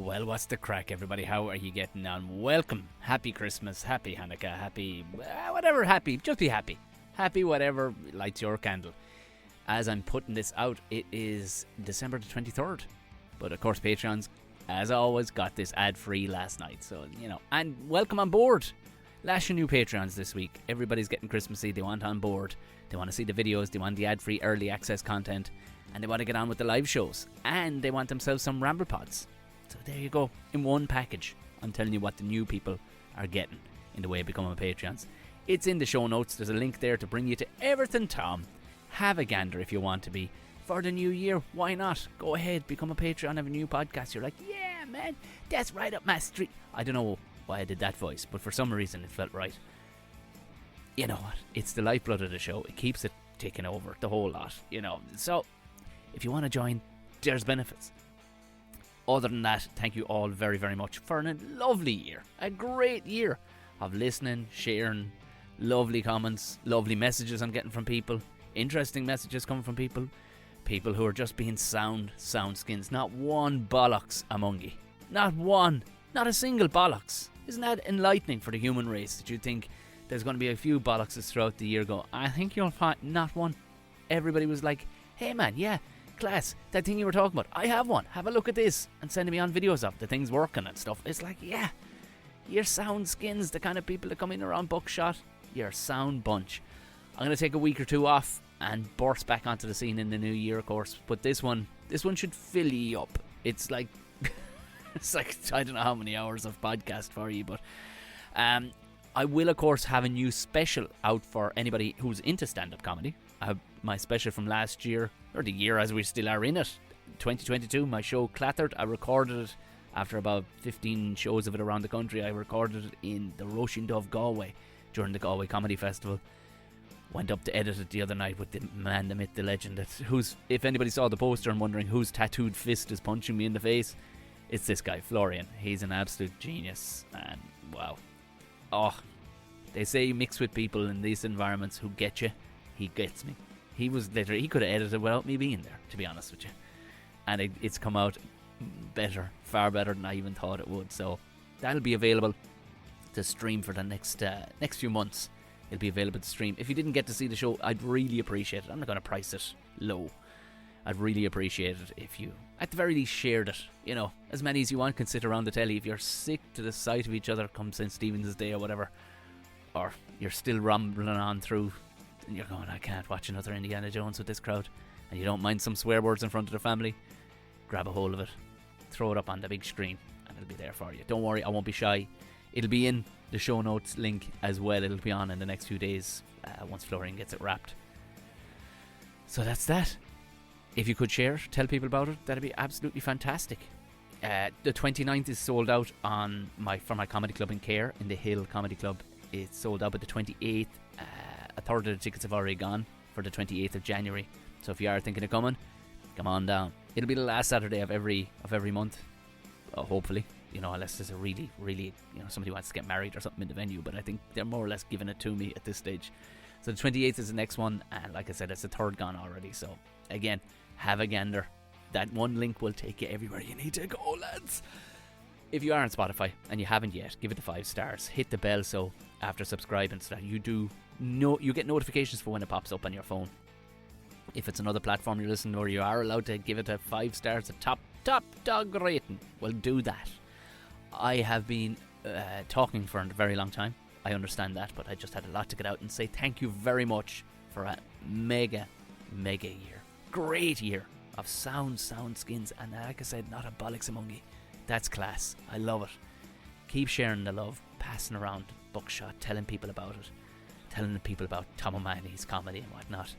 Well, what's the crack, everybody? How are you getting on? Welcome. Happy Christmas, happy Hanukkah, happy whatever, happy. Just be happy. Happy whatever lights your candle. As I'm putting this out, it is December the 23rd. But of course, Patreons, as always, got this ad-free last night. So, and welcome on board. Lash new Patreons this week. Everybody's getting Christmassy. They want on board. They want to see the videos. They want the ad-free early access content. And they want to get on with the live shows. And they want themselves some Ramble Pods. So there you go, in one package. I'm telling you what the new people are getting in the way of becoming Patreons. It's in the show notes. There's a link there to bring you to everything, Tom. Have a gander if you want to be. For the new year, why not? Go ahead, become a Patreon, have a new podcast. You're like, yeah, man, that's right up my street. I don't know why I did that voice, but for some reason it felt right. You know what? It's the lifeblood of the show. It keeps it ticking over, the whole lot, So, if you want to join, there's benefits. Other than that, thank you all very, very much for a lovely year. A great year of listening, sharing, lovely comments, lovely messages I'm getting from people, interesting messages coming from people who are just being sound skins. Not one bollocks among you. Not one. Not a single bollocks. Isn't that enlightening for the human race that you think there's going to be a few bollockses throughout the year go, I think you'll find not one. Everybody was like, hey man, yeah, class, that thing you were talking about, I have one, have a look at this, and sending me on videos of the things working and stuff. It's like, yeah, you're sound skins, the kind of people that come in around Buckshot. You're a sound bunch. I'm going to take a week or two off and burst back onto the scene in the new year, of course, but this one should fill you up. It's like I don't know how many hours of podcast for you, but I will, of course, have a new special out for anybody who's into stand-up comedy. I have my special from last year, or the year as we still are in it, 2022. My show Clattered. I recorded it after about 15 shows of it around the country. I recorded it in the Rochford, Galway, during the Galway Comedy Festival. Went up to edit it the other night with the man, the myth, the legend. If anybody saw the poster and wondering whose tattooed fist is punching me in the face, it's this guy, Florian. He's an absolute genius, and wow. Oh, they say you mix with people in these environments who get you. He gets me. He could have edited without me being there, to be honest with you. And it's come out better, far better than I even thought it would. So that'll be available to stream for the next few months. It'll be available to stream. If you didn't get to see the show, I'd really appreciate it. I'm not going to price it low. I'd really appreciate it if you, at the very least, shared it. As many as you want can sit around the telly. If you're sick to the sight of each other come St. Stephen's Day or whatever, or you're still rumbling on through, and you're going, I can't watch another Indiana Jones with this crowd, and you don't mind some swear words in front of the family, grab a hold of it, throw it up on the big screen, and it'll be there for you. Don't worry, I won't be shy. It'll be in the show notes link as well. It'll be on in the next few days once Florian gets it wrapped. So that's that. If you could share, tell people about it, that'd be absolutely fantastic. The 29th is sold out for my comedy club in Cahir, in the Hill Comedy Club. It's sold out, but the 28th, a third of the tickets have already gone for the 28th of January. So if you are thinking of coming, come on down. It'll be the last Saturday of every month, hopefully. Unless there's a really, really, somebody wants to get married or something in the venue. But I think they're more or less giving it to me at this stage. So the 28th is the next one, and like I said, it's the third gone already. So again, have a gander. That one link will take you everywhere you need to go, lads. If you are on Spotify and you haven't yet, give it the 5 stars. Hit the bell so after subscribing, so that you get notifications for when it pops up on your phone. If it's another platform you're listening, or you are allowed to give it a 5 stars, a top dog rating, well, do that. I have been talking for a very long time. I understand that, but I just had a lot to get out and say thank you very much for a mega year. Great year of sound skins, and like I said, not a bollocks among you. That's class. I love it. Keep sharing the love, passing around Buckshot, telling people about it, telling people about Tom O'Mahony's comedy and whatnot.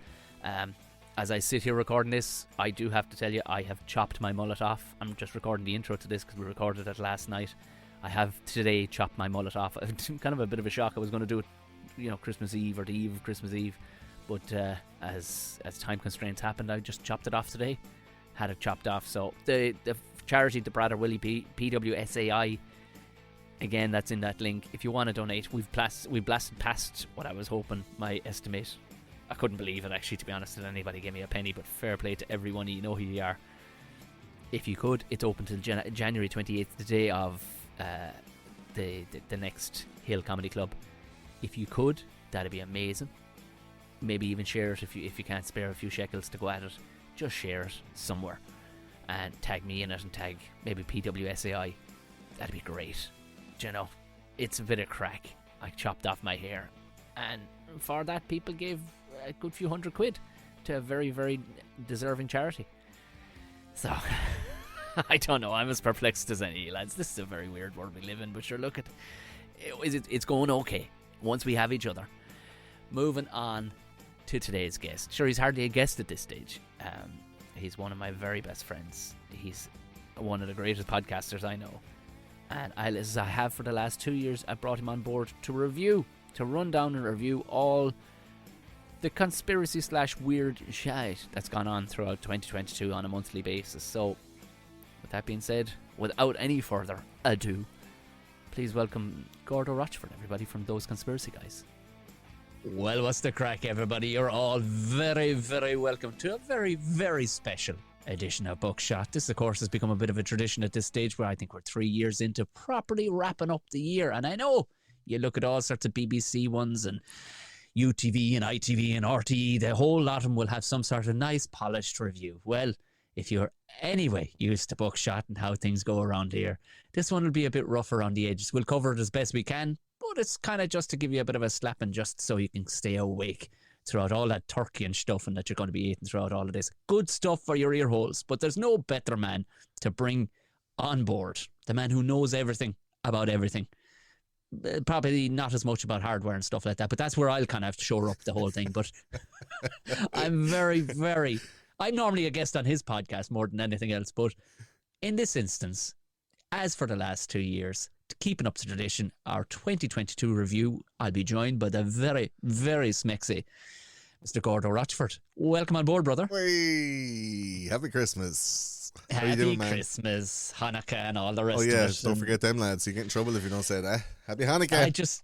As I sit here recording this, I do have to tell you, I have chopped my mullet off. I'm just recording the intro to this because we recorded it last night. I have today chopped my mullet off. Kind of a bit of a shock. I was going to do it, Christmas Eve or the eve of Christmas Eve. But as time constraints happened, I just chopped it off today. Had it chopped off. So the charity, the Brother Willie PWSAI, again, that's in that link. If you want to donate, we've blasted past what I was hoping, my estimate. I couldn't believe it, actually, to be honest, that anybody gave me a penny, but fair play to everyone. You know who you are. if you could. It's open till January 28th, the day of the next Hill Comedy Club. If you could, that'd be amazing. Maybe even share it if you can't spare a few shekels to go at it. Just share it somewhere and tag me in it and tag maybe PWSAI. That'd be great. Do you know, it's a bit of crack. I chopped off my hair, and for that people gave a good few £100 to a very, very deserving charity. So I don't know, I'm as perplexed as any, lads. This is a very weird world we live in, but sure, look at it's going okay once we have each other. Moving on to today's guest. Sure, he's hardly a guest at this stage. He's one of my very best friends. He's one of the greatest podcasters I know, and as I have for the last 2 years, I brought him on board to run down and review all the conspiracy / weird shit that's gone on throughout 2022 on a monthly basis. So with that being said, without any further ado, please welcome Gordo Rochford, everybody, from Those Conspiracy Guys. Well, what's the crack, everybody? You're all very, very welcome to a very, very special edition of Buckshot. This, of course, has become a bit of a tradition at this stage, where I think we're 3 years into properly wrapping up the year. And I know you look at all sorts of BBC ones and UTV and ITV and RTE, the whole lot of them will have some sort of nice polished review. Well, if you're anyway used to Buckshot and how things go around here, this one will be a bit rough around the edges. We'll cover it as best we can, but it's kind of just to give you a bit of a slap, and just so you can stay awake throughout all that turkey and stuffing that you're going to be eating throughout all of this. Good stuff for your ear holes, but there's no better man to bring on board, the man who knows everything about everything. Probably not as much about hardware and stuff like that, but that's where I'll kind of have to shore up the whole thing. But I'm normally a guest on his podcast more than anything else, but in this instance, as for the last 2 years, keeping up the tradition, our 2022 review, I'll be joined by the very, very smexy Mr. Gordo Rochford. Welcome on board, brother. Hey, happy Christmas. How Happy you doing, man? Christmas, Hanukkah, and all the rest of it. Oh, yeah, don't forget them, lads. You get in trouble if you don't say that. Happy Hanukkah.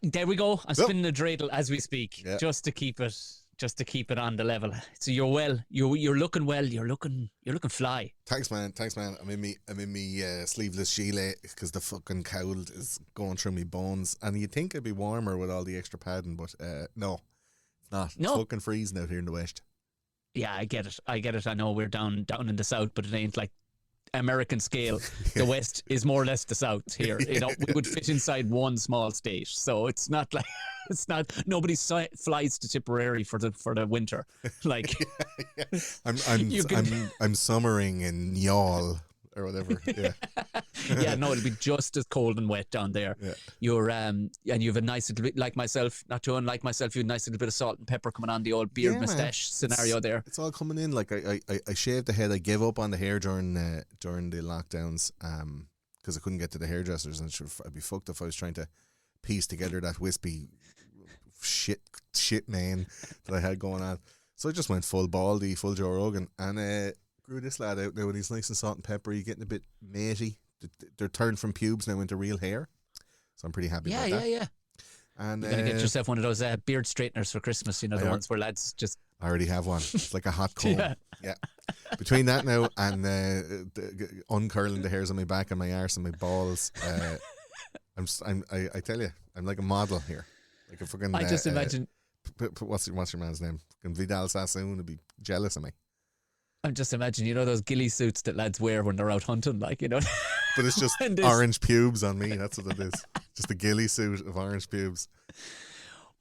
There we go. I'm spinning a dreidel as we speak, Yeah. just to keep it on the level. So you're well. You're looking well. You're looking fly. Thanks, man. I'm in me sleeveless gilet because the fucking cold is going through me bones. And you'd think it'd be warmer with all the extra padding, but no, it's not. No. It's fucking freezing out here in the west. Yeah, I get it. I know we're down in the south, but it ain't like American scale. The west is more or less the south here. We would fit inside one small state, so it's not like nobody flies to Tipperary for the winter. Like Yeah. I'm summering in Youghal or whatever. Yeah. Yeah, no, it'll be just as cold and wet down there. Yeah. You're and you have a nice little bit, like myself, not too unlike myself, you have a nice little bit of salt and pepper coming on the old beard moustache scenario there. It's all coming in. Like I shaved the head. I gave up on the hair during the lockdowns because I couldn't get to the hairdressers, and I'd be fucked if I was trying to piece together that wispy shit mane that I had going on. So I just went full baldy, full Joe Rogan, and grew this lad out now, and he's nice and salt and peppery, getting a bit matey. They're turned from pubes now into real hair, so I'm pretty happy about that. Yeah. And You're gonna get yourself one of those beard straighteners for Christmas. You know, the ones where lads just. I already have one. It's like a hot comb. Yeah. Between that now and uncurling the hairs on my back and my arse and my balls, I tell you, I'm like a model here. Like a fucking. I just imagine. What's your man's name? Fucking Vidal Sassoon would be jealous of me. I'm just imagining, those ghillie suits that lads wear when they're out hunting, like, But it's just orange pubes on me. That's what it is. Just a ghillie suit of orange pubes.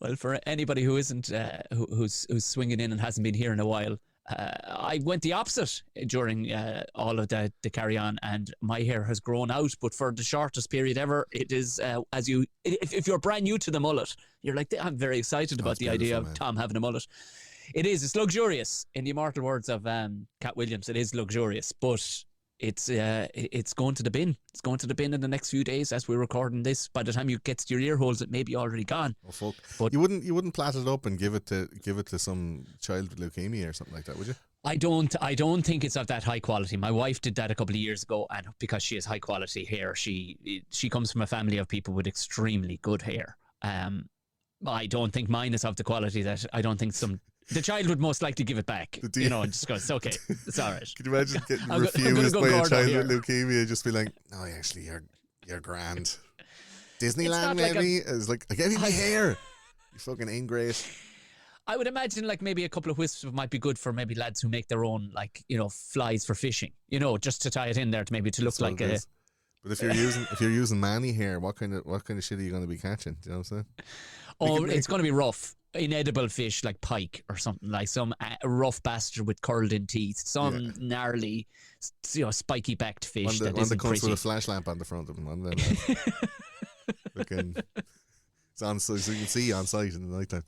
Well, for anybody who isn't, who's swinging in and hasn't been here in a while, I went the opposite during all of the carry on, and my hair has grown out. But for the shortest period ever, it is if you're brand new to the mullet, you're like, I'm very excited about the idea of Tom having a mullet. It's luxurious. In the immortal words of Cat Williams, it is luxurious, but it's going to the bin. It's going to the bin in the next few days as we're recording this. By the time you get to your ear holes, it may be already gone. Oh fuck! But you wouldn't plait it up and give it to some child with leukemia or something like that, would you? I don't think it's of that high quality. My wife did that a couple of years ago, and because she has high quality hair, she comes from a family of people with extremely good hair. I don't think mine is of the quality that I don't think some the child would most likely give it back. The And just go, it's okay, it's all right. Can you imagine getting I'm refused go by a Gordo child here. with leukemia? Just be like, no, actually, you're grand. Disneyland, like maybe? It's like, I gave you my hair. You fucking ingrate. I would imagine like maybe a couple of wisps might be good for maybe lads who make their own like flies for fishing. Just to tie it in there to maybe to look That's what like it a. is. But if you're using Manny hair, what kind of shit are you going to be catching? Do you know what I'm saying? Oh, it's going to be rough, inedible fish like pike or something, like some rough bastard with curled in teeth, some gnarly, spiky backed fish One that that isn't comes pretty. with a flash lamp on the front of them. One of them. Fucking, it's on so you can see on site in the nighttime.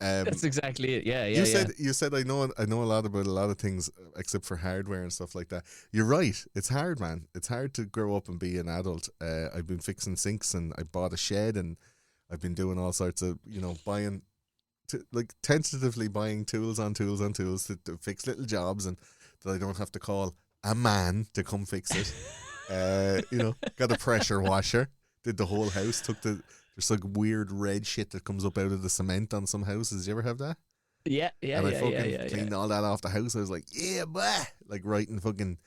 That's exactly it. Yeah. You said I know a lot about a lot of things except for hardware and stuff like that. You're right. It's hard, man. It's hard to grow up and be an adult. I've been fixing sinks and I bought a shed and I've been doing all sorts of buying, tentatively buying tools to fix little jobs and that I don't have to call a man to come fix it. Got a pressure washer. Did the whole house. There's like weird red shit that comes up out of the cement on some houses. You ever have that? Yeah. And I fucking cleaned all that off the house. I was like, yeah, bah! Like writing fucking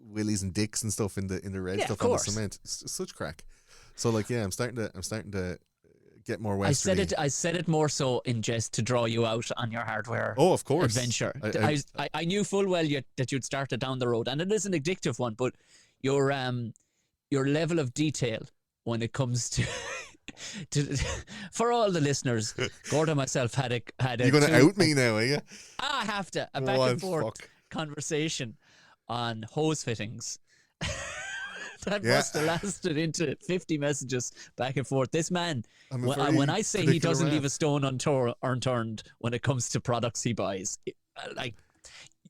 willies and dicks and stuff in the red stuff on the cement. It's such crack. So I'm starting to get more westerly. I said it more so in jest to draw you out on your hardware. Oh, of course. Adventure. I knew full well that you'd started down the road, and it is an addictive one. But your level of detail when it comes to for all the listeners, Gordo and myself had a. You're going to out me now, are you? I have to a back and forth conversation on hose fittings. That must have lasted into 50 messages back and forth. This man, when I say he doesn't leave a stone unturned when it comes to products he buys,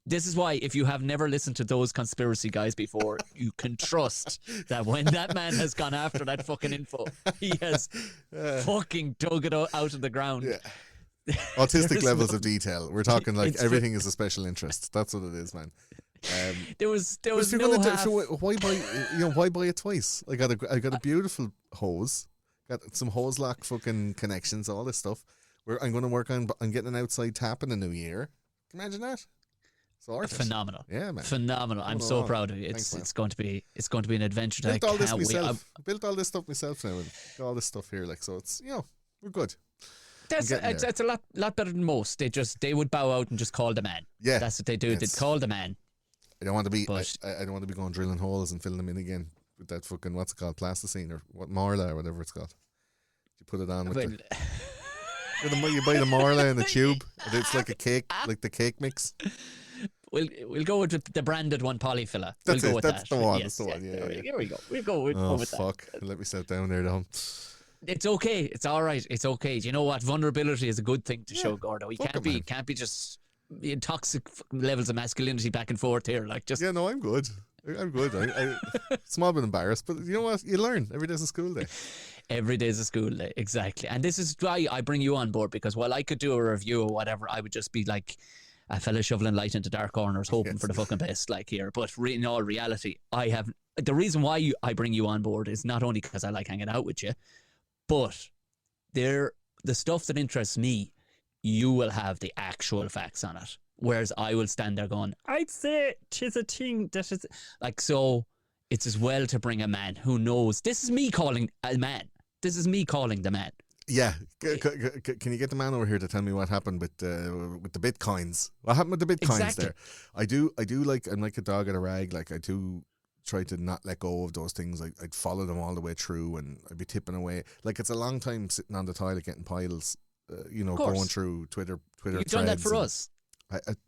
this is why if you have never listened to those conspiracy guys before, you can trust that when that man has gone after that fucking info, he has fucking dug it out of the ground. Yeah. Autistic levels of detail. We're talking like everything is a special interest. That's what it is, man. There was no half. Why buy it twice? I got a beautiful hose, got some hose lock fucking connections, all this stuff. I'm going to work on getting an outside tap in the new year. Can you imagine that? Phenomenal. Yeah, man. Phenomenal. I'm so proud of you. It's going to be an adventure. Built all this myself. Built all this stuff myself now, and got all this stuff here. So it's we're good. It's a lot better than most. They would bow out and just call the man. Yeah, that's what they do. They'd call the man. I don't want to be. I don't want to be going drilling holes and filling them in again with that fucking what's it called, plasticine or Marla or whatever it's called. You put it on with you buy the Marla in the tube. And it's like a cake, like the cake mix. We'll go with the branded one, Polyfilla. That's we'll it. go with That's that. the one. Yes, that's the one. Yeah. Here we go. We'll go with fuck. that. Let me sit down there, though. It's okay. It's all right. It's okay. Do you know what? Vulnerability is a good thing to show, Gordo. You can't be just toxic levels of masculinity back and forth here. Yeah, no, I'm good. I small bit embarrassed, but you know what? You learn. Every day's a school day. Every day's a school day, exactly. And this is why I bring you on board, because while I could do a review or whatever, I would just be like a fella shoveling light into dark corners, hoping for the fucking best, here. But in all reality, the reason why I bring you on board is not only because I like hanging out with you, but the stuff that interests me, you will have the actual facts on it. Whereas I will stand there going, I'd say 'tis a thing that is so. It's as well to bring a man who knows. This is me calling a man. This is me calling the man. Yeah. Can you get the man over here to tell me what happened with the bitcoins? What happened with the bitcoins there? I do I'm like a dog at a rag. I do try to not let go of those things. I'd follow them all the way through, and I'd be tipping away. It's a long time sitting on the toilet getting piles. Going through Twitter. You've done that for us.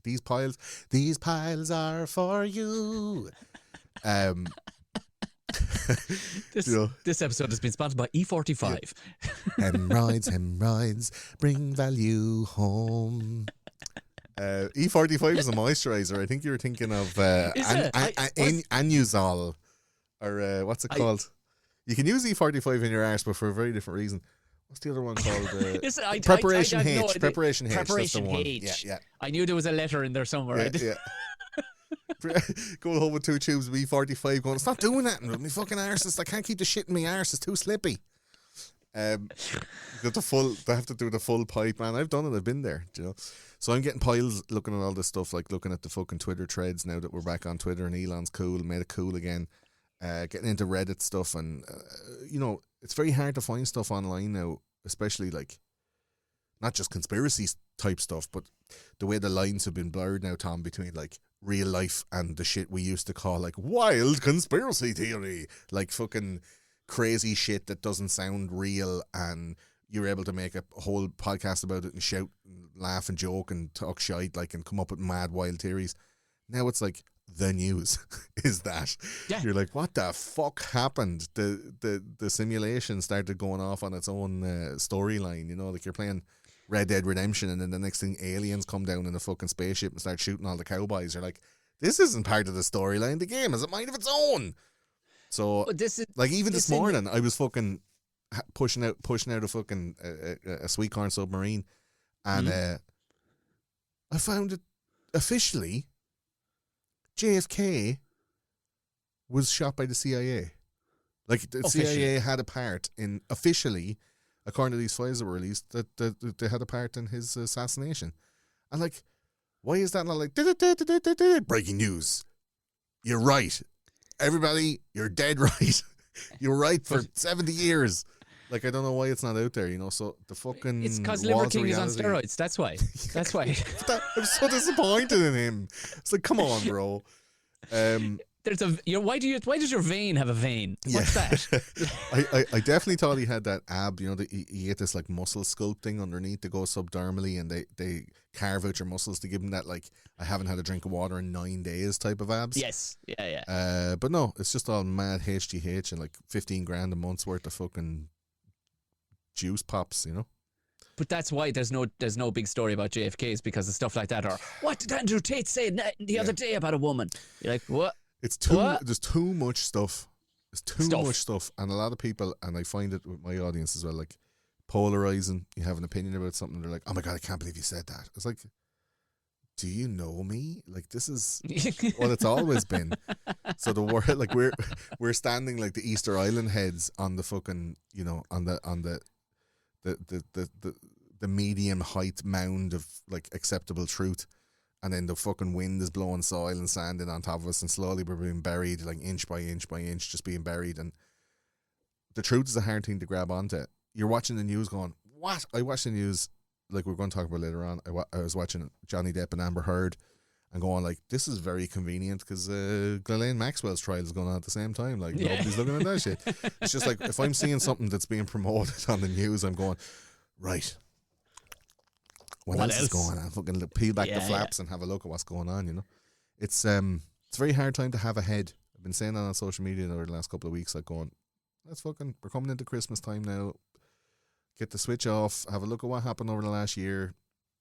These piles are for you. This episode has been sponsored by E45. Hemorrhoids bring value home. E45 is a moisturizer. I think you were thinking of Anusol, or what's it called? You can use E45 in your arse, but for a very different reason. What's the other one called? Preparation H. Preparation H. Preparation H. Yeah. I knew there was a letter in there somewhere. Yeah. Going home with 2 tubes of E45 going, it's not doing that. My fucking arse, I can't keep the shit in my arse. It's too slippy. They have to do the full pipe, man. I've done it. I've been there, So I'm getting piles looking at all this stuff, like looking at the fucking Twitter threads now that we're back on Twitter and Elon's cool, made it cool again. Getting into Reddit stuff, and it's very hard to find stuff online now, especially like not just conspiracy type stuff, but the way the lines have been blurred now, Tom, between like real life and the shit we used to call like wild conspiracy theory, like fucking crazy shit that doesn't sound real, and you're able to make a whole podcast about it and shout and laugh and joke and talk shite, like, and come up with mad wild theories. Now it's like the news is that. Yeah. You're like, what the fuck happened? The simulation started going off on its own storyline, like you're playing Red Dead Redemption, and then the next thing aliens come down in a fucking spaceship and start shooting all the cowboys. You're like, this isn't part of the storyline. The game has a mind of its own. So like even this morning I was fucking pushing out a fucking a sweet corn submarine, and I found it officially JFK was shot by the CIA. Like the CIA had a part in, officially, according to these files that were released, that they had a part in his assassination. And like, why is that not like breaking news? You're right. Everybody, you're dead right. You're right for 70 years. Like, I don't know why it's not out there, So the fucking it's because Liver King is on steroids. That's why. That's why. I'm so disappointed in him. It's like, come on, bro. There's why does your vein have a vein? What's that? I definitely thought he had that ab. You get this like muscle sculpting underneath to go subdermally, and they carve out your muscles to give him that like I haven't had a drink of water in 9 days type of abs. Yes, yeah. But no, it's just all mad HGH and like 15 grand a month's worth of fucking juice pops, But that's why there's no big story about JFKs, because of stuff like that. Or what did Andrew Tate say the other day about a woman? You're like, what? It's too. What? There's too much stuff. There's too much stuff, and a lot of people, and I find it with my audience as well, like polarizing. You have an opinion about something, they're like, "Oh my god, I can't believe you said that." It's like, do you know me? Like, this is what it's always been. So the word, like we're standing like the Easter Island heads on the fucking, on the medium height mound of like acceptable truth, and then the fucking wind is blowing soil and sand in on top of us, and slowly we're being buried like inch by inch by inch, just being buried. And the truth is a hard thing to grab onto. You're watching the news going, what? I watched the news, like we're going to talk about later on. I was watching Johnny Depp and Amber Heard and going like, this is very convenient because Ghislaine Maxwell's trial is going on at the same time. Like, nobody's looking at that shit. It's just like, if I'm seeing something that's being promoted on the news, I'm going, right, what else is going on? Fucking peel back the flaps and have a look at what's going on, It's a very hard time to have a head. I've been saying that on social media over the last couple of weeks, like going, we're coming into Christmas time now. Get the switch off, have a look at what happened over the last year.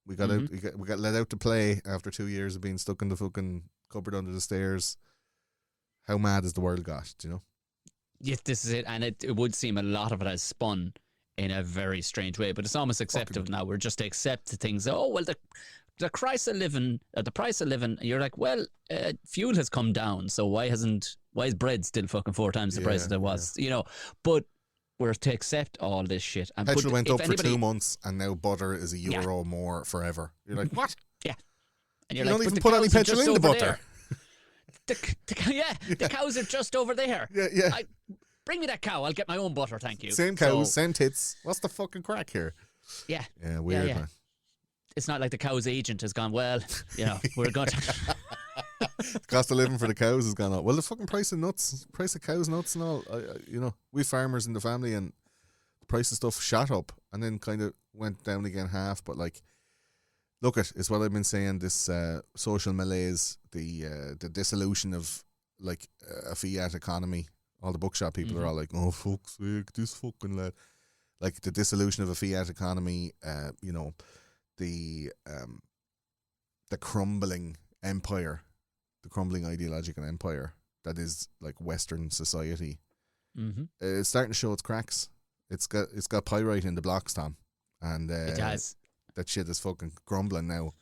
We got out, we got let out to play after 2 years of being stuck in the fucking cupboard under the stairs. How mad has the world got, Yes, this is it. And it would seem a lot of it has spun in a very strange way, but it's almost accepted now. We're just to accept things. Oh, well, the price of living, you're like, well, fuel has come down, so why is bread still fucking 4 times the price that it was, but we're to accept all this shit. And petrol went up for 2 months, and now butter is €1 more forever. You're like, what? Yeah. And you don't even put any petrol in the butter. The cows are just over there. Yeah. Bring me that cow. I'll get my own butter, thank you. Same cows, same tits. What's the fucking crack here? Yeah. Yeah, weird, man. It's not like the cow's agent has gone, well, we're going to... The cost of living for the cows has gone up. Well, the fucking price of cows nuts and all. We farmers in the family, and the price of stuff shot up and then kind of went down again half. But like, look, it's what I've been saying. This social malaise, the dissolution of like a fiat economy. All the Buckshot people are all like, "Oh fuck's sake, this fucking lad!" Like the dissolution of a fiat economy. The crumbling empire. The crumbling ideological empire that is like Western society. It's starting to show its cracks. It's got pyrite in the blocks, Tom, and it has. That shit is fucking crumbling now,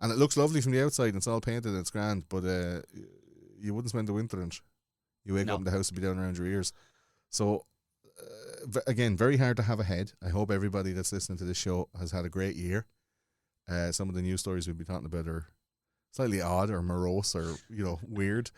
and it looks lovely from the outside. And it's all painted and it's grand, but you wouldn't spend the winter in it. You wake up and the house will be down around your ears. So again, very hard to have a head. I hope everybody that's listening to this show has had a great year. some of the news stories we've been talking about are slightly odd or morose or weird.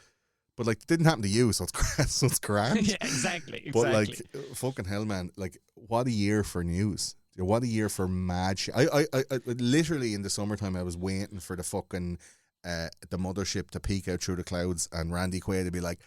But like, it didn't happen to you, so it's grand. Yeah, exactly. But like, fucking hell, man! Like, what a year for news! What a year for mad shit. I literally in the summertime I was waiting for the fucking the mothership to peek out through the clouds and Randy Quaid to be like,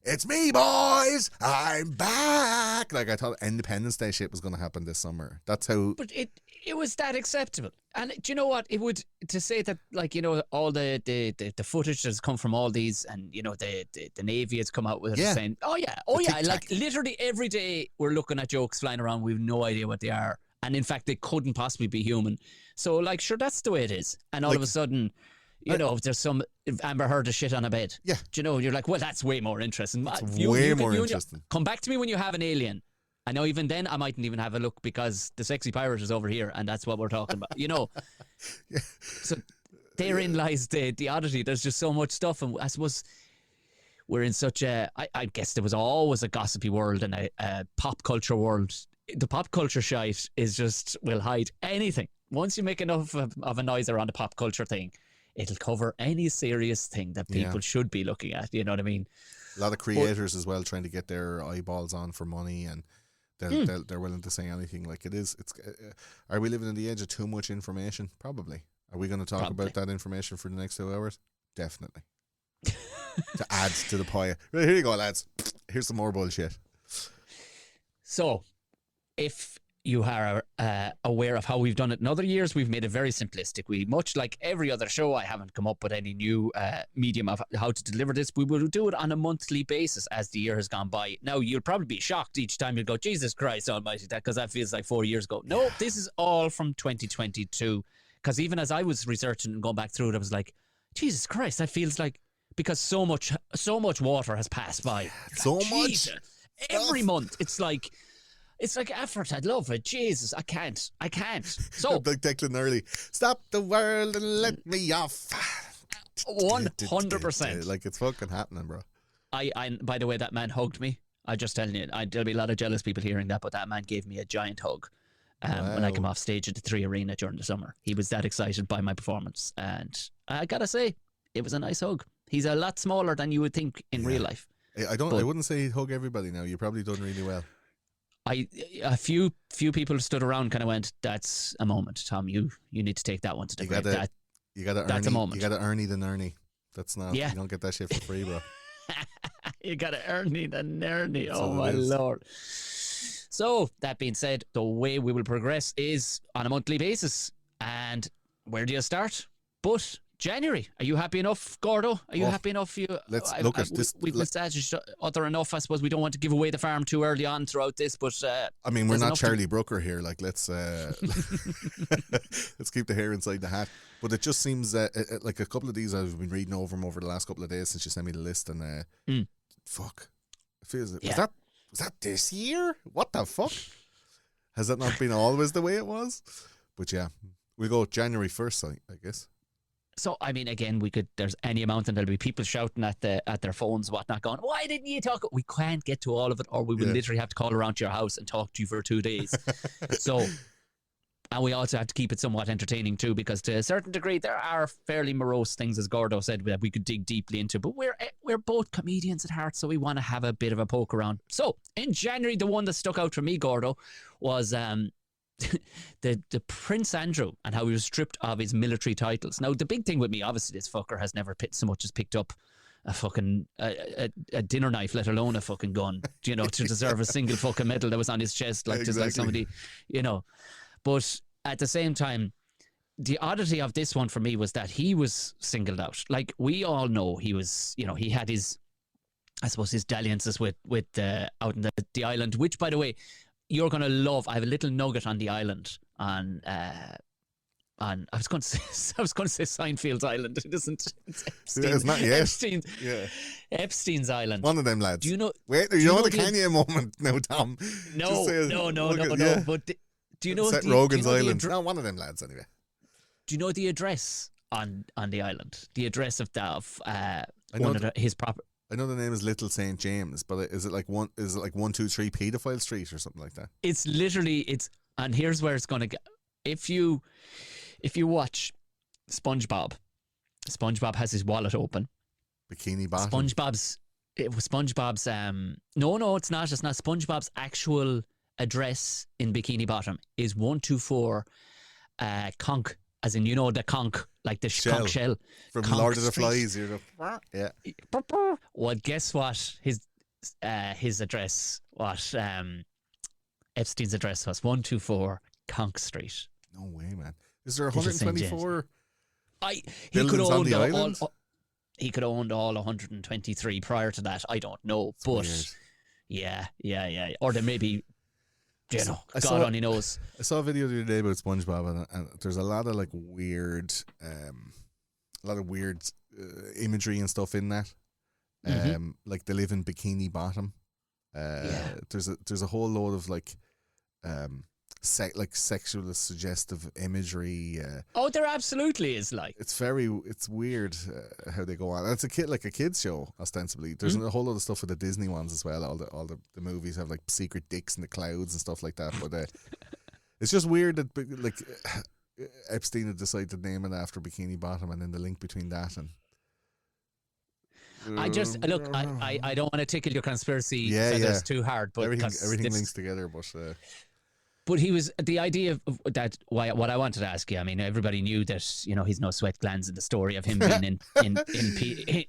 "It's me, boys! I'm back!" Like, I thought Independence Day shit was going to happen this summer. That's how. But it was that acceptable. And do you know what? It would, to say that, like, all the footage that's come from all these, and the Navy has come out with it saying, like literally every day we're looking at jokes flying around. We've no idea what they are, and in fact they couldn't possibly be human. So like, sure, that's the way it is. And all of a sudden, there's some Amber Heard a shit on a bed. Yeah, you're like, well, that's way more interesting. Way more interesting. Come back to me when you have an alien. I know even then I mightn't even have a look because the sexy pirate is over here and that's what we're talking about, Yeah. So therein lies the oddity. There's just so much stuff, and I suppose we're in such a, I guess there was always a gossipy world and a pop culture world. The pop culture shite is just, will hide anything. Once you make enough of a noise around the pop culture thing, it'll cover any serious thing that people should be looking at. You know what I mean? A lot of creators as well trying to get their eyeballs on for money, and they're willing to say anything. Like, are we living on the edge of too much information? Probably. Are we going to talk about that information for the next 2 hours? Definitely. To add to the pie. Right, here you go, lads. Here's some more bullshit. So, if you are aware of how we've done it in other years, we've made it very simplistic. We, much like every other show, I haven't come up with any new medium of how to deliver this. We will do it on a monthly basis as the year has gone by. Now, you'll probably be shocked each time. You'll go, Jesus Christ almighty, because that feels like 4 years ago. No, this is all from 2022. Because even as I was researching and going back through it, I was like, Jesus Christ, that feels like, because so much water has passed by. So much. Every month, it's like effort. I'd love it. Jesus, I can't. So, like Declan Early, stop the world and let me off. 100%. Like, it's fucking happening, bro. I by the way, that man hugged me. I'm just telling you, there'll be a lot of jealous people hearing that, but that man gave me a giant hug when I came off stage at the 3 Arena during the summer. He was that excited by my performance, and I gotta say, it was a nice hug. He's a lot smaller than you would think in real life. I wouldn't say he'd hug everybody now. You've probably done really well. A few people stood around, kind of went, "That's a moment, Tom. You need to take that one to the grave." That's a moment. You got to Ernie the Nernie. That's not. Yeah. You don't get that shit for free, bro. You got to Ernie the Nernie. Oh my lord. So that being said, the way we will progress is on a monthly basis. And where do you start? But January. Are you happy enough, Gordo? Are you happy enough? Let's look at this. We've established other enough. I suppose we don't want to give away the farm too early on throughout this, but I mean, we're not Charlie Brooker here. Like, let's let's keep the hair inside the hat. But it just seems like a couple of these I've been reading over them over the last couple of days since you sent me the list, and fuck, it feels was that this year? What the fuck? Has that not been always the way it was? But yeah, we'll go January 1st, I guess. So, I mean, again, there's any amount, and there'll be people shouting at their phones, whatnot, going, why didn't you talk? We can't get to all of it, or we will literally have to call around to your house and talk to you for 2 days. So, and we also have to keep it somewhat entertaining too, because to a certain degree, there are fairly morose things, as Gordo said, that we could dig deeply into, but we're both comedians at heart, so we want to have a bit of a poke around. So, in January, the one that stuck out for me, Gordo, was the Prince Andrew and how he was stripped of his military titles. Now, the big thing with me, obviously, this fucker has never so much as picked up a fucking a dinner knife, let alone a fucking gun, to deserve a single fucking medal that was on his chest, like just like somebody, But at the same time, the oddity of this one for me was that he was singled out. Like, we all know he was, he had his, I suppose, his dalliances with out in the island, which, by the way, you're going to love. I have a little nugget on the island on I was going to say Seinfeld's island. It isn't. It's Epstein. It's not yet. Epstein's island. One of them lads. Do you know? Wait, you know the Kanye moment now, Tom? No. Yeah. But do you know Seth Rogen's island? No, one of them lads anyway. Do you know the address on the island? The address of his property. I know the name is Little St. James, but is it like 123 Pedophile Street or something like that? It's literally and here's where it's going to get. If you if you watch SpongeBob has his wallet open. Bikini Bottom. SpongeBob's no, it's not SpongeBob's actual address in Bikini Bottom is 124 conch, as in, you know, the conch, like the conch shell from Conch Lord of the Street. Flies. You're yeah. Well, guess what? His address, what Epstein's address was, 124 Conch Street. No way, man. Is there Little St. James. 124 He could buildings have on the owned island? he could have owned all 123 prior to that. I don't know, It's but weird. yeah. Or there may be, you know, I God saw- only knows. I saw a video the other day about SpongeBob, and there's a lot of like weird, imagery and stuff in that. Like they live in Bikini Bottom. There's a whole load of like, sexual suggestive imagery. Oh, there absolutely is. Like, It's weird how they go on. And it's a kids show ostensibly. There's a whole lot of stuff with the Disney ones as well. All the movies have like secret dicks in the clouds and stuff like that. But it's just weird that like Epstein had decided to name it after Bikini Bottom, and then the link between that and. I just look. I don't want to tickle your conspiracy Yeah, feathers too hard, but everything links together. But he was the idea of that. What I wanted to ask you. I mean, everybody knew that, you know, he's no sweat glands in the story of him being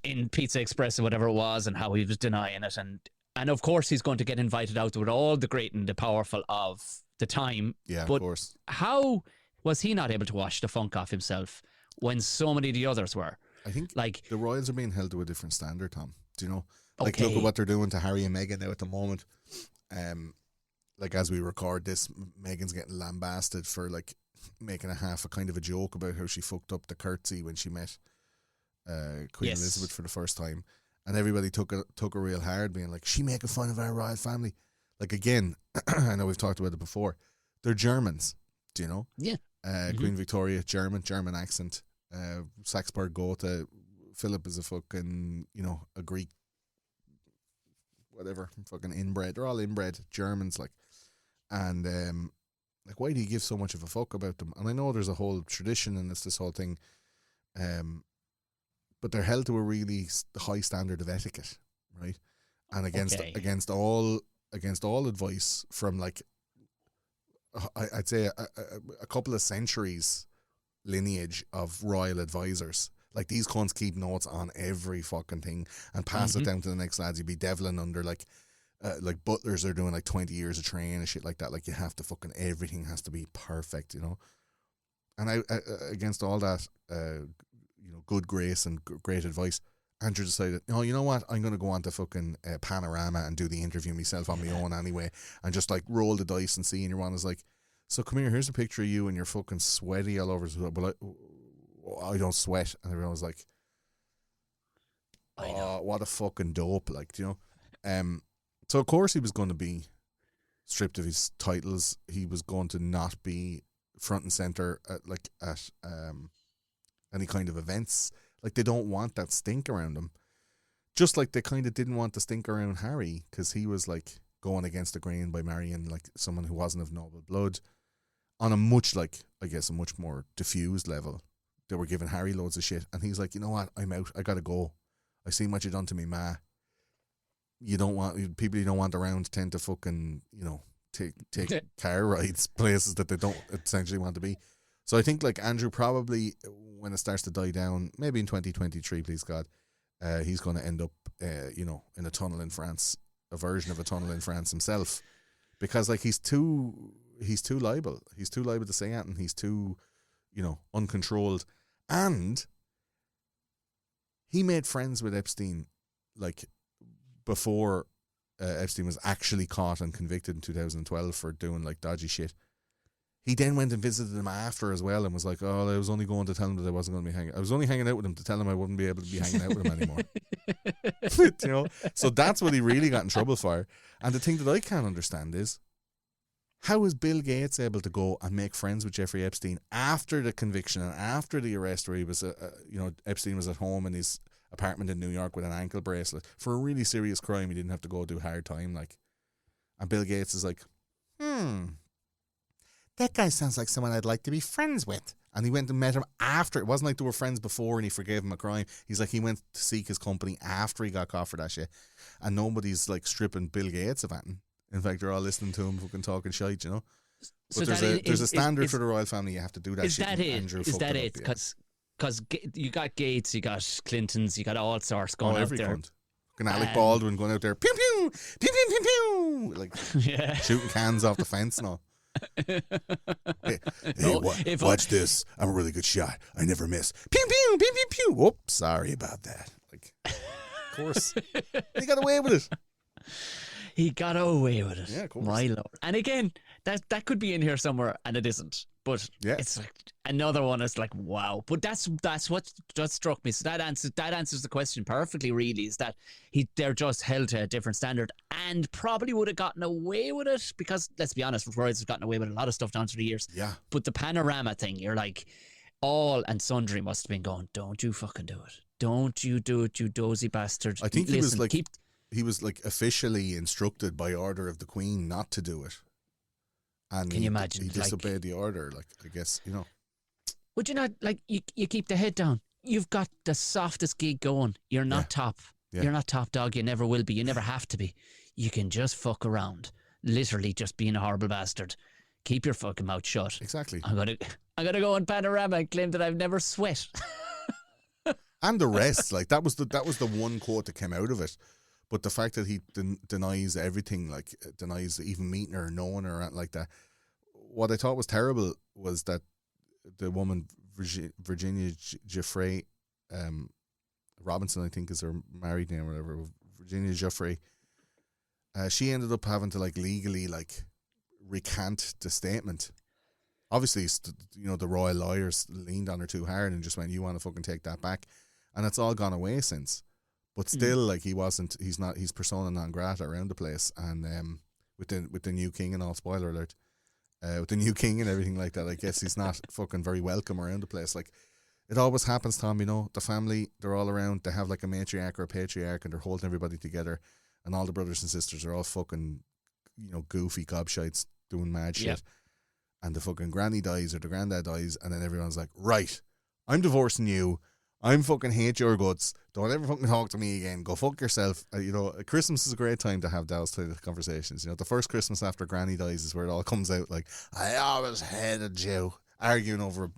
in Pizza Express or whatever it was, and how he was denying it, and of course he's going to get invited out with all the great and the powerful of the time. Yeah, but of course. how was he not able to wash the funk off himself when so many of the others were? I think Like, the royals are being held to a different standard, Tom. Do you know? Like, Okay. look at what they're doing to Harry and Meghan now at the moment. Like, as we record this, Meghan's getting lambasted for like making a kind of a joke about how she fucked up the curtsy when she met Queen Yes. Elizabeth for the first time, and everybody took her real hard, being like, she making fun of our royal family. Like, again, I know we've talked about it before. They're Germans. Do you know? yeah, Queen Victoria, German accent. Saxburg Gotha. Philip is a fucking, you know, a Greek, whatever, fucking inbred. They're all inbred Germans, like. And like, why do you give so much of a fuck about them? And I know there's a whole tradition and it's this whole thing, but they're held to a really high standard of etiquette, right? And against all advice from, like, I'd say a couple of centuries lineage of royal advisors. Like, these cunts keep notes on every fucking thing and pass it down to the next lads. You'd be deviling under like butlers are doing like 20 years of training and shit like that. Like, you have to fucking, everything has to be perfect, you know. And I against all that, you know, good grace and great advice, Andrew decided, no, you know what, I'm going to go on to fucking Panorama and do the interview myself on my own anyway, and just like roll the dice and see. And your one is like, so come here, here's a picture of you and you're fucking sweaty all over. But I don't sweat. And everyone was like, oh, what a fucking dope, like, do you know? So of course he was going to be stripped of his titles. He was going to not be front and center at any kind of events. Like, they don't want that stink around him. Just like they kind of didn't want the stink around Harry, because he was like going against the grain by marrying like someone who wasn't of noble blood on a much, like, I guess, a much more diffused level. They were giving Harry loads of shit, and he's like, you know what, I'm out, I gotta go. I seen what you done to me ma. People you don't want around tend to fucking, you know, take car rides places that they don't essentially want to be. So I think, like, Andrew probably, when it starts to die down, maybe in 2023, please God, he's going to end up, you know, in a tunnel in France, a version of a tunnel in France himself, because, like, he's too liable. He's too liable to say it, and he's too, you know, uncontrolled. And he made friends with Epstein, like, before Epstein was actually caught and convicted in 2012 for doing, like, dodgy shit. He then went and visited him after as well and was like, oh, I was only going to tell him that I wasn't going to be hanging. I was only hanging out with him to tell him I wouldn't be able to be hanging out with him anymore. You know? So that's what he really got in trouble for. And the thing that I can't understand is, how is Bill Gates able to go and make friends with Jeffrey Epstein after the conviction and after the arrest, where he was, you know, Epstein was at home in his apartment in New York with an ankle bracelet for a really serious crime? He didn't have to go do hard time, like. And Bill Gates is like, that guy sounds like someone I'd like to be friends with. And he went and met him after. It wasn't like they were friends before and he forgave him a crime. He's like, he went to seek his company after he got caught for that shit. And nobody's like stripping Bill Gates of anything. In fact, they're all listening to him fucking talking shite, you know. But there's a standard for the royal family. You have to do that shit. Is that it? Because you got Gates, you got Clintons, you got all sorts going out there. Cunt. Fucking Alec Baldwin going out there, pew pew, pew pew pew pew, like shooting cans off the fence and all. Watch this. I'm a really good shot. I never miss. Pew pew pew pew pew. Whoops, sorry about that. Like, of course, he got away with it. He got away with it. Yeah, of course. My lord. And again, that could be in here somewhere, and it isn't. But it's like another one. It's like, wow. But that's what just struck me. So that answers the question perfectly. Really, is that they're just held to a different standard, and probably would have gotten away with it because, let's be honest, Royals have gotten away with a lot of stuff down through the years. Yeah. But the panorama thing, you're like, all and sundry must have been going, don't you fucking do it. Don't you do it, you dozy bastard. I think he was like officially instructed by order of the Queen not to do it. And can you imagine? He disobeyed the order, like, I guess, you know. Would you not, like, you keep the head down. You've got the softest gig going. You're not top. Yeah. You're not top dog. You never will be. You never have to be. You can just fuck around. Literally just being a horrible bastard. Keep your fucking mouth shut. Exactly. I'm gonna go on Panorama and claim that I've never sweat. And the rest, like, that was the one quote that came out of it. But the fact that he denies everything, like denies even meeting her or knowing her or anything like that. What I thought was terrible was that the woman, Virginia Giuffre Robinson, I think is her married name or whatever, Virginia Giuffre, she ended up having to like legally like recant the statement. Obviously, you know, the royal lawyers leaned on her too hard and just went, you want to fucking take that back. And it's all gone away since. But still, like, he's persona non grata around the place. And with the new king and all, spoiler alert, with the new king and everything like that, I guess he's not fucking very welcome around the place. Like, it always happens, Tom, you know, the family, they're all around, they have like a matriarch or a patriarch and they're holding everybody together. And all the brothers and sisters are all fucking, you know, goofy gobshites doing mad shit. And the fucking granny dies or the granddad dies, and then everyone's like, right, I'm divorcing you. I'm fucking hate your guts. Don't ever fucking talk to me again. Go fuck yourself. You know, Christmas is a great time to have those type of conversations. You know, the first Christmas after Granny dies is where it all comes out. Like, I always hated you, arguing over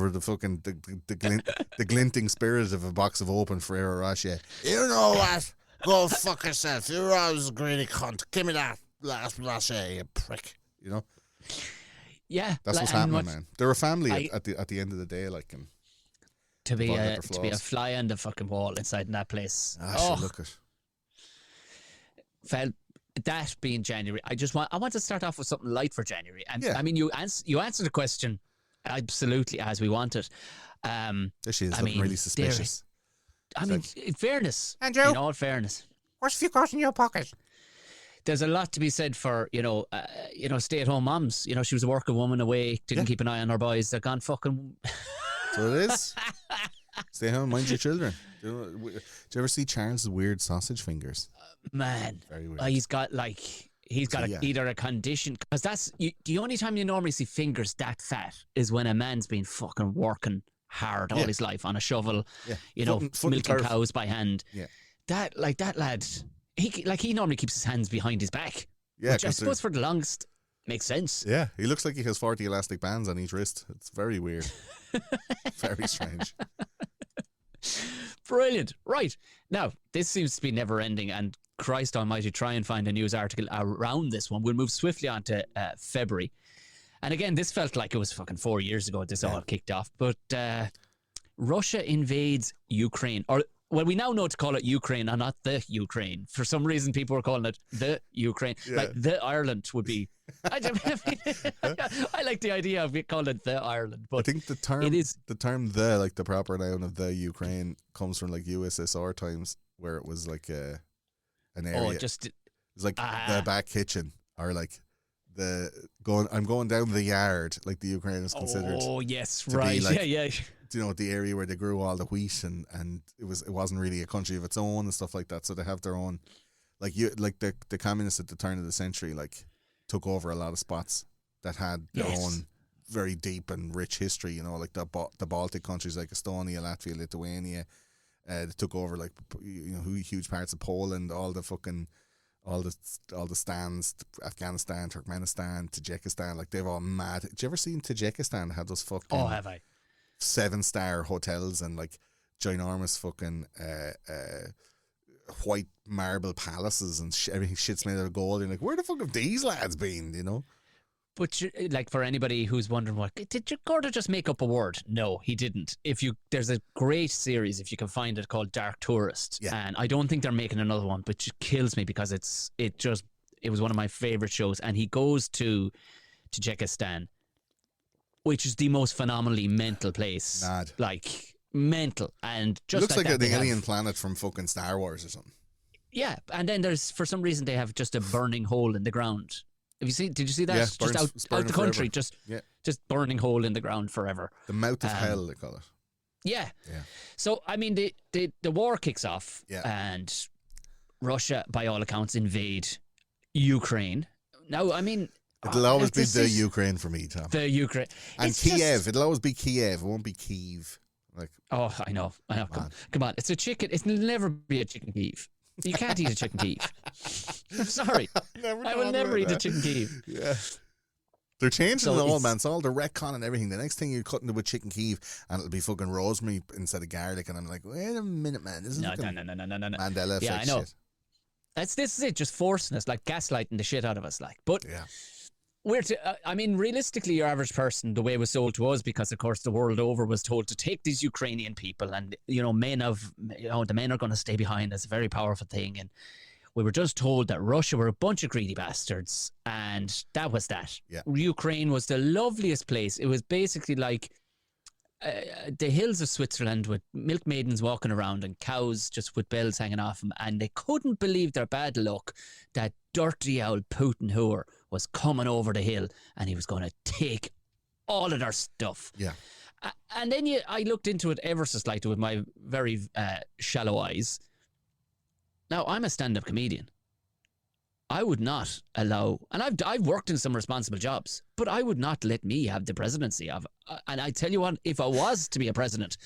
the fucking the glinting spirit of a box of open Ferrero Rocher. You know what? Go fuck yourself. You're always a greedy cunt. Give me that last Rocher, you prick. You know. Yeah, that's what's happening, man. They're a family at the end of the day, like. And to be a fly on the fucking wall inside in that place. Look at. Felt that being January. I want to start off with something light for January. And I mean, you answered the question absolutely as we wanted. There she is, looking really suspicious. In fairness, Andrew, in all fairness, what's a few got in your pocket? There's a lot to be said for, stay-at-home moms. You know, she was a working woman away, didn't keep an eye on her boys. They're gone fucking. So it is. Stay home, mind your children. Do you ever see Charles's weird sausage fingers? Man, very weird. He's got either a condition, because that's the only time you normally see fingers that fat is when a man's been fucking working hard all his life on a shovel. Yeah. You know, milking cows by hand. Yeah. That lad. He normally keeps his hands behind his back. Yeah, which I suppose for the longest makes sense. Yeah, he looks like he has 40 elastic bands on each wrist. It's very weird. Very strange. Brilliant. Right. Now, this seems to be never ending, and Christ almighty, try and find a news article around this one. We'll move swiftly on to February. And again, this felt like it was fucking 4 years ago this all kicked off. But Russia invades Ukraine. Well, we now know to call it Ukraine and not the Ukraine. For some reason, people are calling it the Ukraine. Yeah. Like the Ireland would be. I like the idea of it calling it the Ireland. But I think the term the, like the proper noun of the Ukraine, comes from like USSR times, where it was like an area. It's like the back kitchen, or like I'm going down the yard, like the Ukraine is considered. Oh yes, right, like, yeah. You know, the area where they grew all the wheat, and it wasn't really a country of its own and stuff like that. So they have their own, like the communists at the turn of the century, like took over a lot of spots that had their own very deep and rich history. You know, like the Baltic countries like Estonia, Latvia, Lithuania. They took over like huge parts of Poland, all the stands, Afghanistan, Turkmenistan, Tajikistan. Like they've all mad. Did you ever see Tajikistan had those fucking have I? 7-star hotels and like ginormous fucking white marble palaces and everything shit's made out of gold. And like, where the fuck have these lads been? You know. But like for anybody who's wondering, what did Gordo just make up a word? No, he didn't. There's a great series if you can find it called Dark Tourist, and I don't think they're making another one, but it kills me because it was one of my favorite shows. And he goes to Tajikistan, which is the most phenomenally mental place, Mad. like mental, and just looks like that the alien planet from fucking Star Wars or something. Yeah, and then there's for some reason they have just a burning hole in the ground. Did you see that? Yeah, just out the country, forever. just burning hole in the ground forever. The mouth of hell, they call it. Yeah. Yeah. So I mean, the war kicks off, Yeah. and Russia, by all accounts, invade Ukraine. Now, I mean, It'll always be the Ukraine for me, Tom. The Ukraine And it's Kiev. It'll always be Kiev. It won't be Kyiv. Like, oh, I know. Come on. It's a chicken. It'll never be a chicken Kyiv. You can't eat a chicken Kyiv. I'm sorry. I will never eat a chicken Kyiv. Yeah. They're changing it all, man. It's all the retcon and everything. The next thing you're cutting it with chicken Kyiv and it'll be fucking rosemary instead of garlic. And I'm like, wait a minute, man. This is No. Mandela effect Yeah, I know. shit. This is it, just forcing us, like gaslighting the shit out of us, like. But yeah. I mean, realistically, your average person, the way it was sold to us, because of course the world over was told to take these Ukrainian people, and the men are going to stay behind. That's a very powerful thing, and we were just told that Russia were a bunch of greedy bastards, and that was that. Yeah. Ukraine was the loveliest place. It was basically like the hills of Switzerland with milk maidens walking around and cows just with bells hanging off them, and they couldn't believe their bad luck that dirty old Putin whore was coming over the hill and he was going to take all of their stuff. Yeah. And then I looked into it ever so slightly with my very shallow eyes. Now, I'm a stand-up comedian. I would not allow, and I've worked in some responsible jobs, but I would not let me have the presidency of. And I tell you what, if I was to be a president,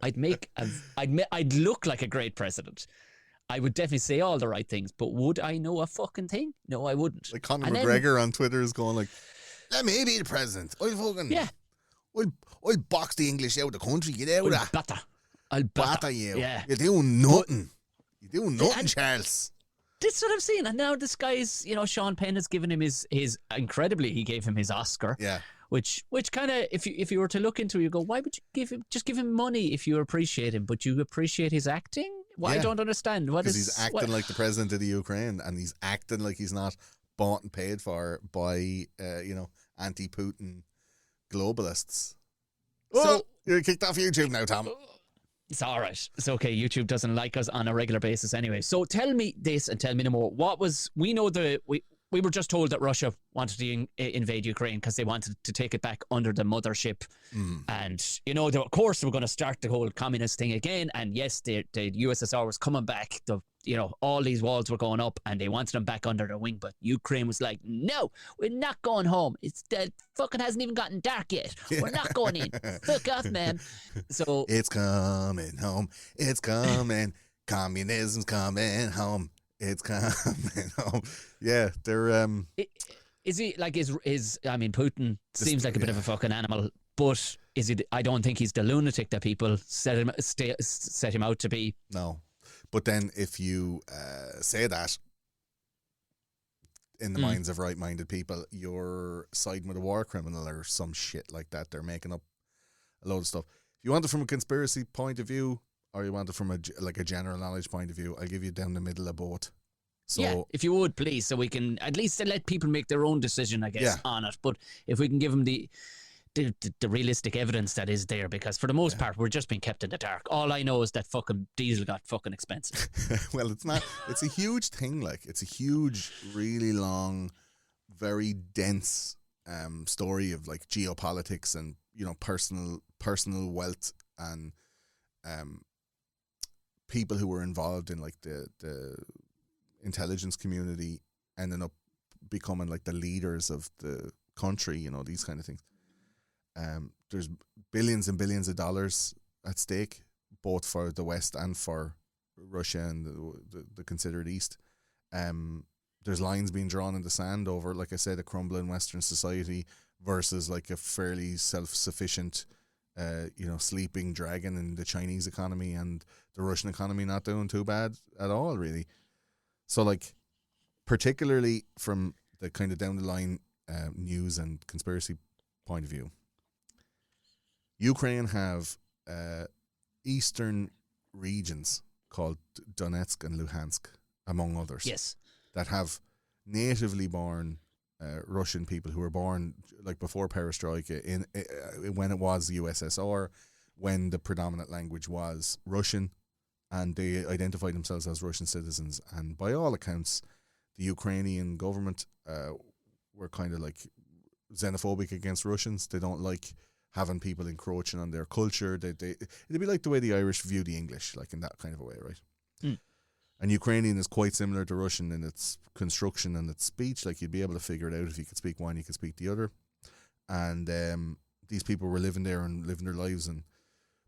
I'd look like a great president. I would definitely say all the right things, but would I know a fucking thing? No, I wouldn't. Like Conor McGregor on Twitter is going like, "Let me be the president. I'll box the English out of the country. Get out of that. I'll batter you. Yeah. You're doing nothing. You're doing nothing, Charles." That's what I'm saying. And now this guy's, Sean Penn has given him his incredibly, he gave him his Oscar. Yeah. Which kind of, if you were to look into it, you go, why would you give him money if you appreciate him, but you appreciate his acting? Well, yeah. I don't understand. Because he's acting like the president of the Ukraine, and he's acting like he's not bought and paid for by, anti-Putin globalists. So you're kicked off YouTube now, Tom. It's all right. It's okay. YouTube doesn't like us on a regular basis anyway. So tell me this and tell me no more. We were just told that Russia wanted to invade Ukraine because they wanted to take it back under the mothership. And, of course, they were going to start the whole communist thing again. And yes, the USSR was coming back. All these walls were going up and they wanted them back under their wing. But Ukraine was like, no, we're not going home. It's fucking hasn't even gotten dark yet. We're not going in. Fuck off, man. So it's coming home. It's coming. Communism's coming home. It's coming home. Yeah, they're Is he like Putin seems like a bit of a fucking animal, but is he? I don't think he's the lunatic that people set him out to be. No, but then if you say that in the minds of right-minded people, you're siding with a war criminal or some shit like that. They're making up a load of stuff. If you want it from a conspiracy point of view, or you want it from a general knowledge point of view, I'll give you down the middle of both. So, yeah, if you would, please, so we can at least let people make their own decision, I guess, on it. But if we can give them the realistic evidence that is there, because for the most part, we're just being kept in the dark. All I know is that fucking diesel got fucking expensive. Well, it's not. It's a huge thing. Like, it's a huge, really long, very dense story of like geopolitics and personal wealth and people who were involved in like the intelligence community ending up becoming like the leaders of the country, these kind of things. There's billions and billions of dollars at stake, both for the West and for Russia and the considered East. There's lines being drawn in the sand over, like I said, a crumbling Western society versus like a fairly self-sufficient, sleeping dragon in the Chinese economy, and the Russian economy not doing too bad at all, really. So, like, particularly from the kind of down the line news and conspiracy point of view, Ukraine have eastern regions called Donetsk and Luhansk, among others. Yes. That have natively born Russian people who were born like before Perestroika, in when it was the USSR, when the predominant language was Russian, and they identified themselves as Russian citizens. And by all accounts, the Ukrainian government were kind of like xenophobic against Russians. They don't like having people encroaching on their culture. It'd be like the way the Irish view the English, like in that kind of a way, right? Mm. And Ukrainian is quite similar to Russian in its construction and its speech. Like, you'd be able to figure it out. If you could speak one, you could speak the other. And these people were living there and living their lives.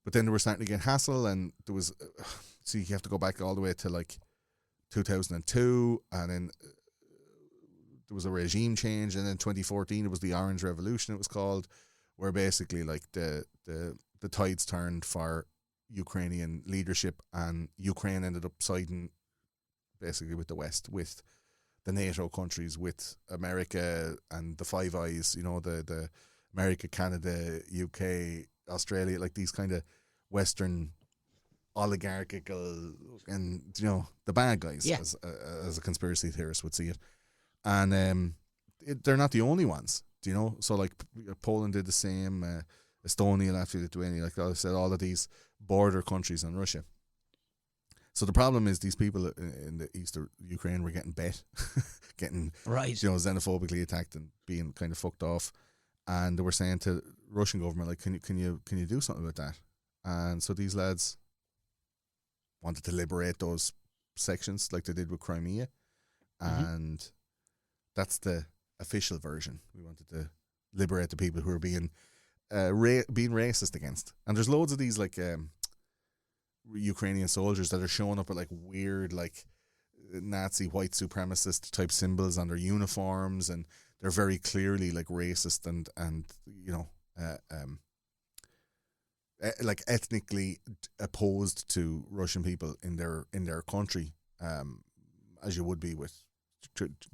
But then they were starting to get hassle, and there was... so you have to go back all the way to like 2002, and then there was a regime change, and then 2014 it was the Orange Revolution, it was called, where basically like the tides turned for Ukrainian leadership, and Ukraine ended up siding basically with the West, with the NATO countries, with America and the Five Eyes, the America, Canada, UK, Australia, like these kind of Western oligarchical and, the bad guys, yeah. as a conspiracy theorist would see it. And they're not the only ones, so like Poland did the same, Estonia, Latvia, Lithuania, like I said, all of these border countries on Russia. So the problem is these people in the east of Ukraine were getting bet, getting right, xenophobically attacked and being kind of fucked off, and they were saying to the Russian government, like, can you do something about that? And so these lads wanted to liberate those sections like they did with Crimea, and that's the official version. We wanted to liberate the people who are being racist against. And there's loads of these like Ukrainian soldiers that are showing up with like weird like Nazi white supremacist type symbols on their uniforms, and they're very clearly like racist and like ethnically opposed to Russian people in their country, as you would be with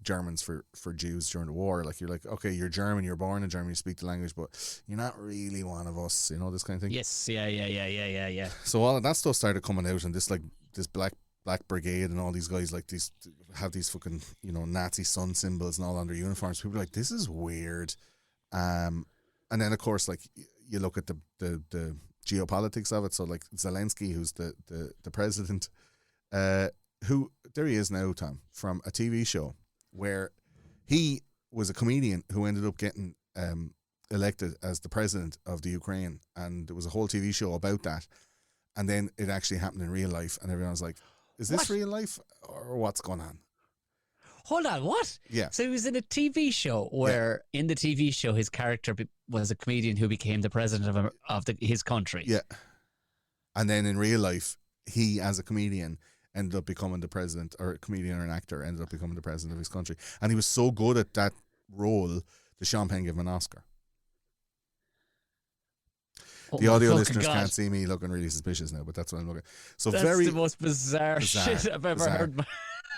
Germans for Jews during the war. Like, you're like, okay, you're German, you're born in Germany, you speak the language, but you're not really one of us, this kind of thing. Yes, yeah. So all of that stuff started coming out, and this black brigade and all these guys like these have these fucking Nazi sun symbols and all on their uniforms. People are like, this is weird. And then of course, like, you look at the geopolitics of it. So like Zelensky, who's the president, who there he is now, Tom, from a TV show where he was a comedian who ended up getting elected as the president of the Ukraine, and there was a whole TV show about that, and then it actually happened in real life, and everyone was like, is this real life or what's going on? Hold on, what? Yeah. So he was in a TV show where in the TV show his character was a comedian who became the president of his country. Yeah. And then in real life, he as a comedian ended up becoming the president, or a comedian or an actor ended up becoming the president of his country. And he was so good at that role that Sean Penn gave him an Oscar. The audio listeners can't see me looking really suspicious now, but that's what I'm looking. So that's the most bizarre shit I've ever heard.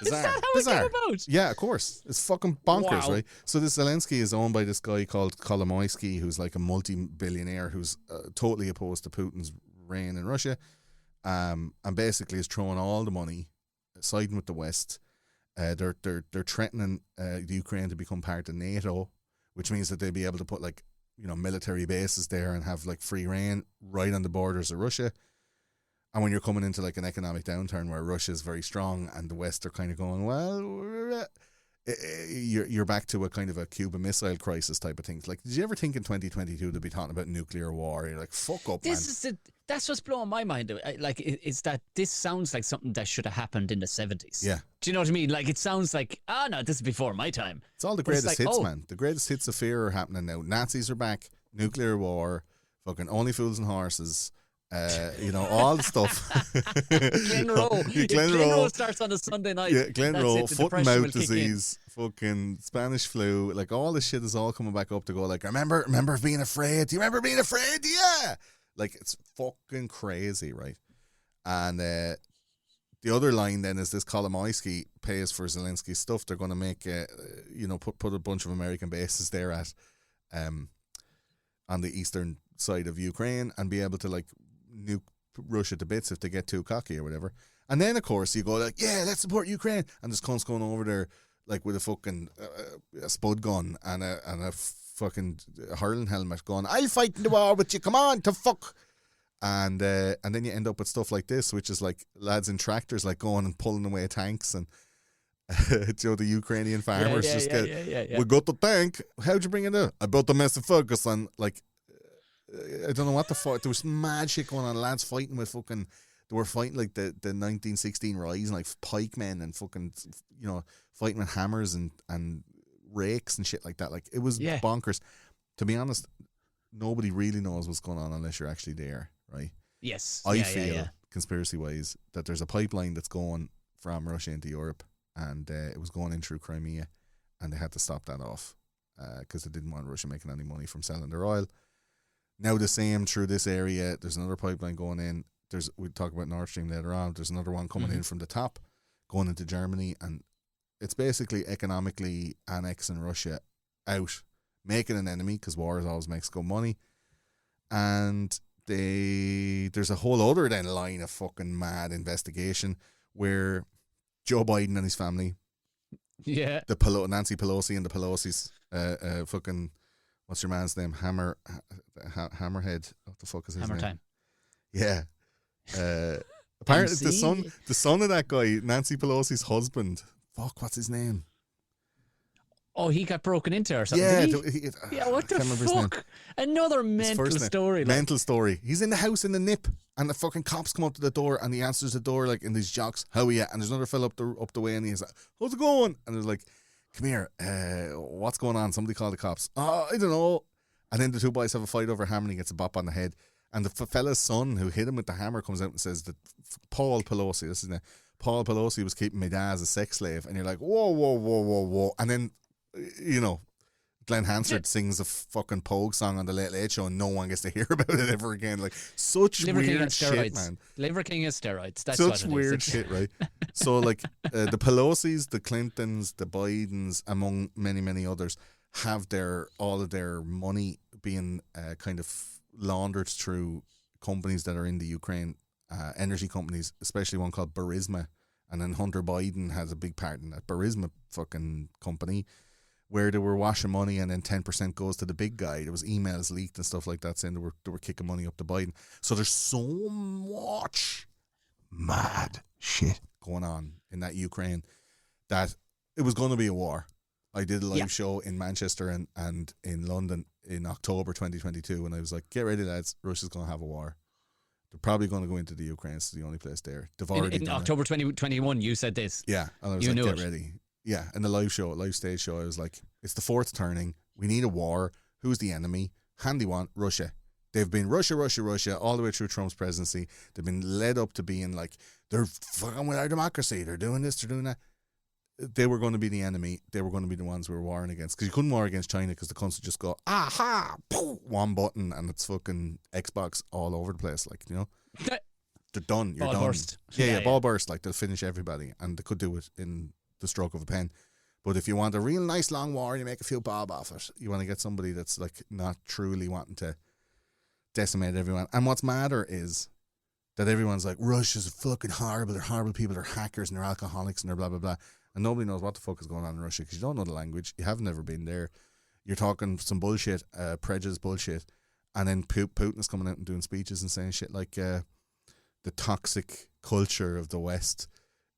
Is that how it came about? Yeah, of course. It's fucking bonkers, Wow. right? So this Zelensky is owned by this guy called Kolomoisky, who's like a multi-billionaire who's totally opposed to Putin's reign in Russia, and basically is throwing all the money, siding with the West. They're threatening the Ukraine to become part of NATO, which means that they'll be able to put like military bases there and have like free reign right on the borders of Russia. And when you're coming into like an economic downturn where Russia is very strong and the West are kind of going, well, you're back to a kind of a Cuban Missile Crisis type of thing. Like, did you ever think in 2022 they'd be talking about nuclear war? You're like, fuck up, man. That's what's blowing my mind. Is that this sounds like something that should have happened in the 70s. Yeah. Do you know what I mean? Like, it sounds like, no, this is before my time. It's all the greatest hits, man. The greatest hits of fear are happening now. Nazis are back. nuclear war, fucking only fools and horses. All the stuff. Glenroe. If Glenroe starts on a Sunday night. Yeah, Glenroe, foot and mouth disease, in. fucking Spanish flu, like all this shit is all coming back up to go. Like, remember being afraid? Do you remember being afraid? Yeah, like it's fucking crazy, right? And the other line then is this Kolomoisky pays for Zelensky's stuff. They're going to make, put a bunch of American bases there at, on the eastern side of Ukraine and be able to like nuke Russia to bits if they get too cocky or whatever. And then of course you go like, yeah, let's support Ukraine, and there's cunts going over there like with a fucking a spud gun and a fucking hurling helmet going, I'll fight in the war with you, come on to fuck. And then you end up with stuff like this, which is like Mm-hmm. lads in tractors like going and pulling away tanks, and the Ukrainian farmers we got the tank, how'd you bring it in? I brought the massive Ferguson. Like, I don't know what the fuck. There was mad shit going on. Lads fighting with fucking. They were fighting like the 1916 Rise, like pikemen and fucking, fighting with hammers and rakes and shit like that. Like, it was bonkers. To be honest, nobody really knows what's going on unless you're actually there, right? Yes. I feel, conspiracy wise, that there's a pipeline that's going from Russia into Europe, and it was going in through Crimea, and they had to stop that off because they didn't want Russia making any money from selling their oil. Now the same through this area. There's another pipeline going in. We'll talk about Nord Stream later on. There's another one coming in from the top, going into Germany, and it's basically economically annexing Russia out, making an enemy, because war always makes good money. And there's a whole other then line of fucking mad investigation where Joe Biden and his family, Nancy Pelosi and the Pelosi's, fucking, what's your man's name? Hammerhead. What the fuck is his Hammer name? time. Yeah. Apparently the son of that guy, Nancy Pelosi's husband. Fuck, what's his name? Oh, he got broken into or something. Yeah, did he? What the fuck? Another mental story. Mental story. He's in the house in the nip, and the fucking cops come up to the door, and he answers the door like in these jocks. How are you? And there's another fella up the way, and he's like, "How's it going?" And they're like, "Come here. What's going on? Somebody call the cops." Oh, I don't know. And then the two boys have a fight over a hammer, and he gets a bop on the head. And the fella's son who hit him with the hammer comes out and says that Paul Pelosi, this is the Paul Pelosi, was keeping my dad as a sex slave. And you're like, whoa. And then, Glenn Hansard sings a fucking Pogue song on the Late Late Show, and no one gets to hear about it ever again. Like, such Liver King weird shit, man. Liver King is steroids. That's such what it weird is. shit, right? So, like, the Pelosi's, the Clintons, the Bidens, among many, many others, have all of their money being kind of laundered through companies that are in the Ukraine, energy companies, especially one called Burisma. And then Hunter Biden has a big part in that Burisma fucking company, where they were washing money, and then 10% goes to the big guy. There was emails leaked and stuff like that saying they were kicking money up to Biden. So there's so much mad shit going on in that Ukraine that it was going to be a war. I did a live show in Manchester and in London in October 2022, and I was like, get ready, lads, Russia's going to have a war. They're probably going to go into the Ukraine. It's the only place there. They've already in October 2021, you said this. Yeah, and I was get ready. Yeah, in the live stage show, I was like, it's the fourth turning. We need a war. Who's the enemy? Handy one, Russia. They've been Russia all the way through Trump's presidency. They've been led up to being like, they're fucking with our democracy. They're doing this, they're doing that. They were going to be the enemy. They were going to be the ones we were warring against. Because you couldn't war against China because the cunts would just go, aha, poof, one button, and it's fucking Xbox all over the place. Like, they're done. You're ball done. burst. Yeah, ball burst. Like, they'll finish everybody. And they could do it in the stroke of a pen. But if you want a real nice long war and you make a few bob off it, you want to get somebody that's like not truly wanting to decimate everyone. And what's madder is that everyone's like, Russia's fucking horrible. They're horrible people. They're hackers and they're alcoholics and they're blah, blah, blah. And nobody knows what the fuck is going on in Russia because you don't know the language. You have never been there. You're talking some bullshit, prejudice bullshit. And then Putin is coming out and doing speeches and saying shit like the toxic culture of the West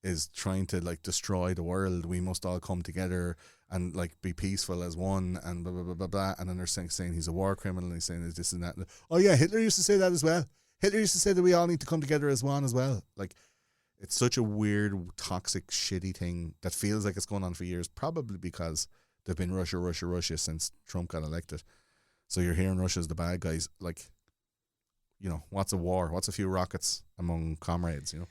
is trying to like destroy the world. We must all come together and like be peaceful as one and blah, blah, blah, blah, blah. And then they're saying he's a war criminal and he's saying this and that. Oh yeah, Hitler used to say that as well. Hitler used to say that we all need to come together as one as well. Like, it's such a weird, toxic, shitty thing that feels like it's going on for years, probably because they've been Russia since Trump got elected. So you're hearing Russia's the bad guys. Like, you know, what's a war? What's a few rockets among comrades? You know.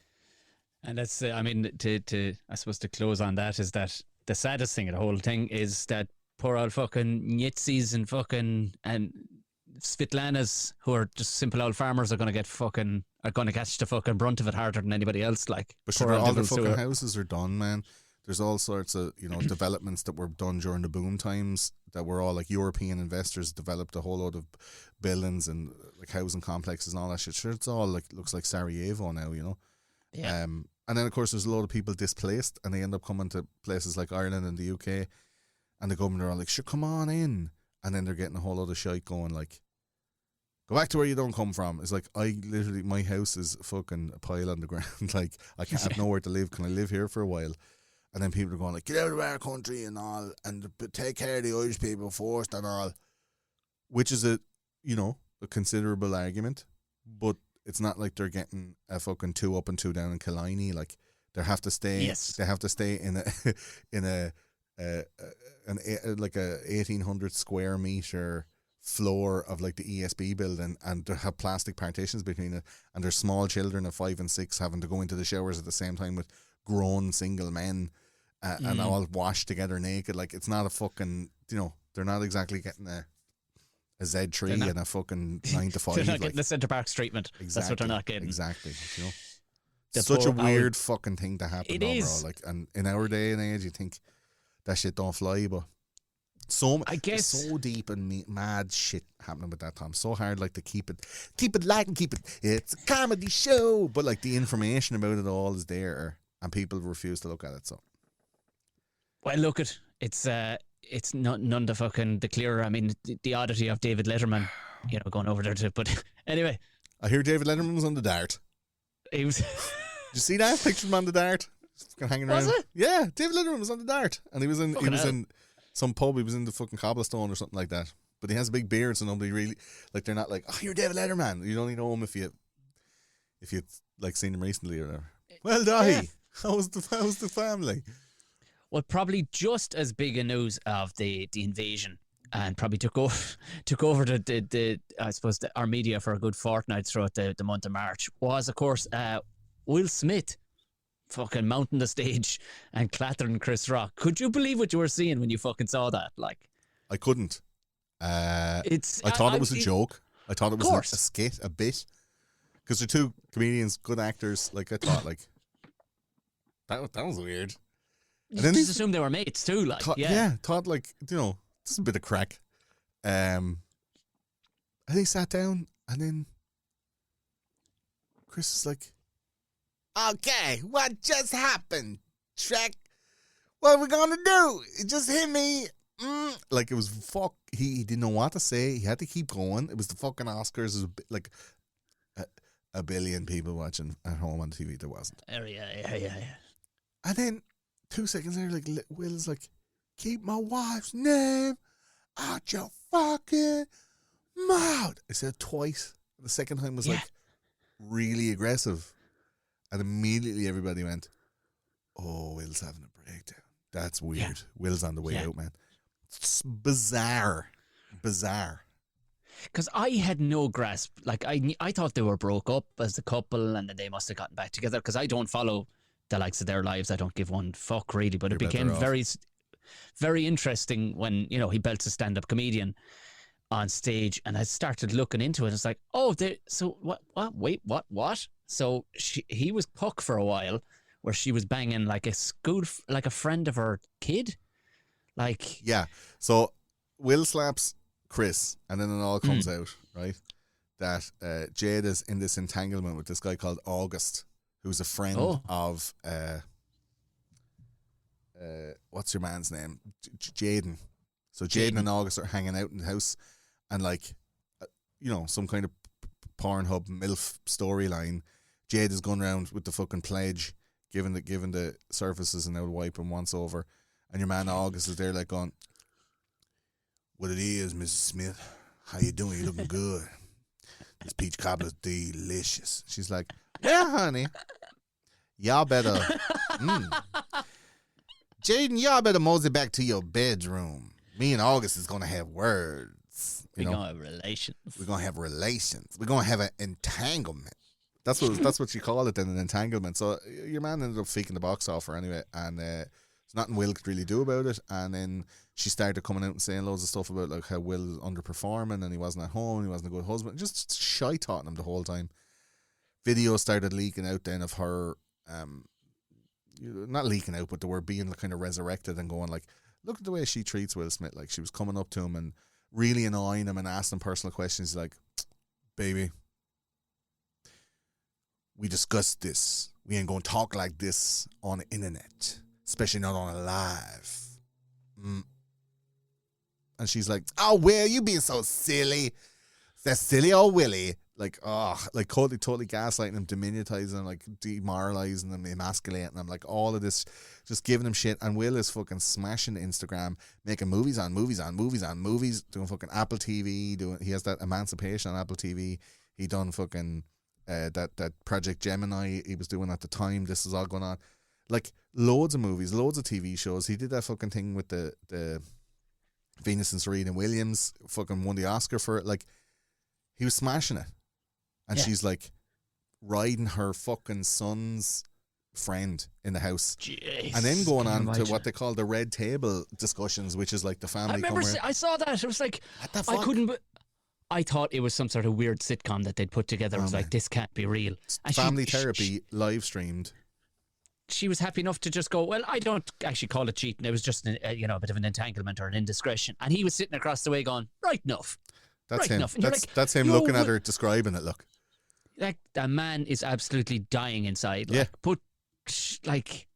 And that's, I mean, to I suppose to close on that is that the saddest thing of the whole thing is that poor old fucking Nitsis and fucking and Svetlanas, who are just simple old farmers, are going to catch the fucking brunt of it harder than anybody else. Like, But sure, all their fucking houses are done, man. There's all sorts of, you know, developments that were done during the boom times that were all like European investors developed a whole load of buildings and like housing complexes and all that shit. Sure, it's all like looks like Sarajevo now, you know. Yeah. And then of course there's a lot of people displaced, and they end up coming to places like Ireland and the UK, and the government are all like, "Sure, come on in," and then they're getting a whole lot of shite going like, "Go back to where you don't come from." It's like, my house is fucking a pile on the ground. Like, I can't have nowhere to live. Can I live here for a while? And then people are going like, "Get out of our country and all, and take care of the Irish people first and all," which is a considerable argument, but it's not like they're getting a fucking 2 up and 2 down in Killiney. Like, they have to stay. Yes. They have to stay in a 1,800 square meter floor of like the ESB building, and they have plastic partitions between it, and there's small children of 5 and 6 having to go into the showers at the same time with grown single men, and all washed together naked. Like, it's not a fucking, you know, they're not exactly getting a Z3 and a fucking 9 to 5. They're not getting the Centre Parks treatment. Exactly, that's what they're not getting. Exactly. You know, The such a poor weird fucking thing to happen. It overall. is. Like, and in our day and age, you think that shit don't fly, but I guess so deep and mad shit happening with that time. So hard, like, to keep it light and it's a comedy show, but like the information about it all is there, and people refuse to look at it. So, well, look it's not none the fucking the clearer. I mean, the oddity of David Letterman, you know, going over there to. But anyway, I hear David Letterman was on the Dart. he was. Did you see that picture of him on the Dart? Just hanging around. Was it? Yeah, David Letterman was on the Dart, and he was in some pub. He was in the fucking Cobblestone or something like that. But he has a big beard, so nobody really, like, they're not like, "Oh, you're David Letterman." You only know him if you like seen him recently or whatever. Well, Yeah. how's the family? Well, probably just as big a news of the invasion, and probably took over the I suppose our media for a good fortnight throughout the month of March, was of course Will Smith fucking mounting the stage and clattering Chris Rock. Could you believe what you were seeing when you fucking saw that? Like, I couldn't. I thought it was a joke. I thought it was a skit, a bit, because they're two comedians, good actors. Like, I thought, like, that was weird. And then just assumed they were mates too. Like, thought, like, you know, just a bit of crack. And he sat down, and then Chris is like, "Okay, what just happened, Shrek? What are we gonna do? It just hit me." Like, it was he didn't know what to say. He had to keep going. It was the fucking Oscars. It was like a billion people watching at home on TV. There wasn't. Yeah. And then 2 seconds later, like, Will's like, "Keep my wife's name out your fucking mouth." I said it twice. The second time was like really aggressive. And immediately everybody went, "Oh, Will's having a breakdown. That's weird. Yeah. Will's on the way out, man." It's bizarre. Because I had no grasp. Like, I thought they were broke up as a couple, and then they must have gotten back together. Because I don't follow the likes of their lives. I don't give one fuck, really. But it became very, very interesting when, you know, he belts a stand-up comedian on stage, and I started looking into it. It's like, oh, so what? Wait, what? So he was Puck for a while, where she was banging like like a friend of her kid. Like, yeah. So Will slaps Chris, and then it all comes out, right? That Jade is in this entanglement with this guy called August, who's a friend of what's your man's name? Jaden. So Jaden and August are hanging out in the house, and like, you know, some kind of Pornhub MILF storyline. Jade is going around with the fucking pledge, giving the surfaces and out wiping once over, and your man August is there like going, "What it is, Mrs. Smith? How you doing? You looking good. This peach cobbler's delicious." She's like, "Yeah, honey, y'all better, Jaden, y'all better mosey back to your bedroom. Me and August is gonna have words." relations. We're gonna have relations. We're gonna have relations. We're gonna have an entanglement. That's what you call it then, an entanglement. So your man ended up faking the box off her anyway, and there's nothing Will could really do about it. And then she started coming out and saying loads of stuff about like how Will was underperforming and he wasn't at home, and he wasn't a good husband, just shy talking him the whole time. Videos started leaking out then of her, not leaking out, but they were being kind of resurrected and going like, look at the way she treats Will Smith. Like she was coming up to him and really annoying him and asking personal questions like, baby, we discussed this. We ain't gonna talk like this on the internet, especially not on a live. And she's like, oh, Will, you being so silly. That silly old Willie. Like, like totally gaslighting him, diminutizing him, like demoralizing him, emasculating him, like all of this, just giving him shit. And Will is fucking smashing Instagram, making movies, doing fucking Apple TV, he has that Emancipation on Apple TV. He done fucking that Project Gemini he was doing at the time. This is all going on. Like loads of movies, loads of TV shows. He did that fucking thing with the Venus and Serena Williams, fucking won the Oscar for it. Like, he was smashing it. And she's like riding her fucking son's friend in the house. Jeez, and then going on to what they call the red table discussions, which is like the family. I saw that. It was like, what the fuck? I thought it was some sort of weird sitcom that they'd put together. It was like, this can't be real. And family therapy live streamed. She was happy enough to just go, well, I don't actually call it cheating. It was just a bit of an entanglement or an indiscretion. And he was sitting across the way going, right enough. That's right him. Enough. That's him looking at her, describing it. Look, like that man is absolutely dying inside. Like, yeah, but like,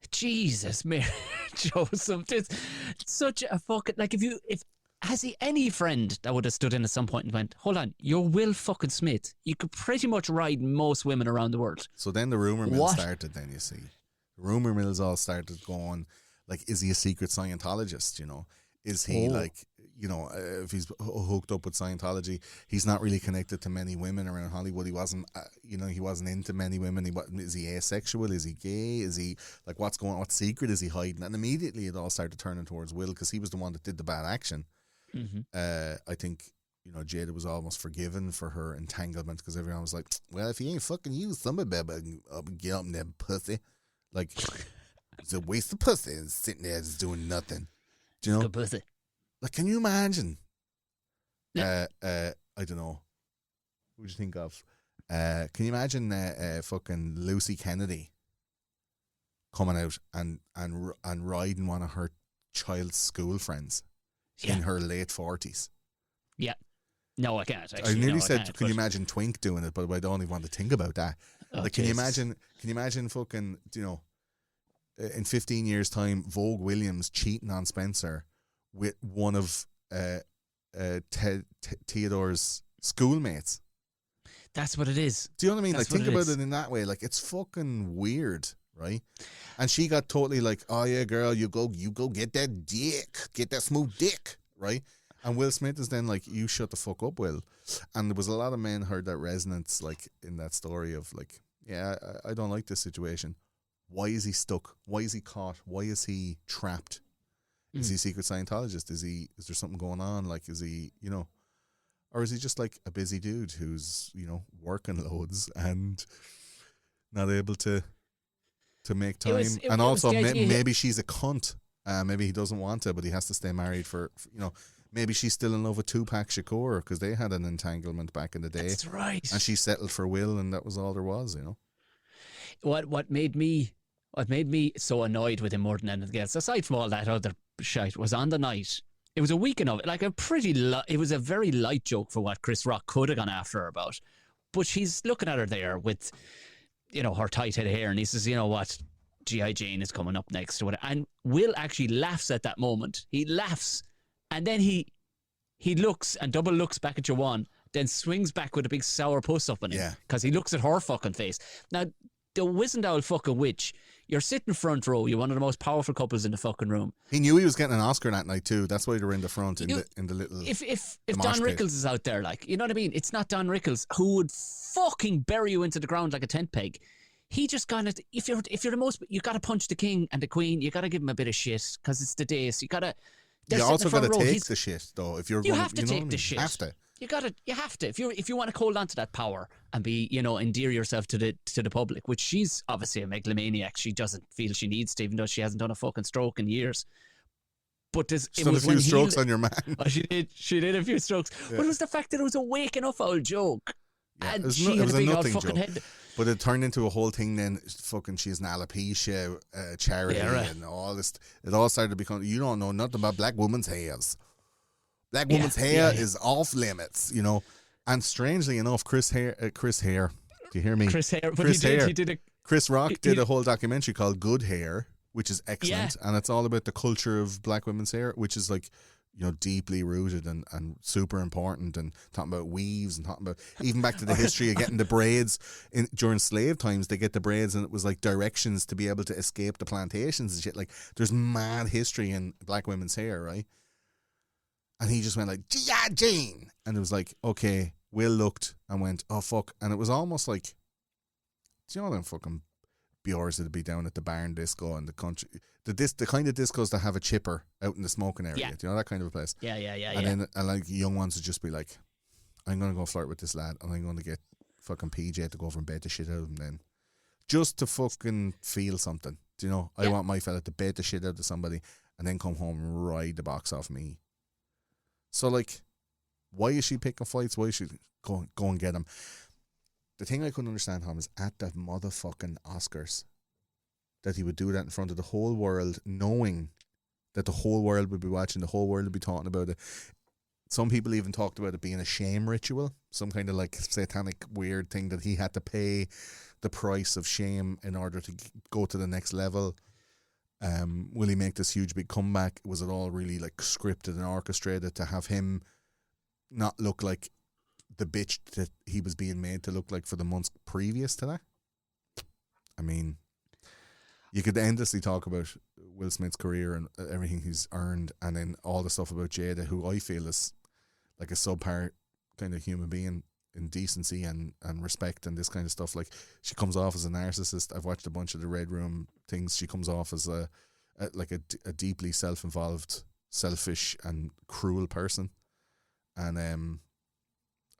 Jesus, Mary Joseph, it's such a fucking like. If has he any friend that would have stood in at some point and went, hold on, you're Will fucking Smith. You could pretty much ride most women around the world. So then the rumor mill started. Then you see, the rumor mills all started going. Like, is he a secret Scientologist? You know, is he like? You know, if he's hooked up with Scientology, he's not really connected to many women around Hollywood. He wasn't, he wasn't into many women. Is he asexual? Is he gay? Is he, like, what's going on? What secret is he hiding? And immediately it all started turning towards Will because he was the one that did the bad action. Mm-hmm. I think, Jada was almost forgiven for her entanglement because everyone was like, well, if he ain't fucking you, somebody better get up in that pussy. Like, it's a waste of pussy and sitting there just doing nothing. Do you know? Good pussy. Like, can you imagine? Yeah. I don't know. Who'd you think of? Can you imagine fucking Lucy Kennedy coming out and riding one of her child's school friends in her late 40s? Yeah. No, I can't. Actually, I nearly said, can you imagine Twink doing it? But I don't even want to think about that. Oh, like, can you imagine fucking, in 15 years' time, Vogue Williams cheating on Spencer with one of Theodore's schoolmates? That's what it is. Do you know what I mean? That's like, think about it in that way. Like, it's fucking weird, right? And she got totally like, oh yeah, girl, you go get that dick, get that smooth dick, right? And Will Smith is then like, you shut the fuck up, Will. And there was a lot of men heard that resonance, like, in that story of like, yeah, I don't like this situation. Why is he stuck? Why is he caught? Why is he trapped? Is he a secret Scientologist? Is there something going on? Like, is he, or is he just like a busy dude who's, working loads and not able to make time? And also, maybe she's a cunt. Maybe he doesn't want to, but he has to stay married for maybe she's still in love with Tupac Shakur because they had an entanglement back in the day. That's right. And she settled for Will, and that was all there was, What made me so annoyed with him more than anything else, aside from all that other shite, was on the night. It was a weekend of it, like it was a very light joke for what Chris Rock could have gone after her about. But she's looking at her there with, her tight head of hair, and he says, you know what, G.I. Jane is coming up next or whatever. And Will actually laughs at that moment. He laughs, and then he looks and double looks back at Jawan, then swings back with a big sour puss up on him because he looks at her fucking face. Now, the wizened owl fucking witch, you're sitting front row. You're one of the most powerful couples in the fucking room. He knew he was getting an Oscar that night too. That's why they were in the front in the little. If Don Rickles is out there, like, you know what I mean? It's not Don Rickles who would fucking bury you into the ground like a tent peg. He just kind if you're the most, you got to punch the king and the queen. You got to give them a bit of shit because it's the day. So you got to They're You sitting also in the front got to row. take the shit though. If you're You going, have to you know take what I the mean? shit. Have to. You have to. If you want to hold on to that power and be, endear yourself to the public, which she's obviously a megalomaniac. She doesn't feel she needs to, even though she hasn't done a fucking stroke in years. But Just it done a was few when strokes on your man. Oh, she did a few strokes. Yeah. But it was the fact that it was a waking up old joke. Yeah, And it was, she it had was a a big old nothing fucking joke. head. But it turned into a whole thing then. Fucking, she's an alopecia charity Yeah, right. and all this. It all started to become, you don't know nothing about black women's hairs. Black women's hair is off limits, And strangely enough, Chris Hare, do you hear me? Chris Hare, but Chris Hare. he did a Chris Rock did a whole documentary called Good Hair, which is excellent. Yeah. And it's all about the culture of black women's hair, which is like, deeply rooted and super important, and talking about weaves and talking about even back to the history of getting the braids during slave times. They get the braids and it was like directions to be able to escape the plantations and shit. Like there's mad history in black women's hair, right? And he just went like, G.I. Jane. And it was like, okay, Will looked and went, oh fuck. And it was almost like, do you know them fucking Bjors that'd be down at the barn disco in the country? The kind of discos that have a chipper out in the smoking area. Yeah. Do you know that kind of a place? Yeah. And then like young ones would just be like, I'm going to go flirt with this lad and I'm going to get fucking PJ to go from bed the shit out of him then. Just to fucking feel something. Do you know? I want my fella to bed the shit out of somebody and then come home and ride the box off me. So like, why is she picking fights? Why is she go and get him? The thing I couldn't understand, Tom, is at the motherfucking Oscars that he would do that in front of the whole world, knowing that the whole world would be watching, the whole world would be talking about it. Some people even talked about it being a shame ritual, some kind of like satanic weird thing that he had to pay the price of shame in order to go to the next level. Will he make this huge big comeback? Was it all really like scripted and orchestrated to have him not look like the bitch that he was being made to look like for the months previous to that? I mean, you could endlessly talk about Will Smith's career and everything he's earned, and then all the stuff about Jada, who I feel is like a subpar kind of human being in decency and respect and this kind of stuff. Like, she comes off as a narcissist. I've watched a bunch of the Red Room things. She comes off as a deeply self-involved, selfish and cruel person. And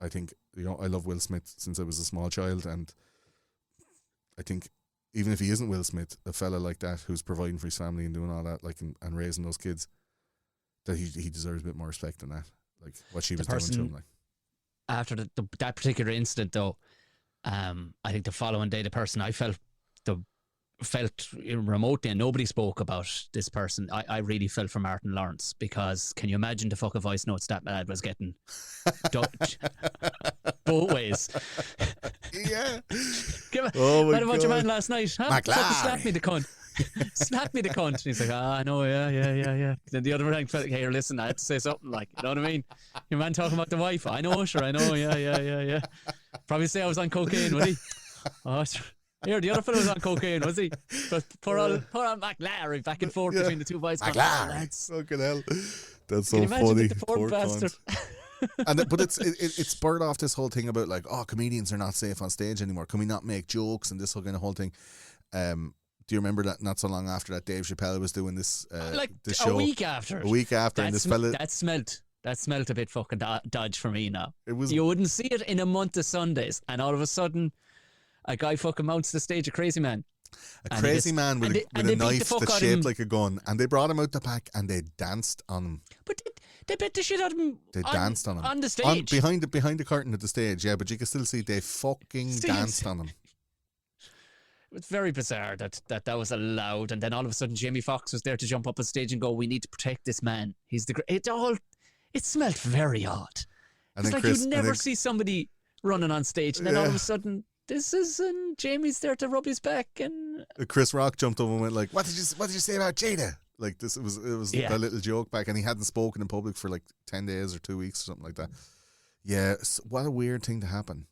I think, I love Will Smith since I was a small child, and I think even if he isn't Will Smith, a fella like that who's providing for his family and doing all that, like, and raising those kids, that he deserves a bit more respect than that. Like what she was doing to him. Like, after that particular incident, though, I think the following day, the person I felt remotely, and nobody spoke about this person. I really felt for Martin Lawrence, because can you imagine the fucking voice notes that lad was getting both ways? Yeah. What about your man last night? Huh? McLaren. Fucking slap me the cunt. Slap me the cunt. And he's like, I know, yeah. Then the other thing felt like, hey, listen, I had to say something, like, you know what I mean? Your man talking about the wife. I know, sure, I know, yeah. Probably say I was on cocaine, would he? Oh, sure. Here, the other fellow was on cocaine, was he? But poor old McLaren, back and forth between the two boys. McLaren. Fucking hell. That's so Can you imagine funny. the poor bastard? But it spurred off this whole thing about like, comedians are not safe on stage anymore. Can we not make jokes and this whole kind of whole thing? Do you remember that not so long after that, Dave Chappelle was doing this this show? A week after, and this fella that smelt a bit fucking dodge for me now. It was, you wouldn't see it in a month of Sundays, and all of a sudden a guy fucking mounts the stage, a crazy man with a knife that's shaped like a gun, and they brought him out the back and they danced on him. But they bit the shit out of him. They danced on him on the stage, behind the curtain at the stage. Yeah, but you can still see they fucking danced on him. It was very bizarre that was allowed, and then all of a sudden Jamie Foxx was there to jump up on stage and go, "We need to protect this man. He's the great." It smelled very odd. And it's like you'd never see somebody running on stage, and then all of a sudden, and Jamie's there to rub his back, and Chris Rock jumped up and went like, "What did you say about Jada?" Like this, it was a little joke back, and he hadn't spoken in public for like 10 days or 2 weeks or something like that. Yeah, what a weird thing to happen.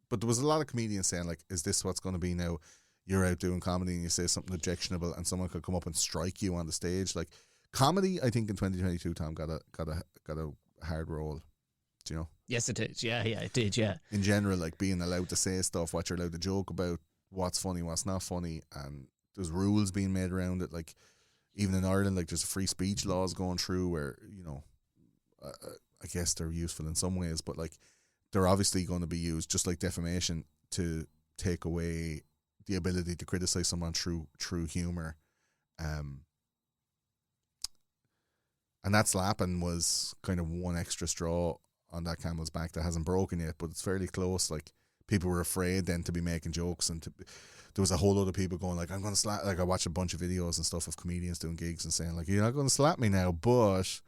But there was a lot of comedians saying like, "Is this what's going to be now? You're out doing comedy and you say something objectionable, and someone could come up and strike you on the stage." Like, comedy, I think in 2022, Tom got a hard role. Do you know? Yes, it did. Yeah, it did. Yeah. In general, like being allowed to say stuff, what you're allowed to joke about, what's funny, what's not funny, and there's rules being made around it. Like, even in Ireland, like there's free speech laws going through where, I guess they're useful in some ways, but like they're obviously going to be used just like defamation to take away the ability to criticize someone through humor. And that slapping was kind of one extra straw on that camel's back that hasn't broken yet, but it's fairly close. Like people were afraid then to be making jokes, and there was a whole lot of people going like, I'm going to slap. Like I watched a bunch of videos and stuff of comedians doing gigs and saying like, you're not going to slap me now, but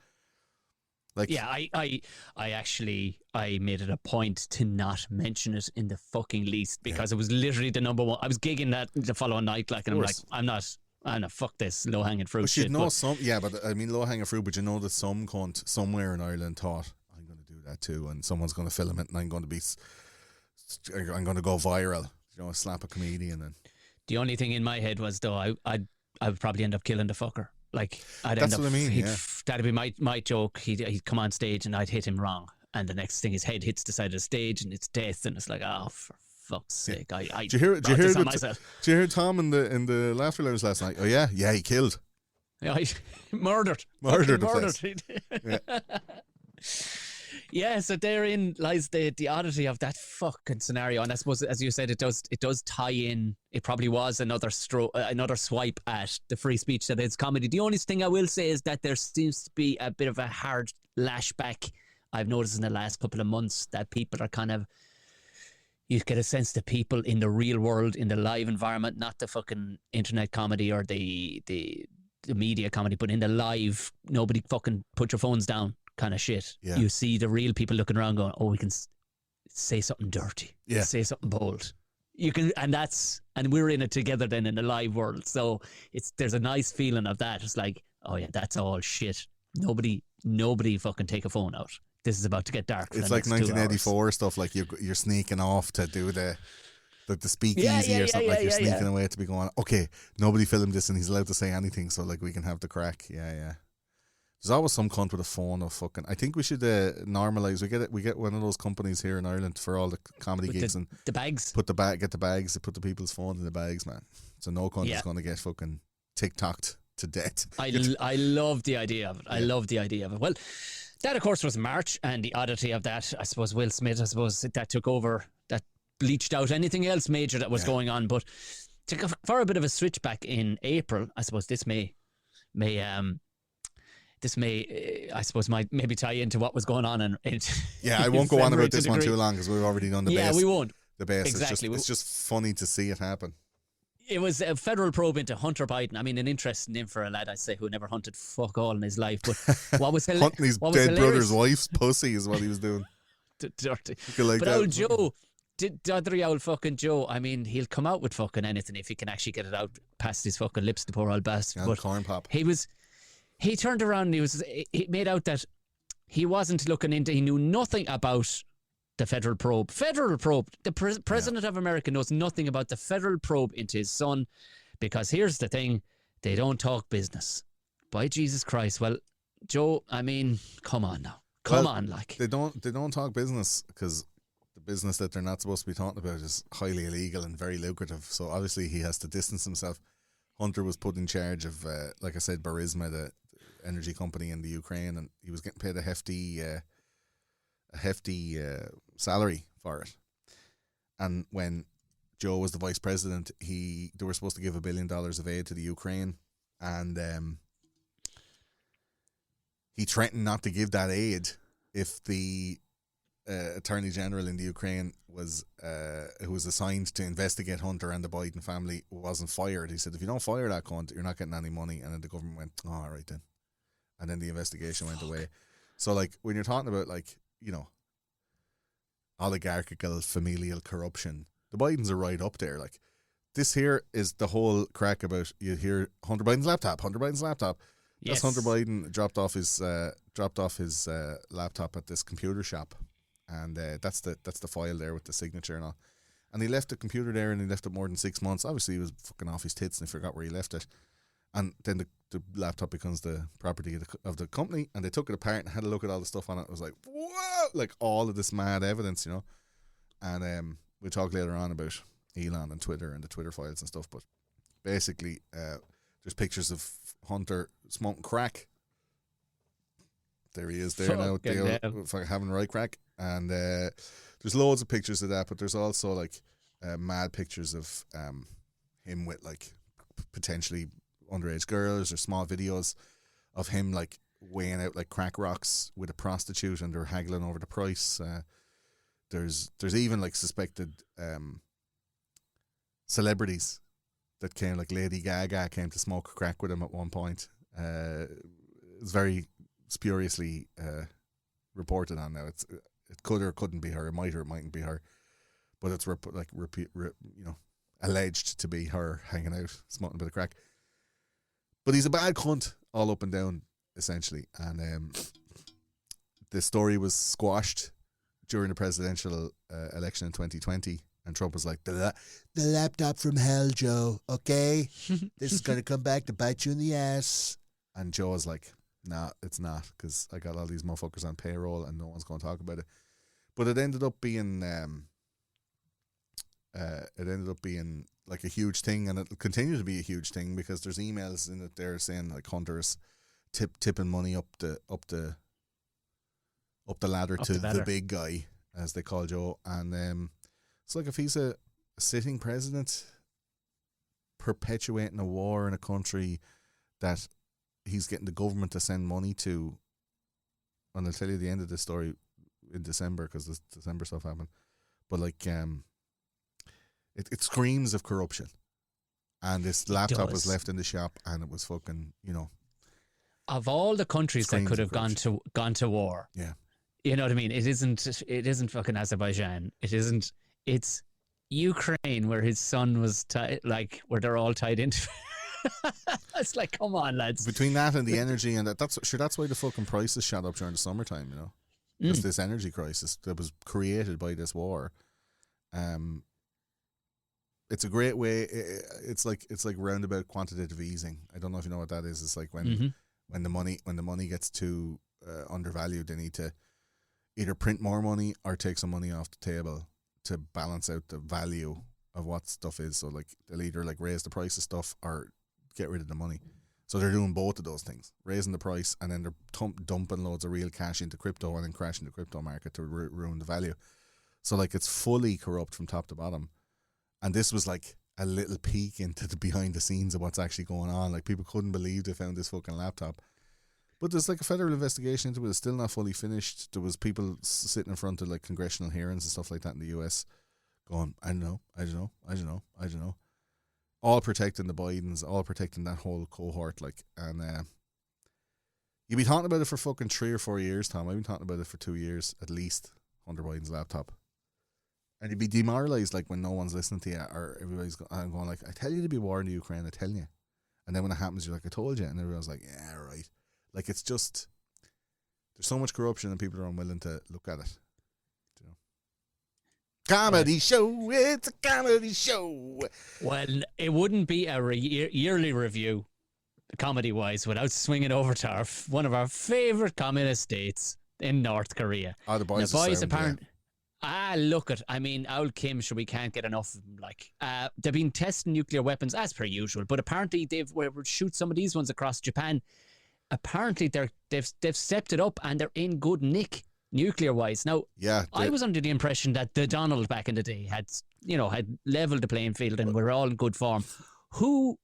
like, yeah, I actually made it a point to not mention it in the fucking least because it was literally the number one. I was gigging that the following night, like, and I'm like, I'm not, fuck this low hanging fruit. But shit. But I mean low hanging fruit. But you know that some cunt somewhere in Ireland thought, I'm going to do that too, and someone's going to film it, and I'm going to go viral. Slap a comedian. And the only thing in my head was though, I would probably end up killing the fucker. Like that's what I mean. Yeah, that'd be my joke. He'd come on stage and I'd hit him wrong, and the next thing his head hits the side of the stage and it's death, and it's like, oh, for fuck's sake! I do you hear Tom in the laughter lounge last night? Oh yeah, he killed. Yeah, he murdered. Yeah, so therein lies the oddity of that fucking scenario, and I suppose, as you said, it does tie in. It probably was another swipe at the free speech that is comedy. The only thing I will say is that there seems to be a bit of a hard lashback. I've noticed in the last couple of months that people are kind of, you get a sense that people in the real world, in the live environment, not the fucking internet comedy or the media comedy, but in the live, nobody fucking put your phones down kind of shit. Yeah. You see the real people looking around going, oh, we can say something dirty, say something bold. You can, and we're in it together then in the live world. So there's a nice feeling of that. It's like, oh yeah, that's all shit. Nobody fucking take a phone out. This is about to get dark. It's like 1984 stuff. Like you're sneaking off to do the speakeasy or something. Like you're sneaking away to be going, okay, nobody filmed this and he's allowed to say anything, so like we can have the crack. Yeah. There's always some cunt with a phone or fucking. I think we should normalise. We get one of those companies here in Ireland for all the comedy with gigs and the bags. Get the bags. They put the people's phones in the bags, man. So no cunt is going to get fucking TikToked to death. I love the idea of it. I love the idea of it. Well, that of course was March, and the oddity of that, I suppose, Will Smith, that took over, that bleached out anything else major that was going on. But for a bit of a switch back in April, I suppose this may I suppose might maybe tie into what was going on. I won't go on about this one too long because we've already done the base. Yeah, we won't. The base. Exactly. It's just funny to see it happen. It was a federal probe into Hunter Biden. I mean, an interesting name for a lad, I'd say, who never hunted fuck all in his life. But what was hunting his dead brother's wife's pussy is what he was doing. Dirty. But old Joe, Doddery old fucking Joe, I mean, he'll come out with fucking anything if he can actually get it out past his fucking lips, the poor old bastard. But corn pop. He turned around and he made out that he wasn't looking into, he knew nothing about the federal probe. The president of America knows nothing about the federal probe into his son, because here's the thing, they don't talk business. By Jesus Christ. Well, Joe, I mean, come on now. Come on, like. They don't talk business because the business that they're not supposed to be talking about is highly illegal and very lucrative. So obviously he has to distance himself. Hunter was put in charge of, like I said, Burisma, the energy company in the Ukraine, and he was getting paid a hefty salary for it. And when Joe was the vice president, they were supposed to give $1 billion of aid to the Ukraine, and he threatened not to give that aid if the Attorney General in the Ukraine who was assigned to investigate Hunter and the Biden family wasn't fired. He said, if you don't fire that cunt, you're not getting any money. And then the government went, oh, all right then. And then the investigation went away. So like when you're talking about like, oligarchical familial corruption, the Bidens are right up there. Like this here is the whole crack about, you hear Hunter Biden's laptop. Yes. That's Hunter Biden dropped off his laptop at this computer shop. And that's the file there with the signature and all. And he left the computer there, and he left it more than 6 months. Obviously, he was fucking off his tits and he forgot where he left it. And then the laptop becomes the property of the company, and they took it apart and had a look at all the stuff on it. It was like, whoa! Like all of this mad evidence, And we'll talk later on about Elon and Twitter and the Twitter files and stuff. But basically, There's pictures of Hunter smoking crack. There he is there now, having right crack. And there's loads of pictures of that, but there's also like mad pictures of him with like potentially underage girls, or small videos of him like weighing out like crack rocks with a prostitute and they're haggling over the price. There's even like suspected celebrities that came, like Lady Gaga came to smoke crack with him at one point. It's very spuriously reported on now. It could or couldn't be her. It might or it mightn't be her, but it's alleged to be her hanging out smoking a bit of crack. But he's a bad cunt all up and down, essentially. And the story was squashed during the presidential election in 2020. And Trump was like, the laptop from hell, Joe, okay? This is going to come back to bite you in the ass. And Joe was like, nah, it's not, because I got all these motherfuckers on payroll and no one's going to talk about it. But it ended up being like a huge thing, and it'll continue to be a huge thing because there's emails in it there saying like Hunter's tipping money up the ladder to the big guy, as they call Joe. And it's like if he's a sitting president perpetuating a war in a country that he's getting the government to send money to, and I'll tell you the end of this story in December because this December stuff happened, but like it screams of corruption. And this laptop was left in the shop and it was fucking, of all the countries that could have gone to war, yeah, you know what I mean, it isn't fucking Azerbaijan, it's Ukraine, where his son was where they're all tied into. It's like, come on, lads. Between that and the energy, and that's why the fucking prices shot up during the summertime, because this energy crisis that was created by this war. It's a great way. It's like roundabout quantitative easing. I don't know if you know what that is. It's like when the money gets too undervalued, they need to either print more money or take some money off the table to balance out the value of what stuff is. So like they'll either like raise the price of stuff or get rid of the money. So they're doing both of those things, raising the price and then they're dumping loads of real cash into crypto and then crashing the crypto market to ruin the value. So like it's fully corrupt from top to bottom. And this was like a little peek into the behind the scenes of what's actually going on. Like people couldn't believe they found this fucking laptop. But there's like a federal investigation into it. It's still not fully finished. There was people sitting in front of like congressional hearings and stuff like that in the US going, I don't know. All protecting the Bidens, all protecting that whole cohort. Like, and you've been talking about it for fucking 3 or 4 years, Tom. I've been talking about it for 2 years, at least, Hunter Biden's laptop. And you'd be demoralised like when no one's listening to you or everybody's going like, I tell you to be war in the Ukraine, I tell you. And then when it happens, you're like, I told you. And everyone's like, yeah, right. Like, it's just, there's so much corruption and people are unwilling to look at it. Comedy show, it's a comedy show. Well, it wouldn't be a yearly review, comedy-wise, without swinging over to one of our favourite communist states in North Korea. Oh, the boys apparently. Look at, I mean, old Kim, sure, we can't get enough of them. Like, they've been testing nuclear weapons as per usual, but apparently they've shoot some of these ones across Japan. Apparently they've stepped it up and they're in good nick nuclear wise. Now, yeah, I was under the impression that the Donald back in the day had leveled the playing field and we're all in good form. Who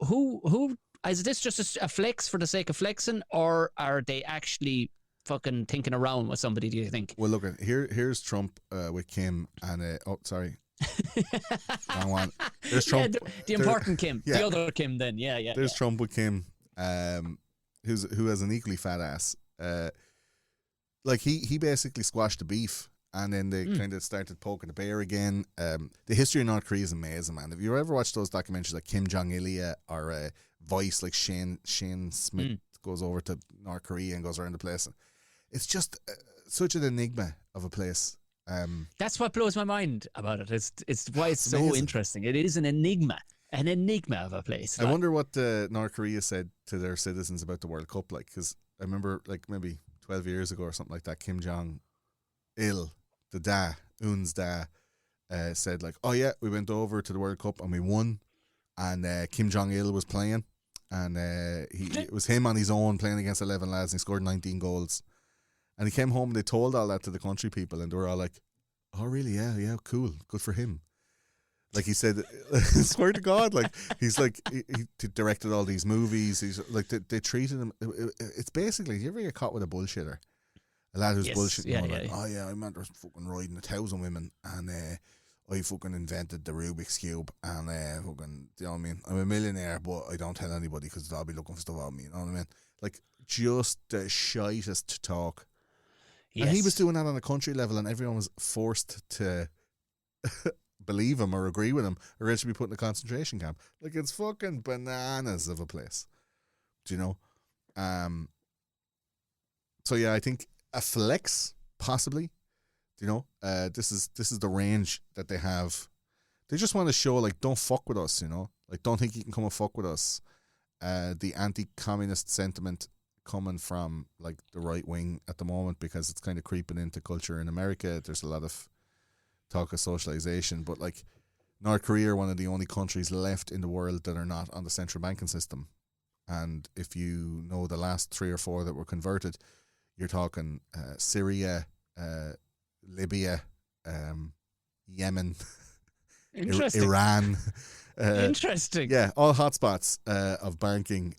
is this just a flex for the sake of flexing, or are they actually fucking thinking around with somebody, do you think? Well, look, here's Trump with Kim and wrong one. There's Trump, the important Kim, the other Kim. Then, There's Trump with Kim, who has an equally fat ass. Like he basically squashed the beef, and then they kind of started poking the bear again. The history of North Korea is amazing, man. Have you ever watched those documentaries like Kim Jong-il or Vice, like Shane Smith goes over to North Korea and goes around the place? It's just such an enigma of a place. That's what blows my mind about it. It's why it's so interesting. It is an enigma of a place. I wonder what North Korea said to their citizens about the World Cup, like, because I remember like maybe 12 years ago or something like that, Kim Jong-il, Un's dad, said like, oh yeah, we went over to the World Cup and we won, and Kim Jong-il was playing, and it was him on his own playing against 11 lads, and he scored 19 goals. And he came home and they told all that to the country people, and they were all like, "Oh, really? Yeah, cool, good for him." Like he said, swear to God, like he's like he directed all these movies. He's like they treated him. It's basically, you ever get caught with a bullshitter, a lad who's bullshitting, like, "Oh yeah, I meant I was fucking riding 1,000 women, and I fucking invented the Rubik's Cube, and fucking, you know what I mean? I'm a millionaire, but I don't tell anybody because they'll be looking for stuff out of me." You know what I mean? Like, just the shitest talk. Yes. And he was doing that on a country level, and everyone was forced to believe him or agree with him, or else he'd be put in a concentration camp. Like, it's fucking bananas of a place. Do you know? So yeah, I think a flex, possibly. Do you know? This is the range that they have. They just want to show, like, don't fuck with us, you know? Like, don't think you can come and fuck with us. The anti-communist sentiment coming from, like, the right wing at the moment, because it's kind of creeping into culture in America. There's a lot of talk of socialization, but, like, North Korea are one of the only countries left in the world that are not on the central banking system. And if you know the last 3 or 4 that were converted, you're talking Syria, Libya, Yemen, Interesting. Iran. Interesting. Yeah, all hotspots of banking,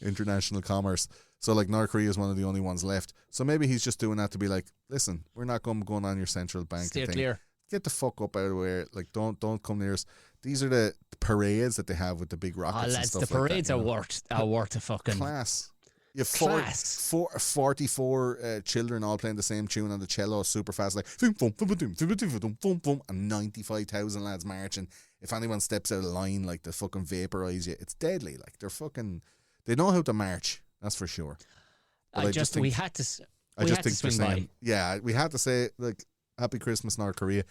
international commerce. So, like, North Korea is one of the only ones left. So maybe he's just doing that to be like, listen, we're not going on your central banking Steer thing. clear. Get the fuck up out of where. Like, don't come near us. These are the parades that they have with the big rockets and Lads, stuff the like parades that, you know? are worth a fucking Class. You have class. 44 children all playing the same tune on the cello super fast, like, and 95,000 lads marching. If anyone steps out of line, like, they fucking vaporize you. It's deadly. Like, they know how to march. That's for sure. But we had to swing by. Yeah, we had to say, like, Happy Christmas, North Korea.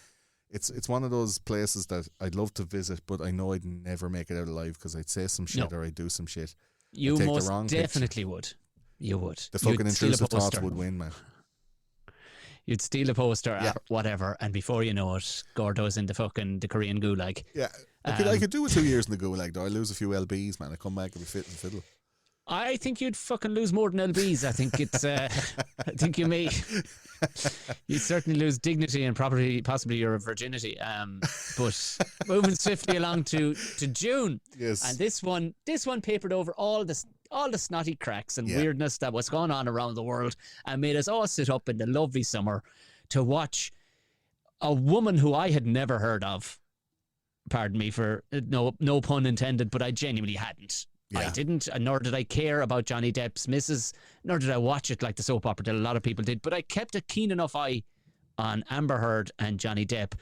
It's one of those places that I'd love to visit, but I know I'd never make it out alive because I'd say some shit or I'd do some shit. You most definitely would. You would. The fucking intrusive thoughts would win, man. You'd steal a poster or whatever, and before you know it, Gordo's in the Korean gulag. Yeah. I could do it 2 years in the gulag, though. I lose a few LBs, man. I come back and be fit and fiddle. I think you'd fucking lose more than LBs. I think it's. I think you'd certainly lose dignity and possibly your virginity. But moving swiftly along to June. Yes. And this one papered over all the snotty cracks and weirdness that was going on around the world, and made us all sit up in the lovely summer to watch a woman who I had never heard of. Pardon me for no pun intended, but I genuinely hadn't. Yeah. I didn't, nor did I care about Johnny Depp's missus, nor did I watch it like the soap opera that a lot of people did, but I kept a keen enough eye on Amber Heard and Johnny Depp.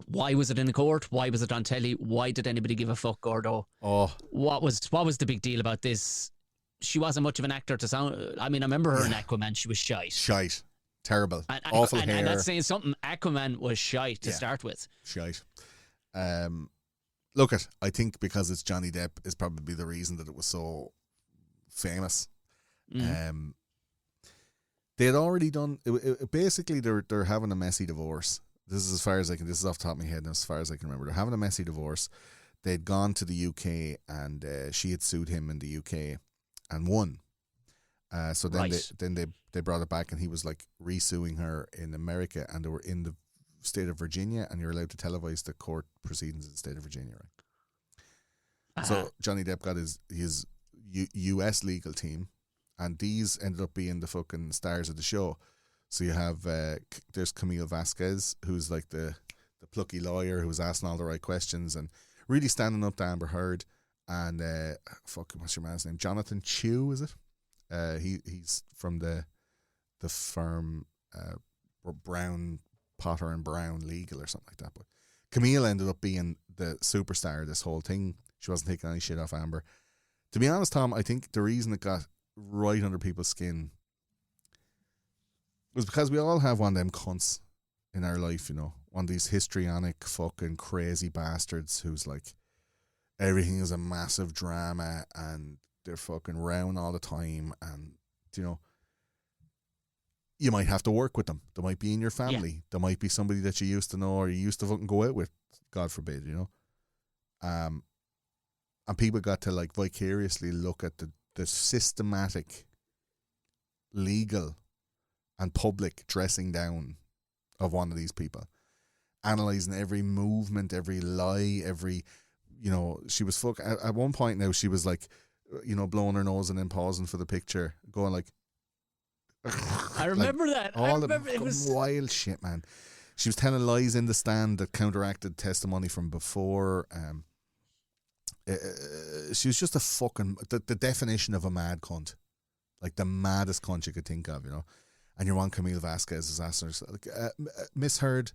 Why was it in the court? Why was it on telly? Why did anybody give a fuck, Gordo? Oh. What was the big deal about this? She wasn't much of an actor to sound. I mean, I remember her in Aquaman. She was shite. Shite. Terrible. Awful hair. And that's saying something. Aquaman was shite to start with. Shite. Look, I think because it's Johnny Depp is probably the reason that it was so famous. Mm. They had already done. Basically, they're having a messy divorce. This is as far as I can. This is off the top of my head, and as far as I can remember, they're having a messy divorce. They'd gone to the UK, and she had sued him in the UK, and won. So then they brought it back, and he was like resuing her in America, and they were in the state of Virginia, and you're allowed to televise the court proceedings in the state of Virginia, right? So Johnny Depp got his US legal team, and these ended up being the fucking stars of the show. So you have there's Camille Vasquez, who's like the plucky lawyer who was asking all the right questions and really standing up to Amber Heard, and what's your man's name? Jonathan Chew, is it? He's from the firm Brown, Potter and Brown Legal or something like that. But Camille ended up being the superstar of this whole thing. She wasn't taking any shit off Amber. To be honest, Tom, I think the reason it got right under people's skin was because we all have one of them cunts in our life, you know. One of these histrionic fucking crazy bastards who's like, everything is a massive drama and they're fucking round all the time, and, you know, you might have to work with them. They might be in your family. Yeah. They might be somebody that you used to know or you used to fucking go out with, God forbid, you know. and people got to like vicariously look at the systematic, legal, and public dressing down of one of these people, analysing every movement, every lie, every, you know, she was at one point now she was like, you know, blowing her nose and then pausing for the picture, going like, I remember that. All I the remember it was wild shit, man. She was telling lies in the stand that counteracted testimony from before. She was just a fucking the definition of a mad cunt, like the maddest cunt you could think of, you know. And your one Camille Vasquez is asking her, like, Miss Heard,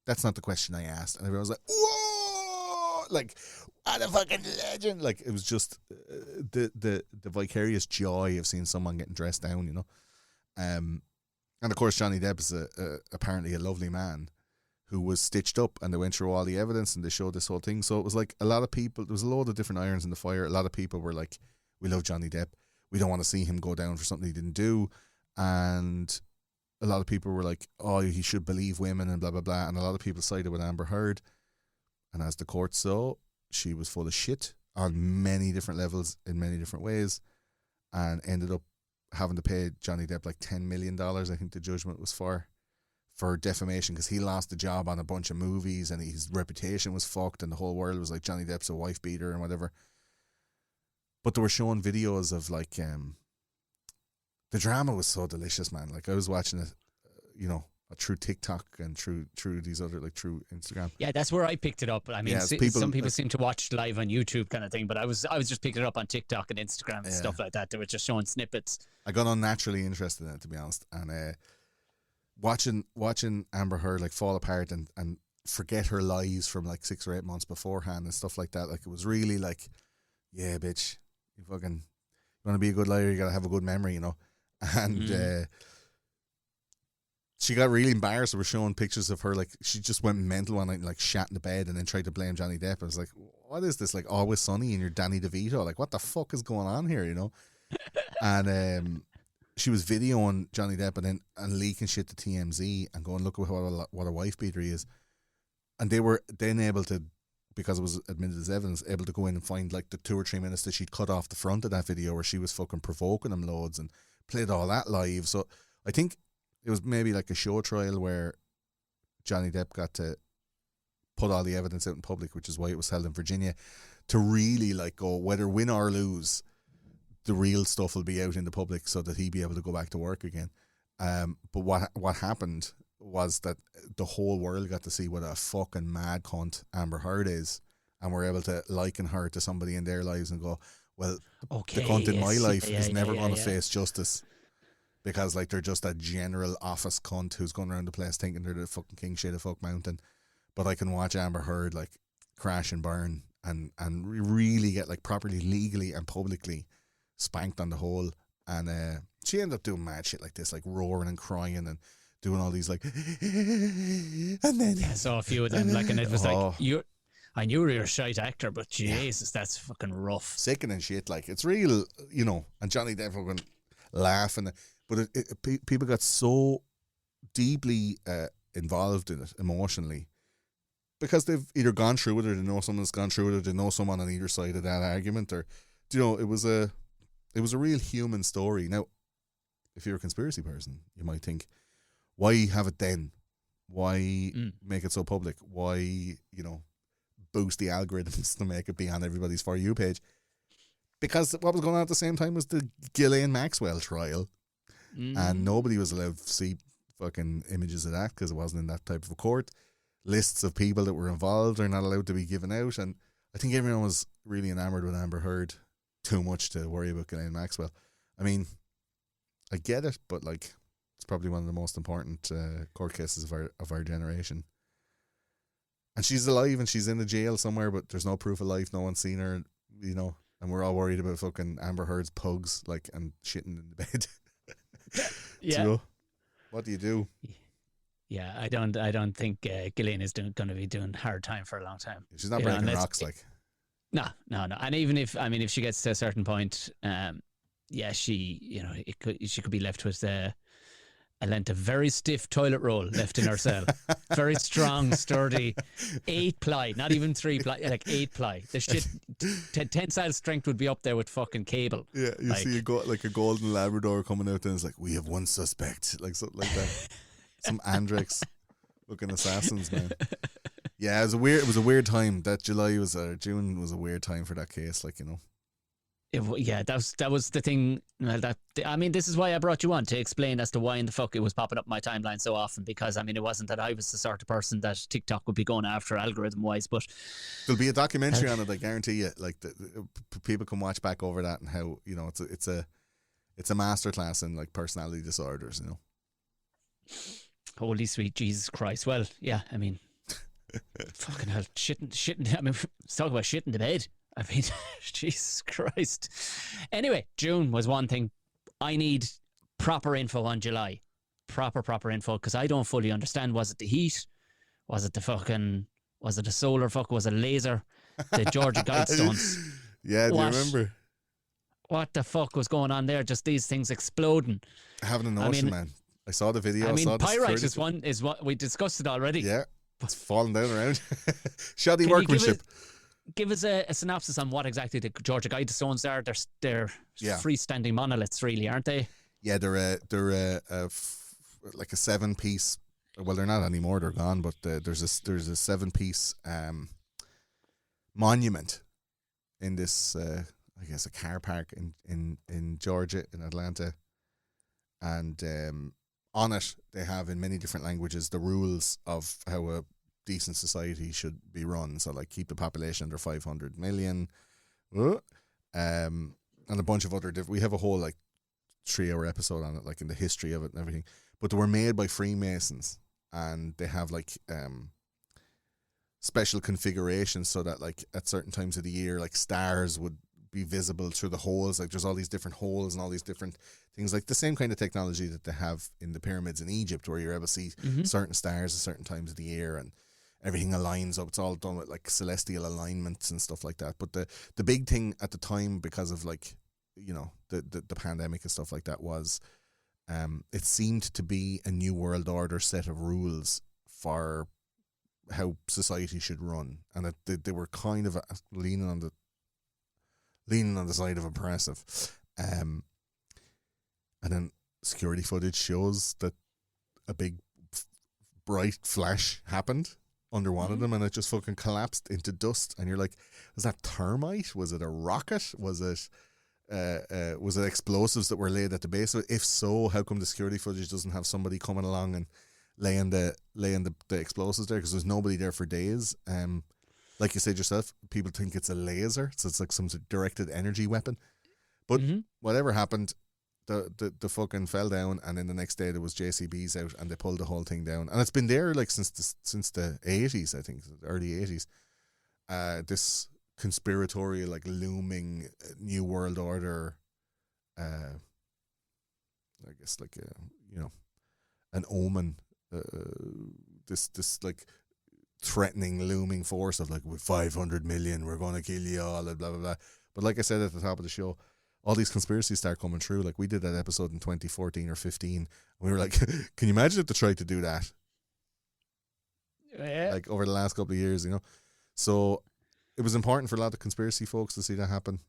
that's not the question I asked. And everyone was like, whoa, like, what a fucking legend. Like, it was just the vicarious joy of seeing someone getting dressed down, you know. And of course, Johnny Depp is apparently a lovely man who was stitched up, and they went through all the evidence and they showed this whole thing. So it was like a lot of people, there was a load of different irons in the fire. A lot of people were like, we love Johnny Depp. We don't want to see him go down for something he didn't do. And a lot of people were like, oh, he should believe women and blah, blah, blah. And a lot of people sided with Amber Heard. And as the court saw, she was full of shit on many different levels in many different ways, and ended up having to pay Johnny Depp like $10 million, I think the judgment was for defamation, because he lost the job on a bunch of movies and his reputation was fucked and the whole world was like, Johnny Depp's a wife beater and whatever. But they were showing videos of like, the drama was so delicious, man. Like, I was watching it, you know, through TikTok and through these other, like, through Instagram. Yeah, that's where I picked it up. I mean, some people seem to watch live on YouTube kind of thing, but I was just picking it up on TikTok and Instagram and stuff like that. They were just showing snippets. I got unnaturally interested in it, to be honest, and watching Amber Heard like fall apart and forget her lies from like 6 or 8 months beforehand and stuff like that. Like, it was really like, yeah, bitch, you want to be a good liar, you got to have a good memory, you know. And she got really embarrassed. We were showing pictures of her, like, she just went mental one night and like shat in the bed and then tried to blame Johnny Depp. I was like, what is this? Like, Always Sunny and you're Danny DeVito? Like, what the fuck is going on here, you know? And she was videoing Johnny Depp and leaking shit to TMZ and going, look at what a wife beater he is. And they were then able to, because it was admitted as evidence, able to go in and find like the 2 or 3 minutes that she'd cut off the front of that video where she was fucking provoking him loads and played all that live. So I think it was maybe like a show trial where Johnny Depp got to put all the evidence out in public, which is why it was held in Virginia, to really like go, whether win or lose, the real stuff will be out in the public so that he'd be able to go back to work again. But what happened was that the whole world got to see what a fucking mad cunt Amber Heard is, and we're able to liken her to somebody in their lives and go, well, the cunt in my life is never going to face justice, because like they're just a general office cunt who's going around the place thinking they're the fucking king shit of fuck mountain. But I can watch Amber Heard like crash and burn and really get like properly legally and publicly spanked on the whole. And she ended up doing mad shit like this, like roaring and crying and doing all these like and then I saw a few of them, like, and it was like, I knew you were a shite actor, but Jesus, that's fucking rough. Sickening shit, like, it's real, you know. And Johnny Depp fucking laughing, but people got so deeply involved in it emotionally because they've either gone through it, or they know someone that's gone through it, or they know someone on either side of that argument, or, you know, it was a real human story. Now, if you're a conspiracy person, you might think, why have it then? Why make it so public? Why, you know, boost the algorithms to make it be on everybody's For You page? Because what was going on at the same time was the Ghislaine Maxwell trial, and nobody was allowed to see fucking images of that because it wasn't in that type of a court. Lists of people that were involved are not allowed to be given out, and I think everyone was really enamoured with Amber Heard too much to worry about Ghislaine Maxwell. I mean, I get it, but like, it's probably one of the most important court cases of our generation. And she's alive and she's in the jail somewhere, but there's no proof of life. No one's seen her, you know. And we're all worried about fucking Amber Heard's pugs, like, and shitting in the bed. Yeah. So, what do you do? Yeah, I don't think Ghislaine is going to be doing hard time for a long time. She's not breaking rocks, like. No. And even if she gets to a certain point, she could be left with I lent a very stiff toilet roll left in our cell. Very strong, sturdy, 8-ply, not even 3-ply, like 8-ply. The shit, tensile strength would be up there with fucking cable. Yeah, you like, see a golden Labrador coming out, and it's like, we have one suspect, like something like that. Some Andrex looking assassins, man. Yeah, it was a weird time. That June was a weird time for that case, like, you know. That was the thing. This is why I brought you on, to explain as to why in the fuck it was popping up my timeline so often. Because it wasn't that I was the sort of person that TikTok would be going after algorithm wise, but there'll be a documentary on it. I guarantee you. Like people can watch back over that and how, you know, it's a masterclass in like personality disorders. You know. Holy sweet Jesus Christ! Well, yeah, fucking hell, shitting. Let's talk about shit in the bed. Jesus Christ. Anyway, June was one thing. I need proper info on July. Proper info, because I don't fully understand. Was it the heat? Was it the solar fuck? Was it laser? The Georgia Guidestones? Yeah, do you remember? What the fuck was going on there? Just these things exploding. Having a notion, man. I saw the video. Pyrite is what we discussed it already. Yeah, it's falling down around. Shoddy workmanship. Give us a synopsis on what exactly the Georgia Guidestones are. They're freestanding monoliths, really, aren't they? Yeah, they're like a 7-piece. Well, they're not anymore; they're gone. But there's a 7-piece monument in this, I guess, a car park in Georgia, in Atlanta, and on it they have in many different languages the rules of how a decent society should be run. So like keep the population under 500 million, and a bunch of other we have a whole like 3-hour episode on it, like in the history of it and everything. But they were made by Freemasons, and they have like special configurations so that like at certain times of the year, like stars would be visible through the holes. Like there's all these different holes and all these different things, like the same kind of technology that they have in the pyramids in Egypt, where you're able to see certain stars at certain times of the year, and everything aligns up. It's all done with like celestial alignments and stuff like that. But the big thing at the time, because of like, you know, the pandemic and stuff like that, was it seemed to be a new world order set of rules for how society should run, and they were kind of leaning on the side of oppressive. And then security footage shows that a big bright flash happened under one of them, and it just fucking collapsed into dust. And you're like, was that thermite? Was it a rocket? Was it explosives that were laid at the base of it? If so, how come the security footage doesn't have somebody coming along and laying the explosives there? Because there's nobody there for days. Like you said yourself, people think it's a laser, so it's like some directed energy weapon. But whatever happened, the fucking fell down, and then the next day there was JCBs out, and they pulled the whole thing down. And it's been there like since the 80s, I think, the early 80s. This conspiratorial, like looming new world order, I guess like an omen, this like threatening looming force of like, with 500 million we're gonna kill you all, and blah blah blah. But like I said at the top of the show, all these conspiracies start coming true. Like we did that episode in 2014 or 15, and we were like, can you imagine if they tried to do that? Yeah. Like over the last couple of years, you know. So it was important for a lot of conspiracy folks to see that happen.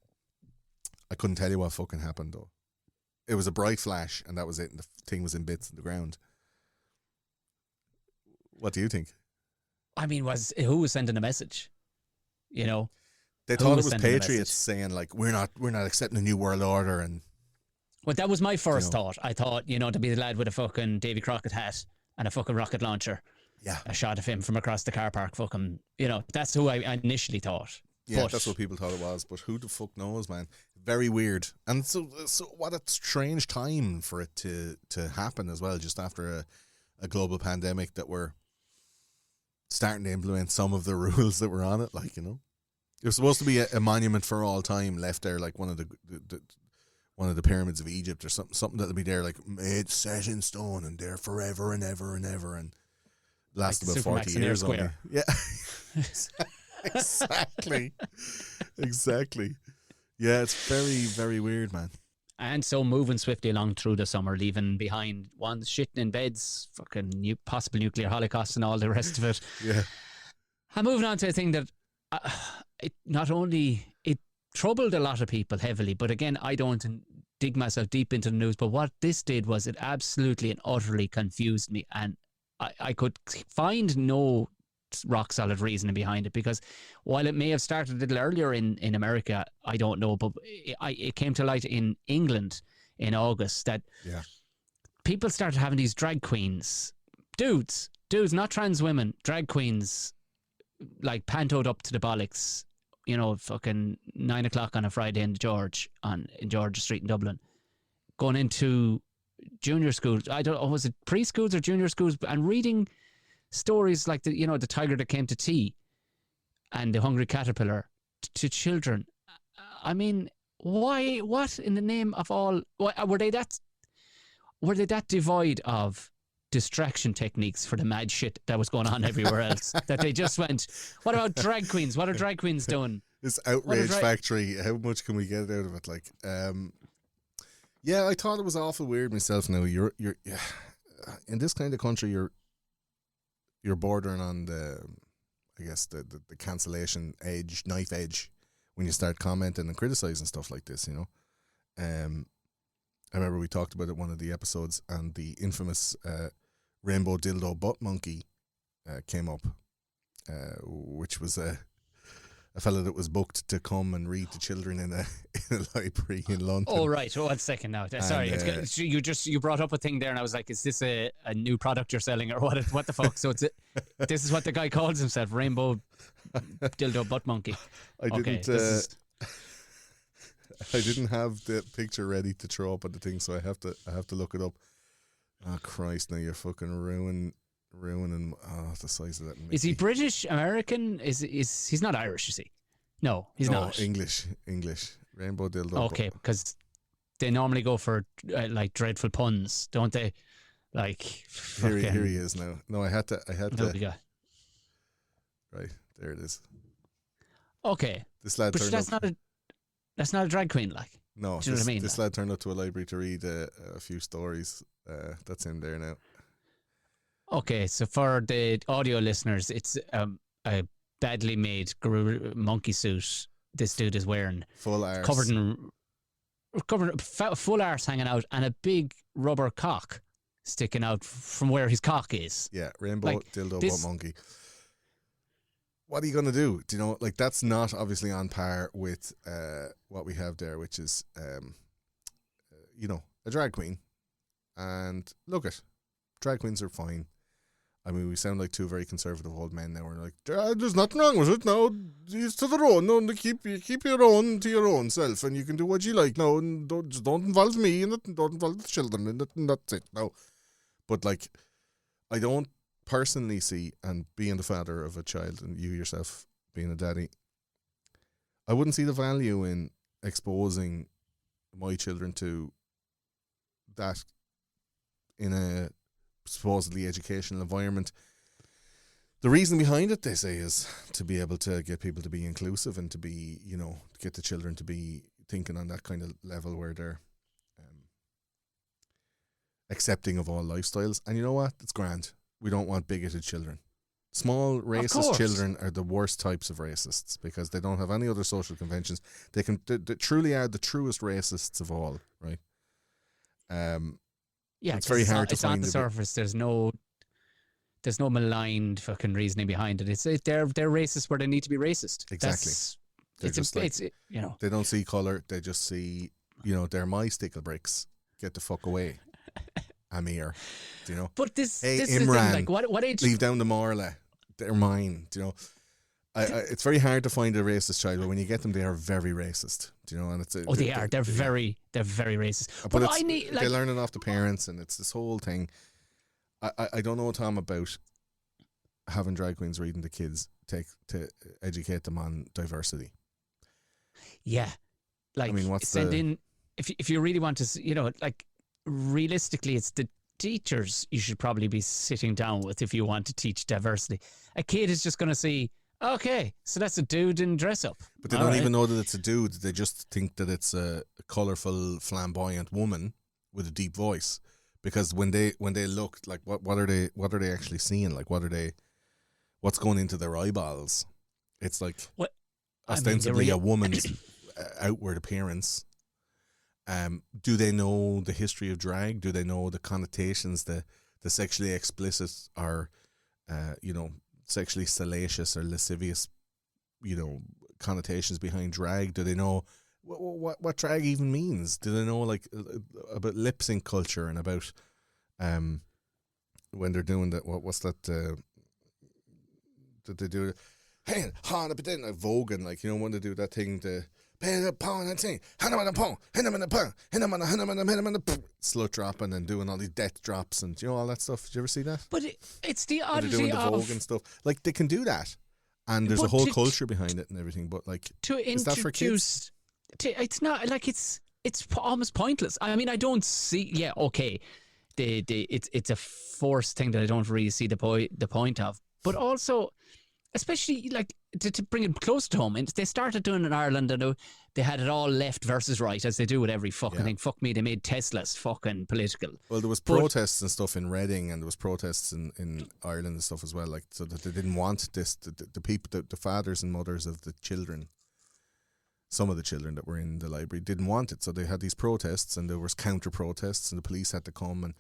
I couldn't tell you what fucking happened though. It was a bright flash, and that was it, and the thing was in bits in the ground. What do you think? I mean, who was sending a message? You know, they thought it was patriots saying like, we're not accepting a new world order. And well, that was my first thought. I thought, to be the lad with a fucking Davy Crockett hat and a fucking rocket launcher. Yeah, a shot of him from across the car park. Fucking, that's who I initially thought. Yeah, but that's what people thought it was. But who the fuck knows, man? Very weird. And so what a strange time for it to happen as well, just after a global pandemic that we're starting to implement some of the rules that were on it. Like, it was supposed to be a monument for all time left there, like one of the pyramids of Egypt or something that'll be there, like made set in stone and there forever and ever and ever, and last like about 40 years only. Yeah. Exactly. Yeah, it's very, very weird, man. And so moving swiftly along through the summer, leaving behind ones shitting in beds, fucking possible nuclear holocaust and all the rest of it. Yeah. I'm moving on to a thing that it not only it troubled a lot of people heavily, but again, I don't dig myself deep into the news, but what this did was it absolutely and utterly confused me, and I could find no rock solid reasoning behind it, because while it may have started a little earlier in America, I don't know, but it came to light in England in August that people started having these drag queens, dudes, not trans women, drag queens, like pantoed up to the bollocks, you know, fucking 9 o'clock on a Friday in George Street in Dublin, going into junior schools. I don't know, was it preschools or junior schools, and reading stories like the tiger that came to tea and the hungry caterpillar to children. I mean, why? What in the name of all? Were they that devoid of distraction techniques for the mad shit that was going on everywhere else that they just went, what about drag queens? What are drag queens doing? This outrage factory, how much can we get out of it? Like, yeah, I thought it was awful weird myself. Now you're in this kind of country, you're bordering on the cancellation edge, knife edge, when you start commenting and criticizing stuff like this, you know. I remember we talked about it in one of the episodes, and the infamous rainbow dildo butt monkey came up, which was a fellow that was booked to come and read to children in a library in London. Oh, right. Oh, 1 second now. Sorry, you brought up a thing there, and I was like, is this a new product you're selling, or what the fuck? So this is what the guy calls himself, rainbow dildo butt monkey. I didn't have the picture ready to throw up on the thing, so I have to look it up. Oh Christ! Now you're fucking ruining the size of that. Mickey. Is he British, American? Is he's not Irish? You see? No, he's not. English. Rainbow dildo. Okay, because they normally go for like dreadful puns, don't they? Like here he is now. No, I had to. Right, there it is. Okay, this lad. But that's not a drag queen, like. No, do you know what I mean? This lad turned up to a library to read a few stories. That's him there now. Okay, so for the audio listeners, it's a badly made monkey suit this dude is wearing. Full arse. Covered full arse hanging out, and a big rubber cock sticking out from where his cock is. Yeah, rainbow dildo butt monkey. What are you going to do? Do you know, like, that's not obviously on par with what we have there, which is, a drag queen. And look drag queens are fine. I mean, we sound like two very conservative old men now. We're like, there's nothing wrong with it. No, it's to their own. No, keep your own to your own self, and you can do what you like. No, and don't involve me, and don't involve the children, and that's it. No, but like, I don't personally see, and being the father of a child, and you yourself being a daddy, I wouldn't see the value in exposing my children to that in a supposedly educational environment. The reason behind it, they say, is to be able to get people to be inclusive and to be, get the children to be thinking on that kind of level where they're accepting of all lifestyles. And you know what? It's grand. We don't want bigoted children. Small racist children are the worst types of racists because they don't have any other social conventions. They truly are the truest racists of all, right? Yeah, it's very hard to it's find. on the surface. There's no maligned fucking reasoning behind it. They're racist where they need to be racist. Exactly. They don't see colour. They just see, they're my stickle bricks. Get the fuck away. I'm here. Do you know? But this Imran, is the thing, like what age? Leave down the Marla. They're mine. Do you know? It's very hard to find a racist child, but when you get them, they are very racist. Do you know? And it's they are. They're very racist. But they're learning off the parents, and it's this whole thing. I don't know, Tom, about having drag queens reading to kids to educate them on diversity. Yeah, like, I mean, if you really want to, like, realistically, it's the teachers you should probably be sitting down with if you want to teach diversity. A kid is just going to see Okay, so that's a dude in dress up. But they All don't right. even know that it's a dude. They just think that it's a colourful, flamboyant woman with a deep voice. Because when they look, like, what are they actually seeing? Like, what's going into their eyeballs? It's like What? I mean, ostensibly a woman's outward appearance. Do they know the history of drag? Do they know the connotations, the sexually explicit or, sexually salacious or lascivious, connotations behind drag? Do they know what drag even means? Do they know like about lip sync culture and about when they're doing that? What's that? That they do? Hey, Han, but then Vogan, like when they do that thing, the slut dropping and doing all these death drops and all that stuff. Did you ever see that? But it's the They're oddity doing the of Vogue and stuff. Like they can do that, and there's a But whole to- culture behind it and everything. But like, to is that for kids? introduce. It's not like it's almost pointless. I mean, I don't see. Yeah, okay. It's a forced thing that I don't really see the point of. But also, especially like to bring it close to home, and they started doing it in Ireland, and they had it all left versus right, as they do with every fucking thing. Fuck me, they made Teslas fucking political. Well, there was protests and stuff in Reading, and there was protests in Ireland and stuff as well. Like, so that they didn't want this. The people, the fathers and mothers of the children, some of the children that were in the library didn't want it. So they had these protests, and there was counter protests, and the police had to come and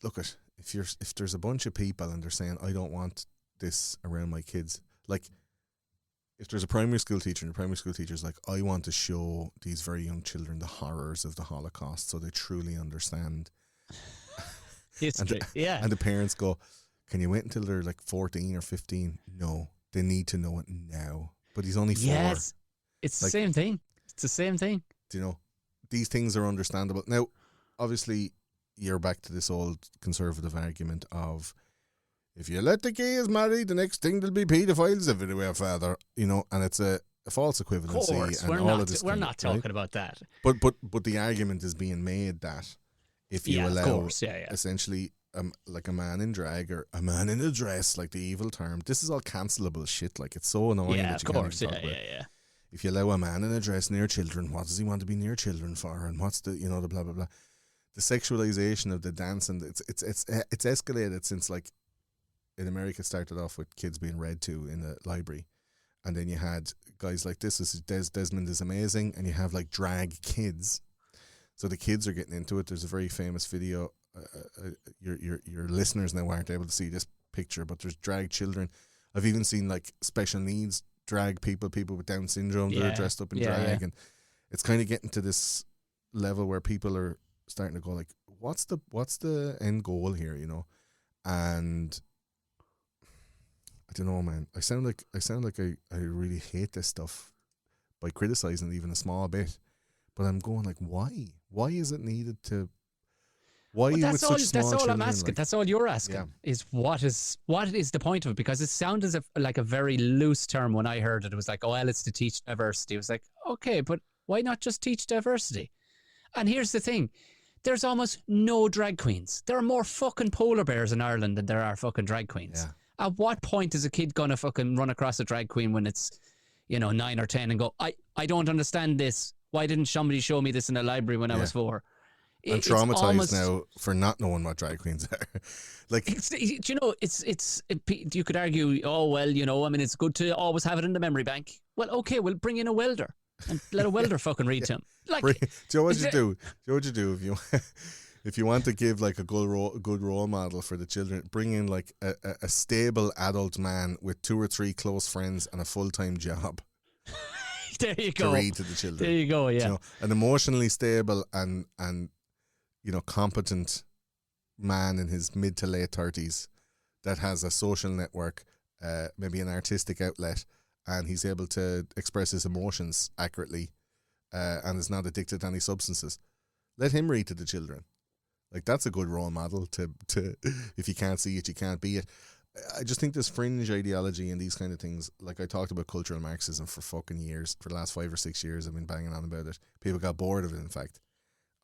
look at if there's a bunch of people and they're saying, I don't want this around my kids. Like, if there's a primary school teacher and the primary school teacher's like, I want to show these very young children the horrors of the Holocaust so they truly understand History, and the parents go, can you wait until they're like 14 or 15? No, they need to know it now. But he's only 4. Yes, it's the same thing. It's the same thing. These things are understandable. Now, obviously, you're back to this old conservative argument of, if you let the gays marry, the next thing there'll be paedophiles everywhere, father. And it's a false equivalency. Of course, and we're not talking about that. But the argument is being made that if you allow essentially like a man in drag or a man in a dress, like the evil term, this is all cancelable shit. Like, it's so annoying that you can't even talk about it. If you allow a man in a dress near children, what does he want to be near children for? And what's the the blah blah blah, the sexualization of the dance, and it's escalated since, like, in America, it started off with kids being read to in the library, and then you had guys like this. Desmond is amazing, and you have like drag kids. So the kids are getting into it. There's a very famous video. Your listeners now aren't able to see this picture, but there's drag children. I've even seen like special needs drag people with Down syndrome that are dressed up in drag, and it's kind of getting to this level where people are starting to go like, what's the end goal here, And I don't know, man. I sound like I really hate this stuff by criticizing it even a small bit, but I'm going like, why? Why is it needed to? Why with such small That's all children? I'm asking. Like, That's all you're asking. Is what is the point of it? Because it sounded like a very loose term when I heard it. It was like, oh, well, it's to teach diversity. It was like, okay, but why not just teach diversity? And here's the thing. There's almost no drag queens. There are more fucking polar bears in Ireland than there are fucking drag queens. Yeah. At what point is a kid going to fucking run across a drag queen when it's, 9 or 10 and go, I don't understand this. Why didn't somebody show me this in a library when I was 4? I'm traumatized now for not knowing what drag queens are. Like, you could argue, oh, well, it's good to always have it in the memory bank. Well, okay, we'll bring in a welder and let a welder fucking read to him. Like, do you know what you do? Do you know what you do if you want to give like a good role model for the children? Bring in like a stable adult man with 2 or 3 close friends and a full-time job. There you go. To read to the children. There you go. Yeah, an emotionally stable and competent man in his mid to late 30s that has a social network, maybe an artistic outlet, and he's able to express his emotions accurately, and is not addicted to any substances. Let him read to the children. Like, that's a good role model to if you can't see it, you can't be it. I just think this fringe ideology and these kind of things, like I talked about cultural Marxism for fucking years, for the last 5 or 6 years I've been banging on about it. People got bored of it, in fact.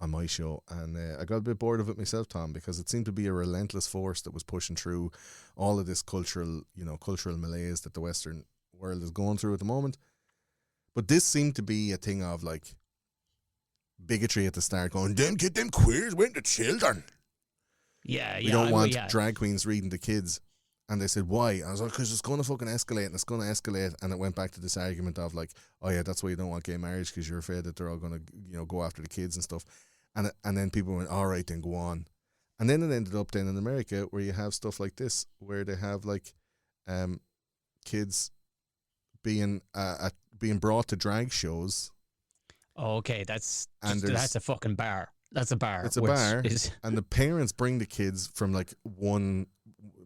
on my show, and I got a bit bored of it myself, Tom, because it seemed to be a relentless force that was pushing through all of this cultural malaise that the Western world is going through at the moment. But this seemed to be a thing of like bigotry at the start, going, "Don't get them queers with the children. Yeah, We don't want drag queens reading to kids." And they said, "Why?" And I was like, "Because it's going to fucking escalate, and it's going to escalate." And it went back to this argument of like, "Oh yeah, that's why you don't want gay marriage, because you're afraid that they're all going to, go after the kids and stuff." And then people went, "All right, then go on." And then it ended up then in America where you have stuff like this, where they have like, kids being brought to drag shows. Okay, that's And a fucking bar. That's a bar. It's a bar, and the parents bring the kids from like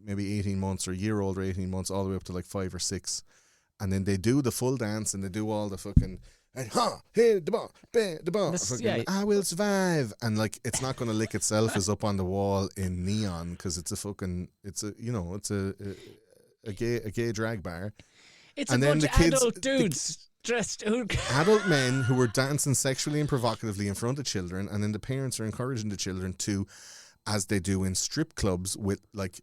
maybe 18 months or a year old or 18 months all the way up to like 5 or 6, and then they do the full dance and they do all the fucking hey the ball, the ball, I will survive, and like it's not going to lick itself is up on the wall in neon because it's a gay drag bar. It's and a then bunch the of kids, adult dudes dressed. Adult men who were dancing sexually and provocatively in front of children, and then the parents are encouraging the children to, as they do in strip clubs with like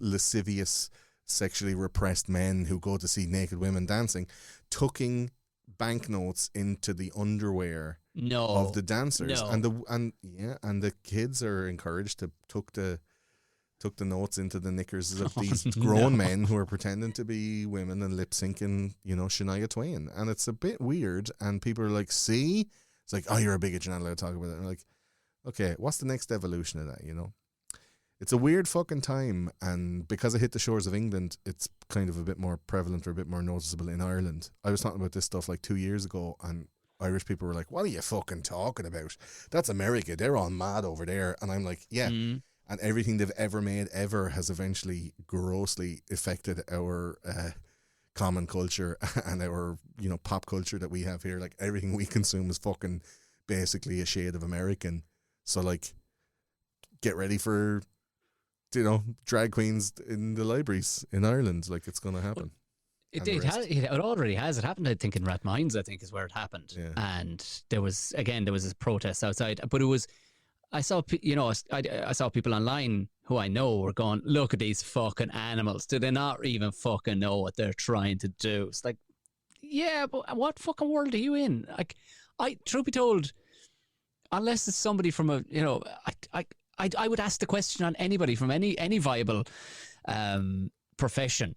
lascivious, sexually repressed men who go to see naked women dancing, tucking banknotes into the underwear of the dancers, and the kids are encouraged to tuck the notes into the knickers of these grown men who are pretending to be women and lip syncing, Shania Twain. And it's a bit weird. And people are like, "See?" It's like, "Oh, you're a bigot, you're not allowed to talk about it." And I'm like, okay, what's the next evolution of that, It's a weird fucking time. And because it hit the shores of England, it's kind of a bit more prevalent or a bit more noticeable in Ireland. I was talking about this stuff like 2 years ago, and Irish people were like, "What are you fucking talking about? That's America. They're all mad over there." And I'm like, yeah. And everything they've ever made ever has eventually grossly affected our common culture and our, pop culture that we have here. Like everything we consume is fucking basically a shade of American. So like, get ready for, drag queens in the libraries in Ireland. Like it's going to happen. It already has. It happened, I think, in Rathmines, I think is where it happened. Yeah. And there was this protest outside, but it was, I saw people online who I know were going, "Look at these fucking animals. Do they not even fucking know what they're trying to do?" It's like, yeah, but what fucking world are you in? Like, truth be told, unless it's somebody from I would ask the question on anybody from any viable profession.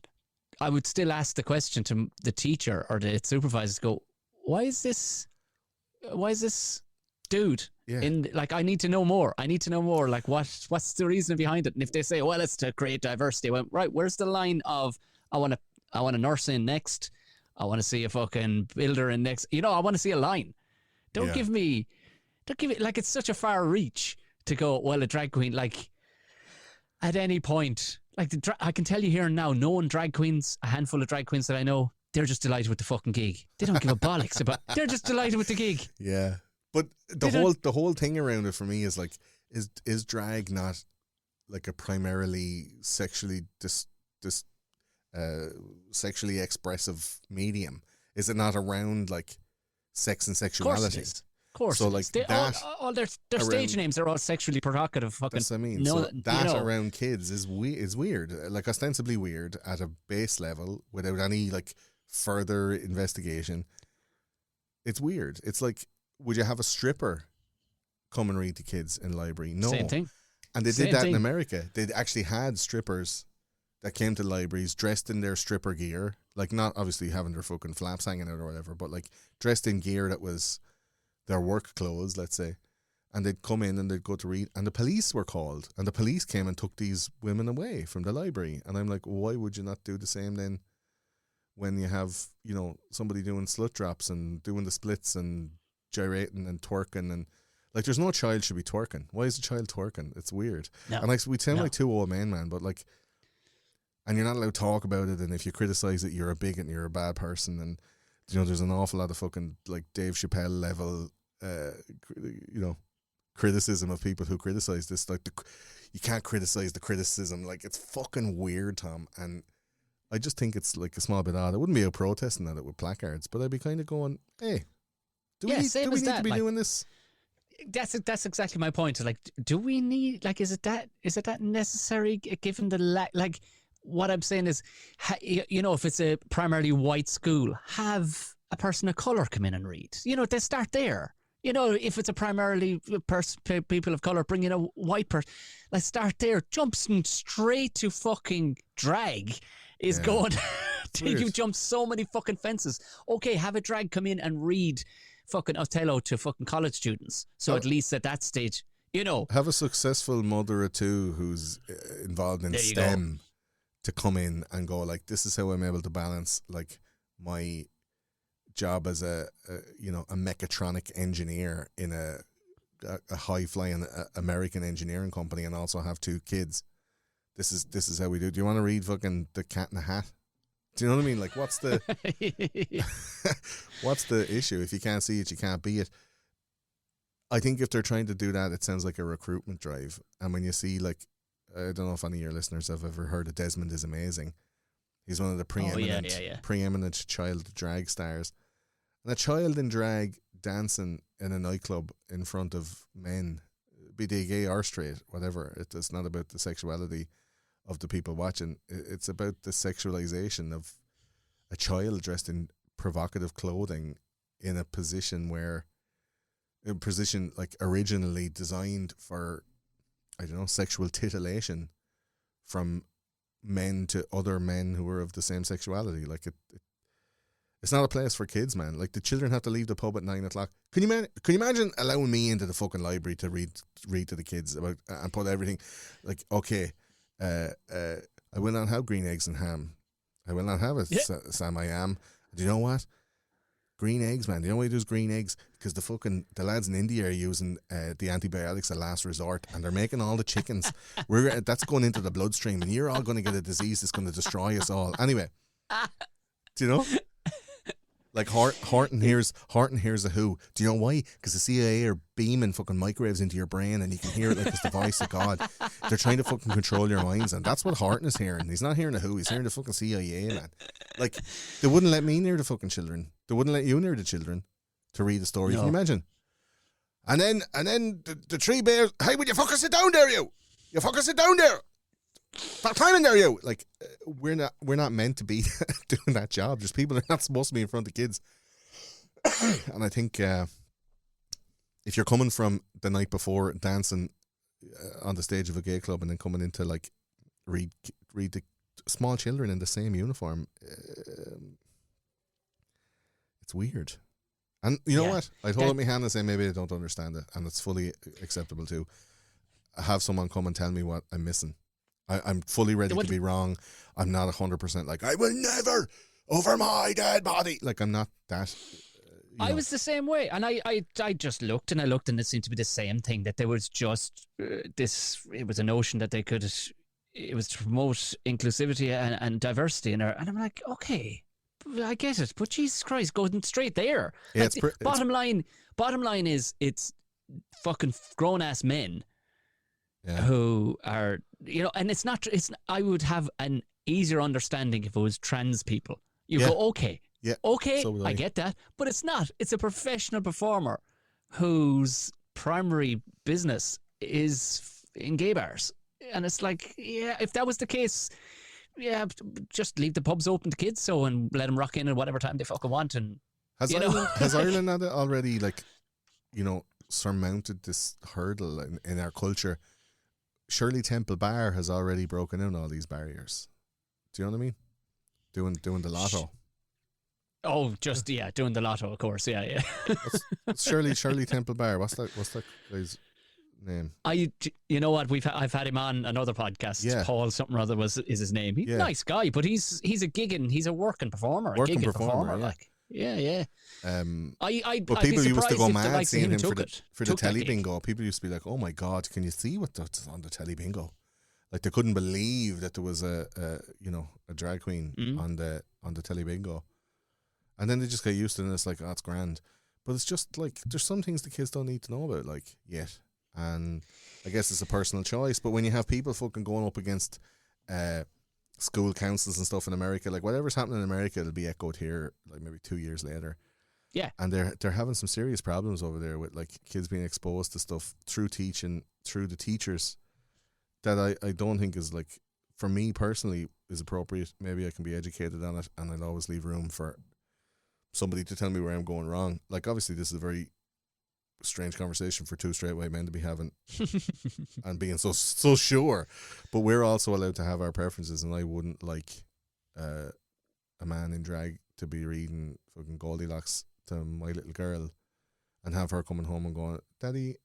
I would still ask the question to the teacher or the supervisors. Go, why is this dude? Yeah. I need to know more. Like, what's the reason behind it? And if they say, "Well, it's to create diversity," I went, right, where's the line of I want a nurse in next, I want to see a fucking builder in next. I want to see a line. Don't give me like it's such a far reach to go, well, a drag queen, like at any point, like I can tell you here and now, knowing drag queens, a handful of drag queens that I know, they're just delighted with the fucking gig. They don't give a bollocks about. They're just delighted with the gig. Yeah. But the whole thing around it for me is like, is drag not like a primarily sexually sexually expressive medium? Is it not around like sex and sexuality? Of course. So like all their stage names are all sexually provocative. Fucking. That's what I mean. So that around kids is weird, like ostensibly weird at a base level without any like further investigation. It's weird. It's like, would you have a stripper come and read to kids in the library? No. Same thing. And they did that in America. They actually had strippers that came to libraries dressed in their stripper gear, like not obviously having their fucking flaps hanging out or whatever, but like dressed in gear that was their work clothes, let's say. And they'd come in and they'd go to read, and the police were called, and the police came and took these women away from the library. And I'm like, why would you not do the same then when you have, somebody doing slut drops and doing the splits and gyrating and twerking, and like there's no child should be twerking. Why is a child twerking? It's weird. No. And like we sound like two old men, man, but like, and you're not allowed to talk about it, and if you criticize it, you're a bigot and you're a bad person. And there's an awful lot of fucking like Dave Chappelle level criticism of people who criticize this. Like you can't criticize the criticism. Like it's fucking weird, Tom. And I just think it's like a small bit odd. I wouldn't be out protesting at it with placards, but I'd be kind of going, hey, do we need to be doing this? That's exactly my point. Like, do we need, like, is it that necessary given the like? What I'm saying is, if it's a primarily white school, have a person of color come in and read. They start there. If it's a primarily people of color, bring in a white person. Let's start there. Jumping straight to fucking drag is going. You've jumped so many fucking fences. Okay, have a drag come in and read fucking Othello to fucking college students. So at least at that stage, have a successful mother or two who's involved in STEM to come in and go like, this is how I'm able to balance like my job as a mechatronic engineer in a high flying American engineering company and also have 2 kids. This is how we do. Do you want to read fucking The Cat in the Hat? Do you know what I mean? Like, what's the what's the issue? If you can't see it, you can't be it. I think if they're trying to do that, it sounds like a recruitment drive. And when you see, like, I don't know if any of your listeners have ever heard of Desmond is Amazing. He's one of the preeminent child drag stars. And a child in drag dancing in a nightclub in front of men, be they gay or straight, whatever. It's not about the sexuality of the people watching. It's about the sexualization of a child dressed in provocative clothing in a position like originally designed for, I don't know, sexual titillation from men to other men who are of the same sexuality. Like it's not a place for kids, man. Like, the children have to leave the pub at 9 o'clock. Can you imagine allowing me into the fucking library to read to the kids about and put everything like, okay, I will not have green eggs and ham. I will not have it, Sam. I am. Do you know what? Green eggs, man. Do you know why there's green eggs? Because the lads in India are using the antibiotics of last resort, and they're making all the chickens. That's going into the bloodstream, and you're all going to get a disease that's going to destroy us all. Anyway, do you know? Like Horton hears a who. Do you know why? Because the CIA are beaming fucking microwaves into your brain, and you can hear it like it's the voice of God. They're trying to fucking control your minds, and that's what Horton is hearing. He's not hearing a who. He's hearing the fucking CIA, man. Like, they wouldn't let me near the fucking children. They wouldn't let you near the children to read the story. No. Can you imagine? And then the 3 bears. Hey, would you fucking sit down there, you? You fucking sit down there. Stop climbing there, you. Like, we're not meant to be doing that job. There's people that are not supposed to be in front of kids. And I think if you're coming from the night before dancing on the stage of a gay club and then coming into like read the small children in the same uniform, it's weird. And you know what? I'd hold up my hand and say maybe I don't understand it, and it's fully acceptable too. Have someone come and tell me what I'm missing. I'm fully ready to be wrong. I'm not 100% like, I will never over my dead body. Like, I'm not that. I was the same way. And I just looked and it seemed to be the same thing, that there was just it was a notion that it was to promote inclusivity and diversity in her. And I'm like, okay, I get it. But Jesus Christ, going straight there. Yeah, like, bottom line is it's fucking grown ass men. Yeah. Who are, and I would have an easier understanding if it was trans people. You go, okay, so I get that, but it's not. It's a professional performer whose primary business is in gay bars. And it's like, if that was the case, just leave the pubs open to kids and let them rock in at whatever time they fucking want. And has Ireland already, like, surmounted this hurdle in our culture? Shirley Temple Bar has already broken down all these barriers. Do you know what I mean? Doing the lotto. Oh, just doing the lotto, of course. Yeah. What's Shirley Temple Bar. What's that guy's name? You know what? I've had him on another podcast. Yeah. Paul something or other is his name. He's a nice guy, but he's a working performer. Working performer. Like. Yeah. But people used to go mad seeing him for the telly bingo. People used to be like, "Oh my God, can you see what's on the telly bingo?" Like, they couldn't believe that there was a drag queen on the telly bingo. And then they just get used to it, and it's like, oh, it's grand. But it's just like, there's some things the kids don't need to know about, like, yet. And I guess it's a personal choice. But when you have people fucking going up against school councils and stuff in America, like, whatever's happening in America, it'll be echoed here, like, maybe 2 years later. Yeah. And they're having some serious problems over there with like kids being exposed to stuff through teaching, through the teachers, that I don't think is like, for me personally, is appropriate. Maybe I can be educated on it, and I'll always leave room for somebody to tell me where I'm going wrong. Like, obviously this is a very strange conversation for two straight white men to be having and being so sure, but we're also allowed to have our preferences, and I wouldn't like a man in drag to be reading fucking Goldilocks to my little girl and have her coming home and going, Daddy,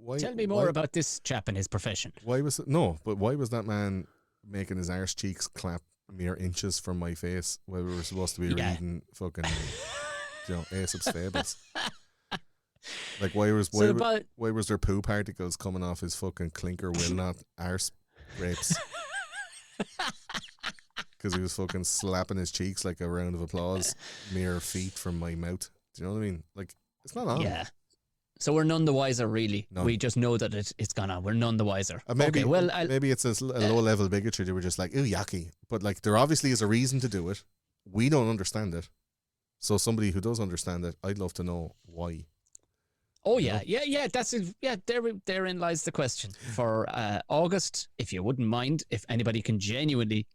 why? Tell me more about this chap and his profession. Why was why was that man making his arse cheeks clap mere inches from my face while we were supposed to be reading fucking Aesop's Fables? Like, why was there poo particles coming off his fucking clinker will not arse rapes? Because he was fucking slapping his cheeks like a round of applause mere feet from my mouth. Do you know what I mean? Like, it's not on. Yeah. So we're none the wiser, really. None. We just know that it's gone on. We're none the wiser. Maybe, okay, well, maybe it's a low-level bigotry. They were just like, ooh, yucky. But like, there obviously is a reason to do it. We don't understand it. So somebody who does understand it, I'd love to know why. Oh yeah, yeah. Therein lies the question for August. If you wouldn't mind, if anybody can genuinely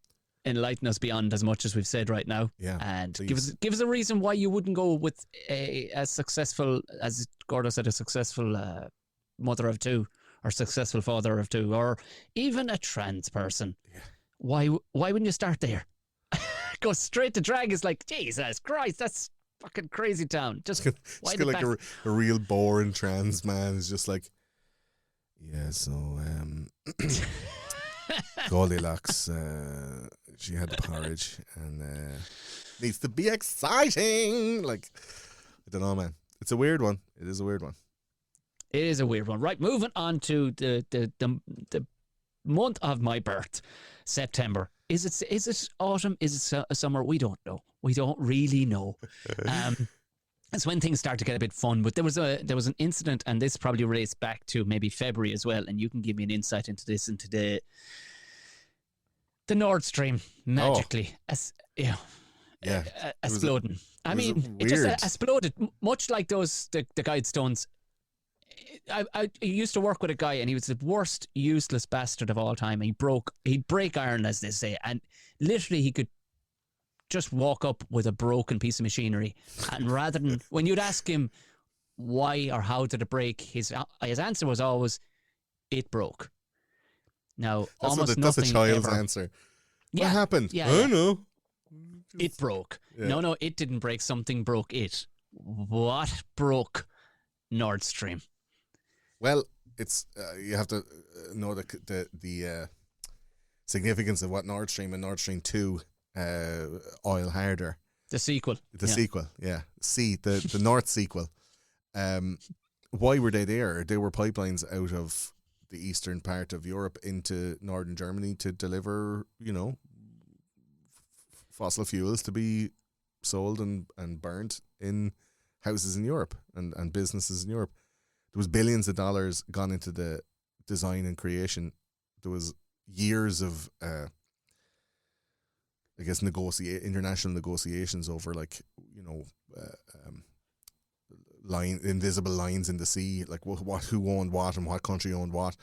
enlighten us beyond as much as we've said right now, and please. give us a reason why you wouldn't go with a successful, as Gordo said, a successful mother of two, or successful father of two, or even a trans person. Yeah. Why wouldn't you start there? Go straight to drag is like, Jesus Christ, that's fucking crazy town. Just like a real boring trans man is just like, yeah, so Goldilocks, she had the porridge and needs to be exciting. Like, I don't know, man. It's a weird one. It is a weird one. It is a weird one. Right, moving on to the month of my birth, September. Is it autumn? Is it summer? We don't know. We don't really know. That's when things start to get a bit fun. But there was an incident, and this probably relates back to maybe February as well. And you can give me an insight into this, into the Nord Stream magically exploding. I mean, it just exploded, much like the Guidestones. I used to work with a guy, and he was the worst useless bastard of all time. He'd break iron, as they say, and literally he could just walk up with a broken piece of machinery, and rather than, when you'd ask him why or how did it break, his answer was always, it broke. Now, that's a child's answer. Yeah, what happened? Yeah, I don't know. It broke. Yeah. No, it didn't break. Something broke it. What broke Nord Stream? Well, it's you have to know the significance of what Nord Stream and Nord Stream 2 oil harder. The sequel. Sequel, yeah. The North sequel. Why were they there? They were pipelines out of the eastern part of Europe into northern Germany to deliver, fossil fuels to be sold and burnt in houses in Europe and businesses in Europe. There was billions of dollars gone into the design and creation. There was years of, international negotiations over invisible lines in the sea, like who owned what and what country owned what,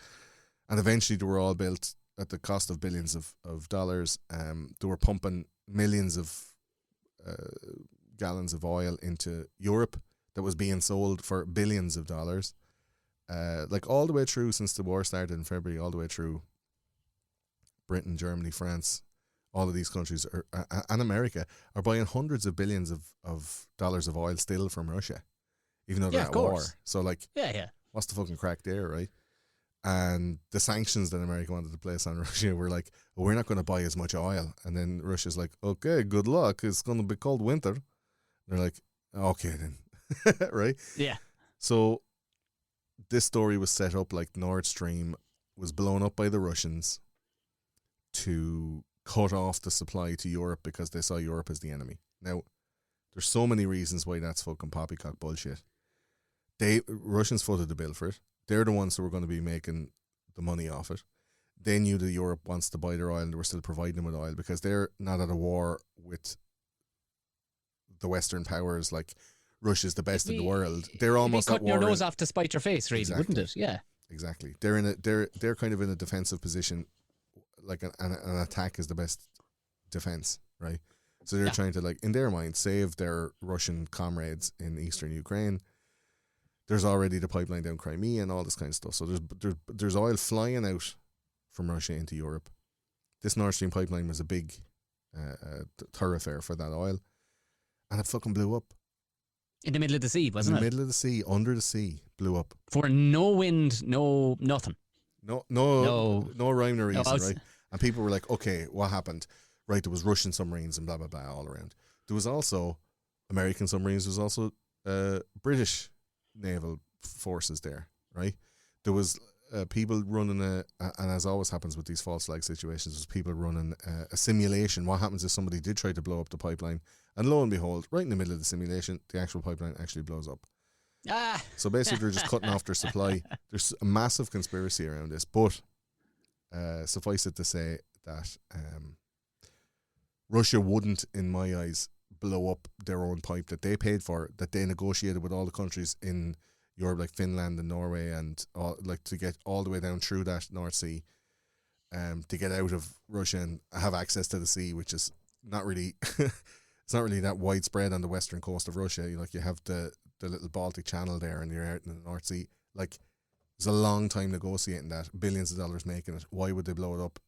and eventually they were all built at the cost of billions of dollars. They were pumping millions of gallons of oil into Europe that was being sold for billions of dollars. All the way through since the war started in February, all the way through Britain, Germany, France, all of these countries and America are buying hundreds of billions of dollars of oil still from Russia, even though they're at war. So what's the fucking crack there, right? And the sanctions that America wanted to place on Russia were like, well, we're not going to buy as much oil. And then Russia's like, okay, good luck. It's going to be cold winter. And they're like, okay then, right? Yeah. So this story was set up like Nord Stream was blown up by the Russians to cut off the supply to Europe because they saw Europe as the enemy. Now, there's so many reasons why that's fucking poppycock bullshit. Russians footed the bill for it. They're the ones who were going to be making the money off it. They knew that Europe wants to buy their oil and they were still providing them with oil because they're not at a war with the Western powers like Russia's the best in the world. They're You'd be almost at cutting war. your nose off to spite your face, really, Exactly. wouldn't it? Yeah. Exactly. They're kind of in a defensive position, like an attack is the best defense, right? So they're trying to, like, in their mind, save their Russian comrades in eastern Ukraine. There's already the pipeline down Crimea and all this kind of stuff. So there's oil flying out from Russia into Europe. This Nord Stream pipeline was a big thoroughfare for that oil, and it fucking blew up. In the middle of the sea, wasn't it? In the middle of the sea, under the sea, blew up. For no wind, no nothing. No rhyme nor reason, right? And people were like, okay, what happened? Right, there was Russian submarines and blah, blah, blah all around. There was also American submarines. There was also British naval forces there, right? There was people running and as always happens with these false flag situations, there's people running a simulation. What happens if somebody did try to blow up the pipeline? And lo and behold, right in the middle of the simulation, the actual pipeline actually blows up. So basically they're just cutting off their supply. There's a massive conspiracy around this, but suffice it to say that Russia wouldn't, in my eyes, blow up their own pipe that they paid for, that they negotiated with all the countries in Europe, like Finland and Norway, and all, like, to get all the way down through that North Sea, to get out of Russia and have access to the sea, which is not really, it's not really that widespread on the western coast of Russia. You have the little Baltic Channel there, and you're out in the North Sea. Like, it's a long time negotiating that, billions of dollars making it. Why would they blow it up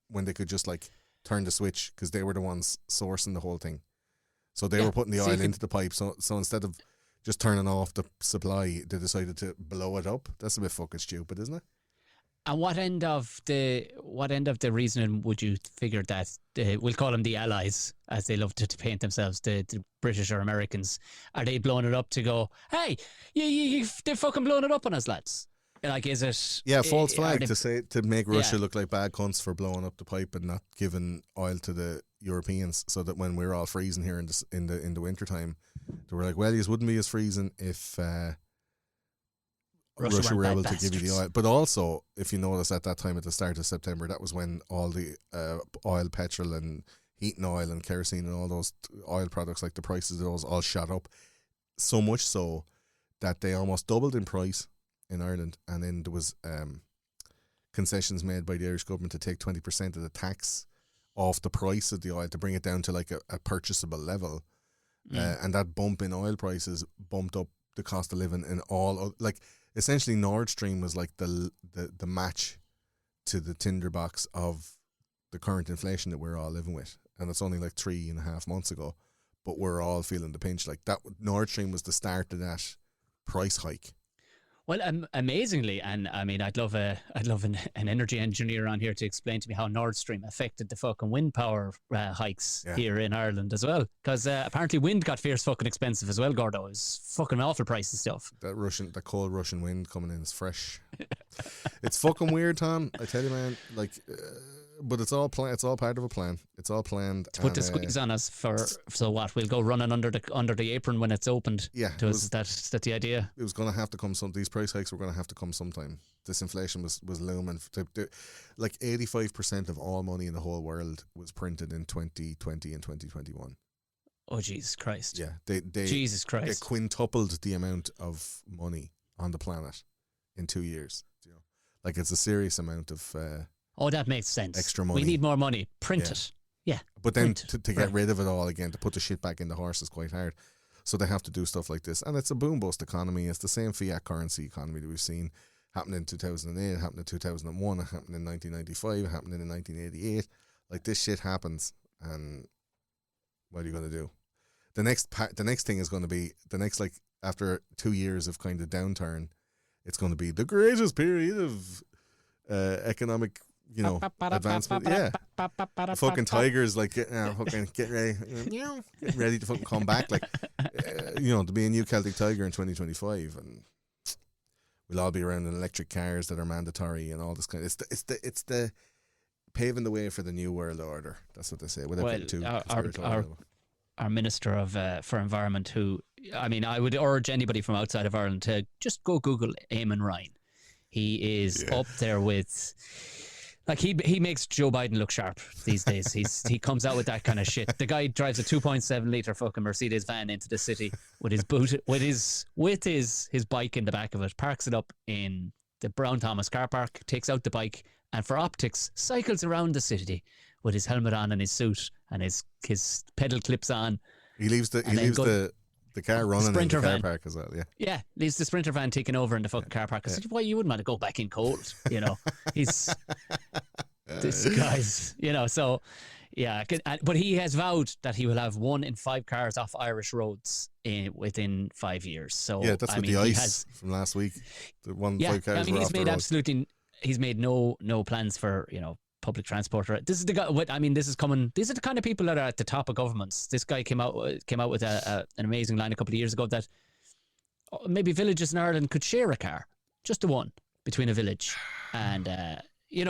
when they could just, like, turn the switch, because they were the ones sourcing the whole thing. So they were putting the oil into the pipe. So instead of just turning off the supply, they decided to blow it up. That's a bit fucking stupid, isn't it? And what end of the reasoning would you figure that we'll call them the Allies, as they love to paint themselves, the British or Americans, are they blowing it up to go, hey, they're fucking blowing it up on us, lads? Like, is it? Yeah, false flag to make Russia look like bad cunts for blowing up the pipe and not giving oil to the Europeans, so that when we're all freezing here in the winter time, they were like, well, you wouldn't be as freezing if Russia were able to give you the oil. But also, if you notice, at that time at the start of September, that was when all the oil, petrol, and heating oil and kerosene and all those oil products, like the prices of those all shot up, so much so that they almost doubled in price in Ireland, and then there was concessions made by the Irish government to take 20% of the tax off the price of the oil to bring it down to like a purchasable level, and that bump in oil prices bumped up the cost of living in all, like, essentially Nord Stream was like the match to the tinderbox of the current inflation that we're all living with, and it's only like 3.5 months ago, but we're all feeling the pinch. Like, that Nord Stream was the start of that price hike. Well, amazingly, and I mean, I'd love an energy engineer on here to explain to me how Nord Stream affected the fucking wind power hikes here in Ireland as well. Because apparently wind got fierce fucking expensive as well, Gordo. It's fucking awful pricey stuff. That cold Russian wind coming in is fresh. It's fucking weird, Tom. I tell you, man. Like, but it's all it's all part of a plan. It's all planned to put the squeeze on us so what? We'll go running under the apron when it's opened. Yeah, that's the idea. It was going to have to come. These price hikes were going to have to come sometime. This inflation was looming. Like 85% of all money in the whole world was printed in 2020 and 2021. Oh, Jesus Christ! Yeah, they Jesus Christ. They quintupled the amount of money on the planet in 2 years. You know, like, it's a serious amount of. Oh, that makes sense. Extra money. We need more money. Print it. Yeah. But then to get rid of it all again, to put the shit back in the horse is quite hard. So they have to do stuff like this. And it's a boom-bust economy. It's the same fiat currency economy that we've seen happen in 2008, happened in 2001, happened in 1995, happened in 1988. Like, this shit happens. And what are you going to do? The next thing is going to be, like, after 2 years of kind of downturn, it's going to be the greatest period of economic, advancement. Yeah, the fucking tigers, like, get ready to fucking come back, like, to be a new Celtic Tiger in 2025, and we'll all be around in electric cars that are mandatory and all this kind of. It's the paving the way for the new world order. That's what they say. Our Minister for Environment, who, I mean, I would urge anybody from outside of Ireland to just go Google Eamon Ryan. He is up there with Like he makes Joe Biden look sharp these days. He comes out with that kind of shit. The guy drives a 2.7 liter fucking Mercedes van into the city with his bike in the back of it, parks it up in the Brown Thomas car park, takes out the bike, and for optics cycles around the city with his helmet on and his suit and his pedal clips on. He leaves the car running in the car van. park as well. Yeah, leaves the Sprinter van taking over in the fucking car park. I said, why you wouldn't want to go back in cold? You know, he's this guy's. You know, so yeah. But he has vowed that he will have 1 in 5 cars off Irish roads within 5 years. So yeah, that's with the ice from last week. The 1 in 5 cars. I mean, he's made he's made no plans for public transport. This is the guy. I mean, this is coming. These are the kind of people that are at the top of governments. This guy came out with an amazing line a couple of years ago that maybe villages in Ireland could share a car, just the one between a village, and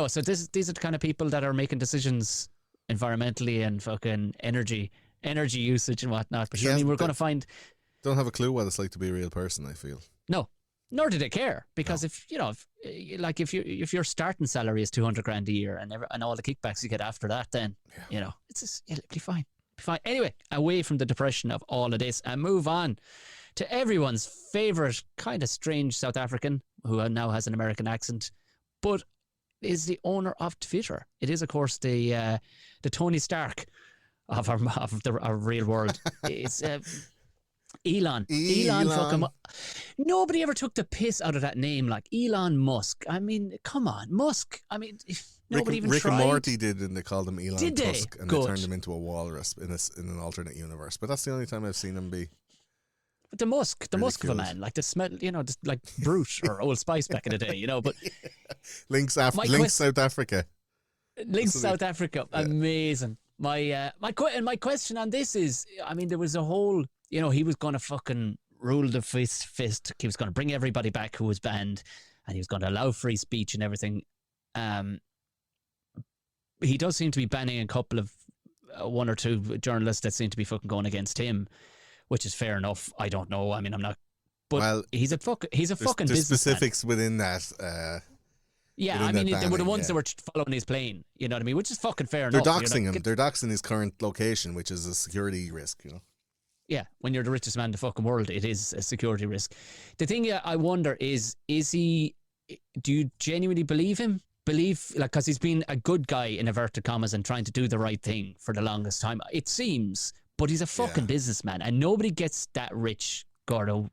So these are the kind of people that are making decisions environmentally and fucking energy usage and whatnot. But I mean, we're going to find. Don't have a clue what it's like to be a real person. I feel no. Nor do they care, because if your starting salary is 200 grand a year and all the kickbacks you get after that, then it'll be fine. Anyway, away from the depression of all of this and move on to everyone's favorite kind of strange South African who now has an American accent, but is the owner of Twitter. It is, of course, the Tony Stark of our real world. It's Elon. Fucking. Nobody ever took the piss out of that name, like Elon Musk. I mean, come on, Musk. I mean, nobody even tried. Rick and Morty did, and they called him Elon Did Tusk, they? and Good. they turned him into a walrus in an alternate universe. But that's the only time I've seen him be. But the Musk of a man, like the smell, just like Brute or Old Spice back in the day, But Links South Africa. South Africa, amazing. My question on this is, I mean, there was a whole. He was going to fucking rule the fist. He was going to bring everybody back who was banned, and he was going to allow free speech and everything. He does seem to be banning a couple of 1 or 2 journalists that seem to be fucking going against him, which is fair enough. I don't know. I mean, I'm not. But he's a fucking businessman. There's specifics within that. Yeah, I mean, they were the ones that were following his plane. You know what I mean? Which is fucking fair They're enough. doxing him. They're doxing his current location, which is a security risk. Yeah, when you're the richest man in the fucking world, it is a security risk. The thing I wonder is he, do you genuinely believe him? Because he's been a good guy in inverted commas and trying to do the right thing for the longest time, it seems, but he's a fucking businessman and nobody gets that rich, Gordo,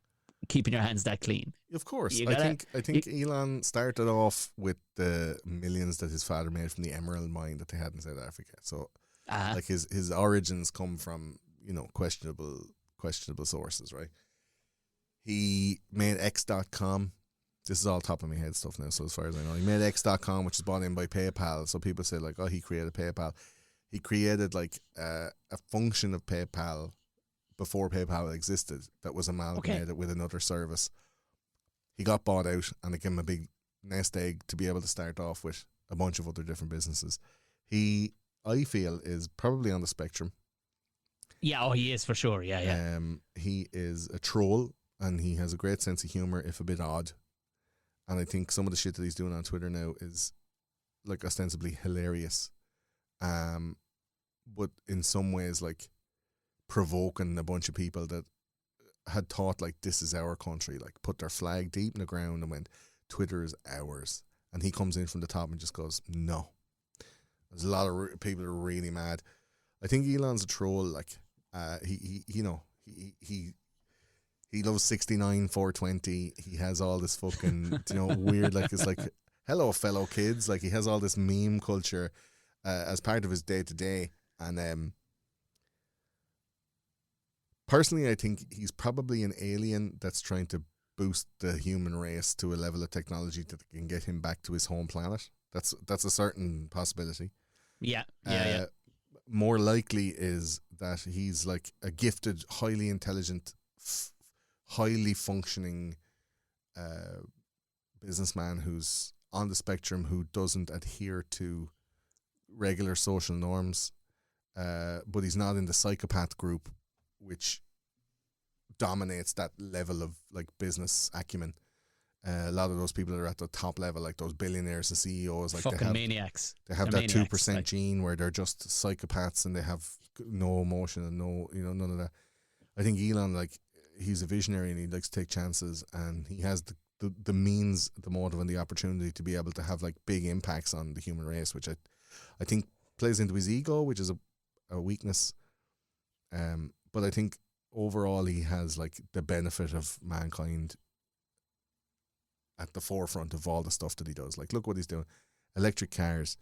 keeping your hands that clean. Of course. I think Elon started off with the millions that his father made from the emerald mine that they had in South Africa. So like his origins come from questionable sources, right? He made X.com. This is all top of my head stuff now, so as far as I know. He made X.com, which is bought in by PayPal. So people say, like, he created PayPal. He created, like, a function of PayPal before PayPal existed that was amalgamated with another service. He got bought out, and they gave him a big nest egg to be able to start off with a bunch of other different businesses. He, I feel, is probably on the spectrum. Yeah, he is for sure. Yeah. He is a troll, and he has a great sense of humor, if a bit odd. And I think some of the shit that he's doing on Twitter now is, like, ostensibly hilarious, but in some ways, like, provoking a bunch of people that had thought, like, this is our country, like, put their flag deep in the ground and went, Twitter is ours. And he comes in from the top and just goes, no. There's a lot of people are really mad. I think Elon's a troll. Like, he loves 69 420. He has all this fucking weird, like, it's like, hello fellow kids. Like, he has all this meme culture as part of his day to day. And personally, I think he's probably an alien that's trying to boost the human race to a level of technology that can get him back to his home planet. That's a certain possibility. Yeah. More likely is that he's like a gifted, highly intelligent, highly functioning businessman who's on the spectrum, who doesn't adhere to regular social norms, but he's not in the psychopath group, which dominates that level of, like, business acumen. A lot of those people that are at the top level, like those billionaires and CEOs, like Fucking maniacs. they have They're that maniacs, 2% like. gene where they're just psychopaths and they have no emotion and no, none of that. I think Elon, like, he's a visionary and he likes to take chances, and he has the means, the motive, and the opportunity to be able to have like big impacts on the human race, which I think plays into his ego, which is a weakness. But I think overall he has like the benefit of mankind at the forefront of all the stuff that he does. Like, look what he's doing: electric cars,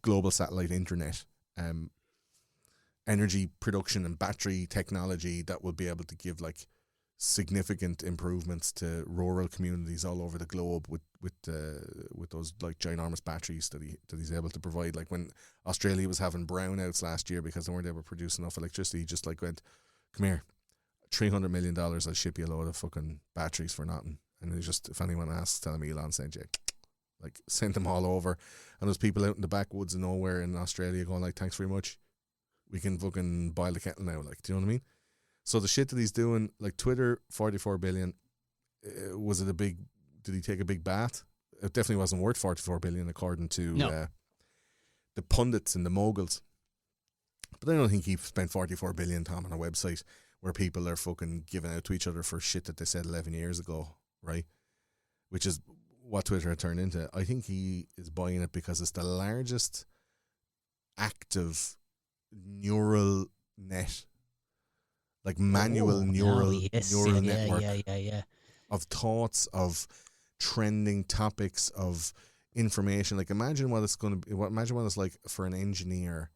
global satellite internet, energy production and battery technology that will be able to give like significant improvements to rural communities all over the globe with those like ginormous batteries that he's able to provide. Like when Australia was having brownouts last year because they weren't able to produce enough electricity, he just like went, "Come here, $300 million, I'll ship you a load of fucking batteries for nothing." And he just, if anyone asks, tell him Elon sent you. Like, sent them all over. And there's people out in the backwoods of nowhere in Australia going like, "Thanks very much, we can fucking boil the kettle now." Like, do you know what I mean? So the shit that he's doing, like Twitter, 44 billion, was it a big, did he take a big bath? It definitely wasn't worth 44 billion according to the pundits and the moguls. But I don't think he spent 44 billion, Tom, on a website where people are fucking giving out to each other for shit that they said 11 years ago, right? Which is what Twitter had turned into. I think he is buying it because it's the largest active neural net, like manual neural network of thoughts, of trending topics, of information. Like, imagine what it's like for an engineer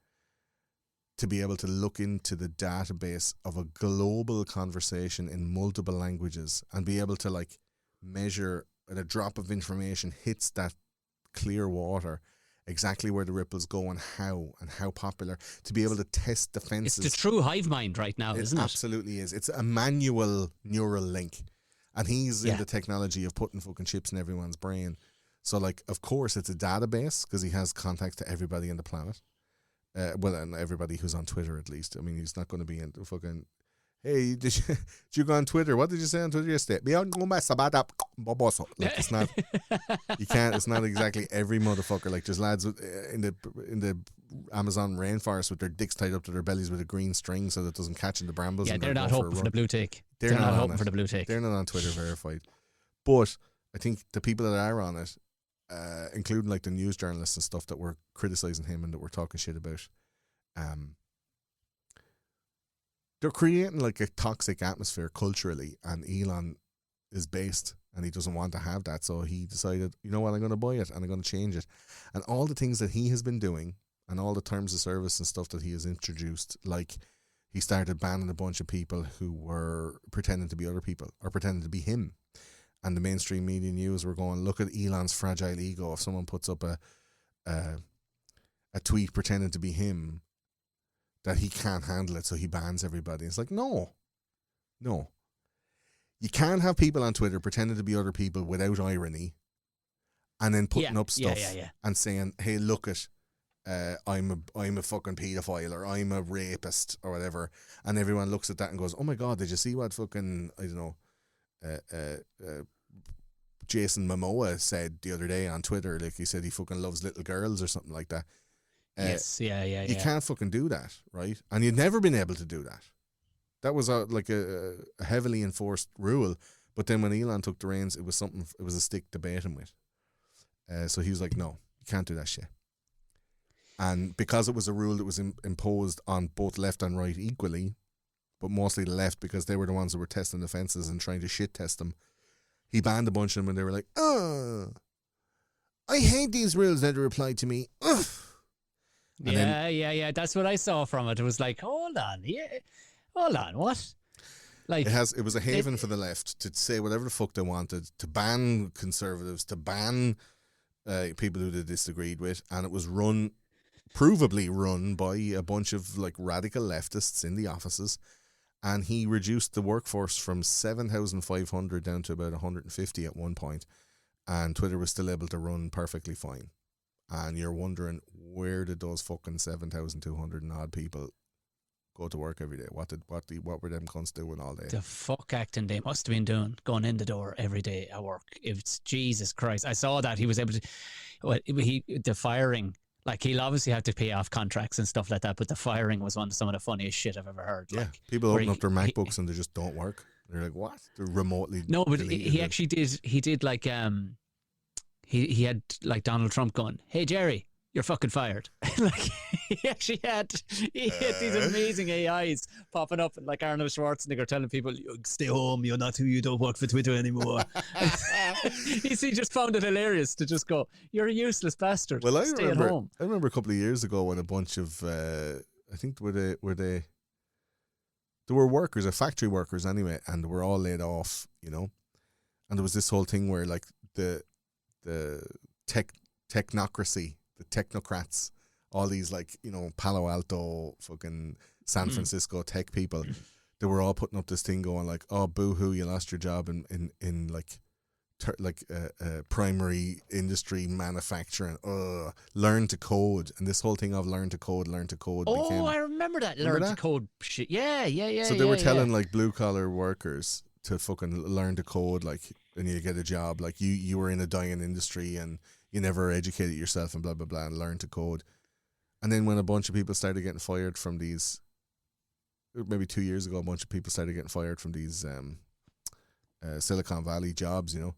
to be able to look into the database of a global conversation in multiple languages and be able to like measure at a drop of information hits that clear water exactly where the ripples go and how popular, to be able to test defenses. It's the true hive mind right now, isn't it? Absolutely is. It's a manual neural link, and he's in the technology of putting fucking chips in everyone's brain. So like, of course it's a database because he has contacts to everybody on the planet. Well, and everybody who's on Twitter at least. I mean, he's not going to be in the fucking, "Hey, did you go on Twitter? What did you say on Twitter yesterday?" Like, it's not, you can't, it's not exactly every motherfucker. Like, there's lads in the Amazon rainforest with their dicks tied up to their bellies with a green string so that it doesn't catch in the brambles. Yeah, they're not hoping for the blue tick. They're not hoping for the blue tick. They're not on Twitter verified. But I think the people that are on it, including like the news journalists and stuff that were criticizing him and that were talking shit about, they're creating like a toxic atmosphere culturally, and Elon is based and he doesn't want to have that. So he decided, you know what, I'm going to buy it and I'm going to change it. And all the things that he has been doing and all the terms of service and stuff that he has introduced, like he started banning a bunch of people who were pretending to be other people or pretending to be him. And the mainstream media news were going, "Look at Elon's fragile ego. If someone puts up a tweet pretending to be him, that he can't handle it, so he bans everybody." It's like, no. You can't have people on Twitter pretending to be other people without irony and then putting up stuff and saying, "Hey, look at, I'm a fucking paedophile, or I'm a rapist," or whatever. And everyone looks at that and goes, "Oh my God, did you see what fucking, I don't know, Jason Momoa said the other day on Twitter?" Like, he said he fucking loves little girls or something like that. You can't fucking do that, right? And you've never been able to do that. That was a heavily enforced rule. But then when Elon took the reins, it was a stick to bait him with. So he was like, "No, you can't do that shit." And because it was a rule that was imposed on both left and right equally, but mostly the left because they were the ones that were testing the fences and trying to shit test them, he banned a bunch of them and they were like, "Oh, I hate these rules that are applied to me." Ugh. Yeah. That's what I saw from it. It was like, hold on, what? Like, it was a haven for the left to say whatever the fuck they wanted, to ban conservatives, to ban people who they disagreed with, and it was provably run by a bunch of like radical leftists in the offices. And he reduced the workforce from 7,500 down to about 150 at one point, and Twitter was still able to run perfectly fine. And you're wondering, where did those fucking 7,200 and odd people go to work every day. What were them cunts doing all day? The fuck acting they must have been doing, going in the door every day at work. It's Jesus Christ. I saw that he was able to. Well, the firing. Like, he'll obviously have to pay off contracts and stuff like that, but the firing was some of the funniest shit I've ever heard. Yeah, like, people open up their MacBooks and they just don't work. They're like, what? They're remotely. No, but deleted he it. actually did. He did like he had like Donald Trump going, "Hey Jerry, you're fucking fired." Like, he actually had these amazing AIs popping up, like Arnold Schwarzenegger telling people, "Stay home, you don't work for Twitter anymore." He just found it hilarious to just go, "You're a useless bastard. Well, Stay at home." I remember a couple of years ago when a bunch of I think there were workers, factory workers anyway, and they were all laid off, you know. And there was this whole thing where like the technocracy, the technocrats, all these like, you know, Palo Alto, fucking San Francisco tech people, they were all putting up this thing going like, "Oh, boo-hoo, you lost your job in primary industry manufacturing. Learn to code." And this whole thing of learn to code Oh, I remember that. Learn to code shit. Yeah. So they were telling like blue collar workers to fucking learn to code, like, and you get a job, like you were in a dying industry and you never educated yourself and blah blah blah, and learn to code. And then when a bunch of people started getting fired from these, maybe 2 years ago, a bunch of people started getting fired from these Silicon Valley jobs, you know,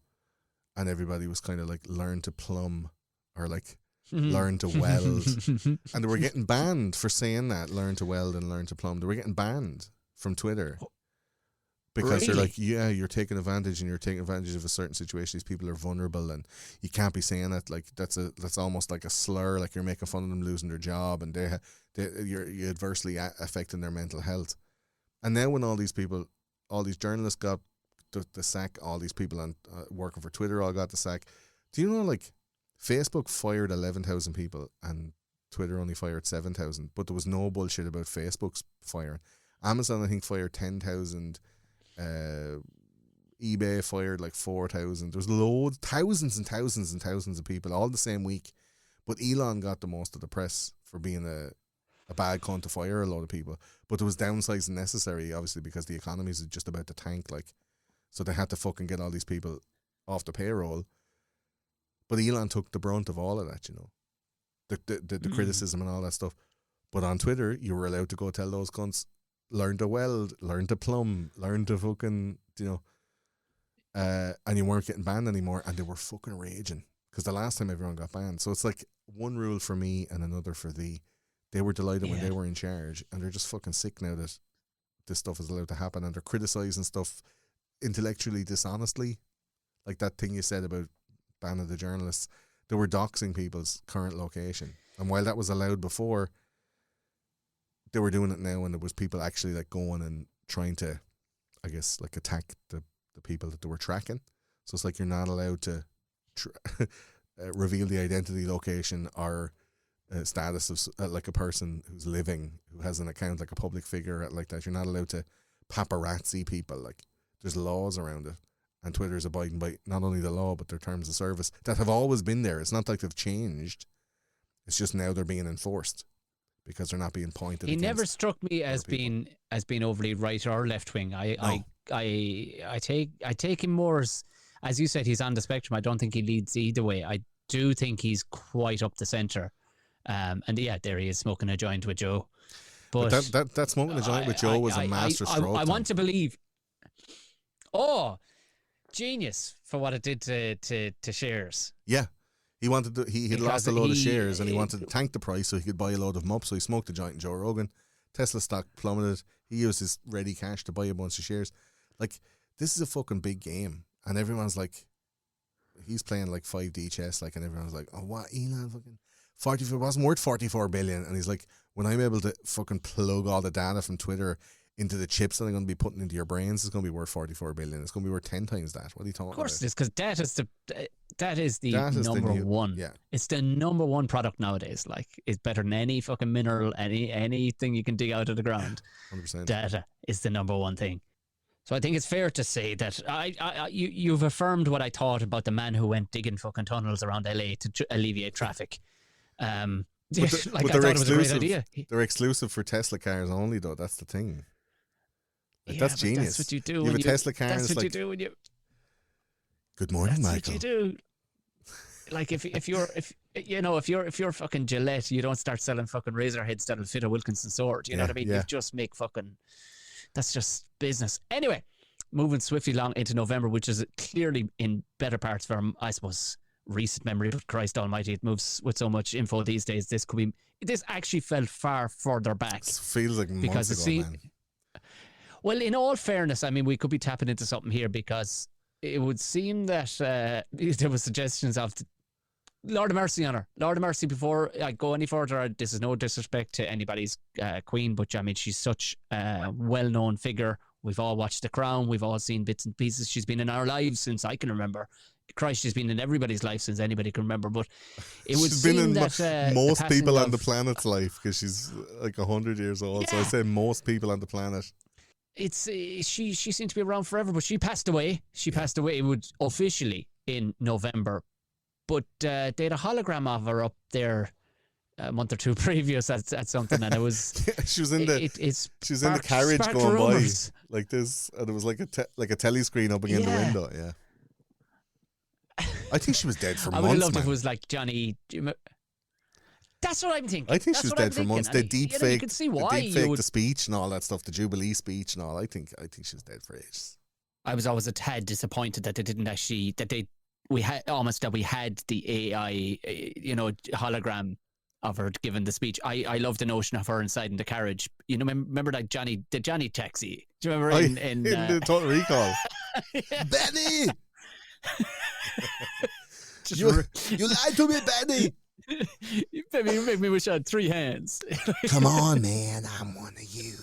and everybody was kind of like learn to plumb or like learn to weld, and they were getting banned for saying that, learn to weld and learn to plumb. They were getting banned from Twitter because they're like, yeah, you're taking advantage of a certain situation. These people are vulnerable and you can't be saying that. Like, that's almost like a slur, like you're making fun of them losing their job, and you're adversely affecting their mental health. And now when all these journalists got the sack, all these people on working for Twitter all got the sack. Do you know, like, Facebook fired 11,000 people and Twitter only fired 7,000, but there was no bullshit about Facebook's firing. Amazon, I think, fired 10,000. eBay fired like 4,000. There was thousands and thousands and thousands of people all the same week. But Elon got the most of the press for being a bad cunt to fire a lot of people. But there was downsizing necessary, obviously, because the economy is just about to tank, like. So they had to fucking get all these people off the payroll. But Elon took the brunt of all of that, you know. The criticism and all that stuff. But on Twitter, you were allowed to go tell those cunts, learn to weld, learn to plumb, learn to fucking, you know. And you weren't getting banned anymore. And they were fucking raging. Because the last time everyone got banned. So it's like one rule for me and another for thee. They were delighted when they were in charge. And they're just fucking sick now that this stuff is allowed to happen. And they're criticising stuff intellectually dishonestly, like that thing you said about banning the journalists. They were doxing people's current location, and while that was allowed before, they were doing it now, and there was people actually like going and trying to, I guess, like attack the people that they were tracking. So it's like you're not allowed to reveal the identity, location, or status of like a person who's living, who has an account, like a public figure like that. You're not allowed to paparazzi people. Like, there's laws around it, and Twitter's abiding by not only the law but their terms of service that have always been there. It's not like they've changed. It's just now they're being enforced because they're not being pointed. He never struck me as being overly right or left wing. I take him more as you said, he's on the spectrum. I don't think he leads either way. I do think he's quite up the centre. And yeah, there he is smoking a joint with Joe. But that smoking a joint with Joe was a master stroke. I want to believe. Oh, genius for what it did to shares. Yeah. He wanted to, he had lost a load of shares and he wanted to tank the price so he could buy a load of them up. So he smoked a joint in Joe Rogan. Tesla stock plummeted. He used his ready cash to buy a bunch of shares. Like, this is a fucking big game. And everyone's like, he's playing like 5D chess, like, and everyone's like, oh, what, Elon fucking 44 wasn't worth 44 billion. And he's like, when I'm able to fucking plug all the data from Twitter into the chips that I'm going to be putting into your brains, it's going to be worth 44 billion. It's going to be worth 10 times that. What are you talking about? Of course it is, because that is the number one. Yeah. It's the number one product nowadays. Like, it's better than any fucking mineral, anything you can dig out of the ground. 100%. Data is the number one thing. So I think it's fair to say that you've affirmed what I thought about the man who went digging fucking tunnels around LA to alleviate traffic. like but I they're thought it was a great exclusive. idea. They're exclusive for Tesla cars only, though. That's the thing. Like, Yeah, that's but genius. That's what you do. You when have a Tesla car, and That's it's what you like, do when you. good morning, That's Michael. what you do. Like if you're fucking Gillette, you don't start selling fucking razor heads that'll fit a Wilkinson sword. You know what I mean? Yeah. You just make fucking. That's just business. Anyway, moving swiftly along into November, which is clearly in better parts from, I suppose, recent memory. But Christ Almighty, it moves with so much info these days. This actually felt far further back. It feels like because months ago, man. Well, in all fairness, I mean, we could be tapping into something here because it would seem that there were suggestions of Lord of Mercy on her. Lord of Mercy, before I go any further, this is no disrespect to anybody's queen, but I mean, she's such a well-known figure. We've all watched The Crown. We've all seen bits and pieces. She's been in our lives since I can remember. Christ, she's been in everybody's life since anybody can remember. But it would She's seem been in that most the people passing on the of- planet's life because she's like 100 years old. So I Yeah. say most people on the planet. It's she seemed to be around forever, but she passed away. She passed away officially in November, but they had a hologram of her up there a month or two previous at something, and it was She was in the she was in the carriage sparked going rumours. by like this, and it was like a telly screen up against the Yeah. window. Yeah, I think she was dead for I would have months, loved if it man. was like Johnny. That's what I'm thinking. I think That's she was what I'm dead for thinking. months. And They you deep know, faked, you can see why you would. the speech and all that stuff, the Jubilee speech and all. I think she was dead for ages. I was always a tad disappointed that they didn't actually we had the AI hologram of her giving the speech. I love the notion of her inside in the carriage. You know, remember that the Johnny taxi? Do you remember in the Total Recall? Yeah. Benny, Just you lied to me, Benny. you make me wish I had three hands. Come on, man, I'm one of you.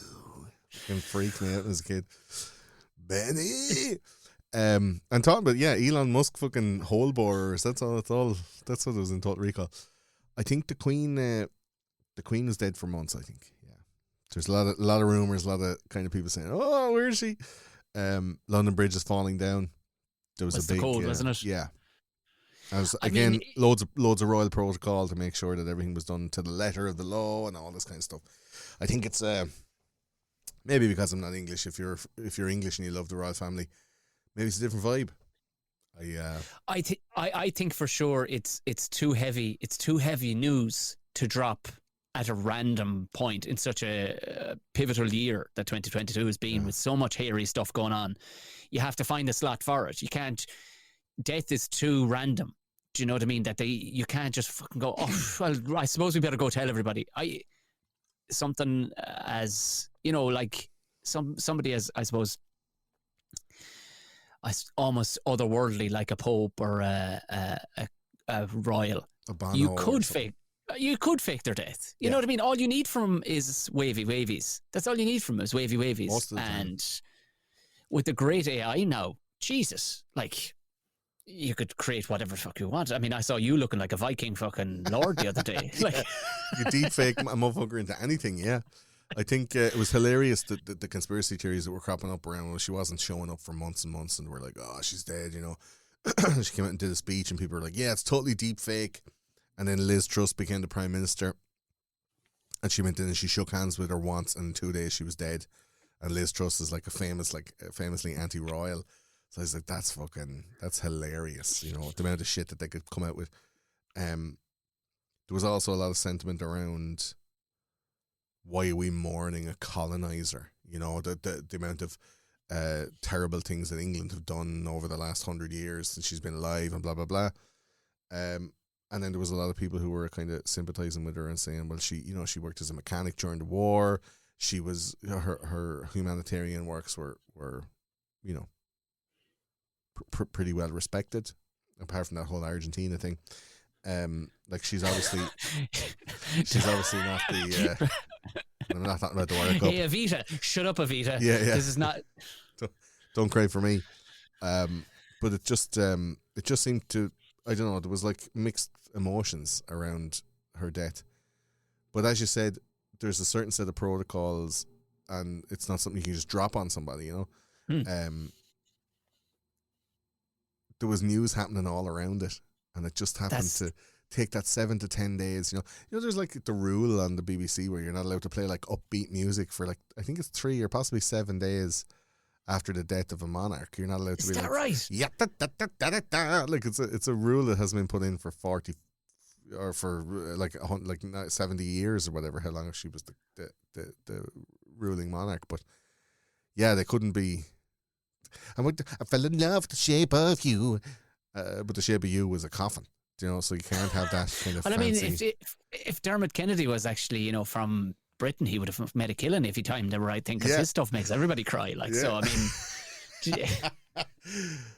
Fucking freaked me out as a kid. Benny. And talking about Elon Musk fucking hole borers. That's all. That's what it was in Total Recall. I think the Queen was dead for months. I think. Yeah. There's a lot of rumors, a lot of kind of people saying, "Oh, where is she?" London Bridge is falling down. There was That's a big the code, wasn't it? Yeah. I mean, mean, loads of royal protocol to make sure that everything was done to the letter of the law and all this kind of stuff. I think it's maybe because I'm not English. If you're English and you love the royal family, maybe it's a different vibe. I think for sure it's too heavy. It's too heavy news to drop at a random point in such a pivotal year that 2022 has been, with so much hairy stuff going on. You have to find a slot for it. You can't. Death is too random. Do you know what I mean? That you can't just fucking go, oh, well, I suppose we better go tell everybody. Something as, like somebody as, I suppose, almost otherworldly, like a pope or a royal. You could fake their death. You know what I mean? All you need from them is wavy wavies. That's all you need from them is wavy wavies. Most of the time. And with the great AI now, Jesus, like, you could create whatever the fuck you want. I mean, I saw you looking like a Viking fucking lord the other day. Like, you deep fake a motherfucker into anything, yeah. I think it was hilarious that the conspiracy theories that were cropping up around when she wasn't showing up for months and months, and we're like, oh, she's dead, She came out and did a speech, and people were like, yeah, it's totally deep fake. And then Liz Truss became the Prime Minister, and she went in and she shook hands with her once, and in 2 days she was dead. And Liz Truss is like famously anti-royal. So I was like, that's hilarious, the amount of shit that they could come out with. There was also a lot of sentiment around, why are we mourning a colonizer? The amount of terrible things that England have done over the last 100 years since she's been alive and blah, blah, blah. And then there was a lot of people who were kind of sympathizing with her and saying, well, she worked as a mechanic during the war. She was, her humanitarian works were pretty well respected, apart from that whole Argentina thing. Like she's obviously not the. I'm not talking about the World Cup. Hey, Evita, shut up, Evita. Yeah. This is not. Don't cry for me. But it just seemed to. I don't know. There was like mixed emotions around her death. But as you said, there's a certain set of protocols, and it's not something you can just drop on somebody. There was news happening all around it, and it just happened take that 7 to 10 days. There's like the rule on the BBC where you're not allowed to play like upbeat music for like, I think it's 3 or possibly 7 days after the death of a monarch. You're not allowed to Is be that like, right? yeah, like it's a rule that has been put in for 40 or for like 70 years or whatever, how long she was the ruling monarch. But yeah, they couldn't be. I fell in love with the shape of you, but the shape of you was a coffin. So you can't have that kind of. Well, fancy. I mean, if Dermot Kennedy was actually, from Britain, he would have made a killing if he timed the right thing, because his stuff makes everybody cry. Like, so, I mean.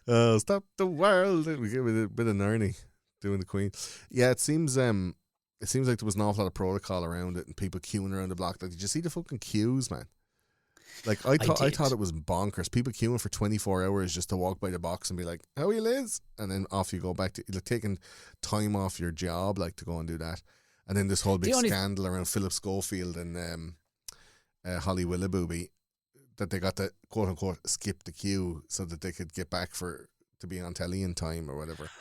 Oh, stop the world! We give it a bit of Narny doing the Queen. Yeah, it seems like there was an awful lot of protocol around it and people queuing around the block. Like, did you see the fucking queues, man? Like, I thought it was bonkers. People queuing for 24 hours just to walk by the box and be like, "How are you, Liz?" And then off you go back to like taking time off your job, like to go and do that. And then this whole big scandal around Philip Schofield and Holly Willoughby, that they got to quote unquote skip the queue so that they could get back to be on telly in time or whatever.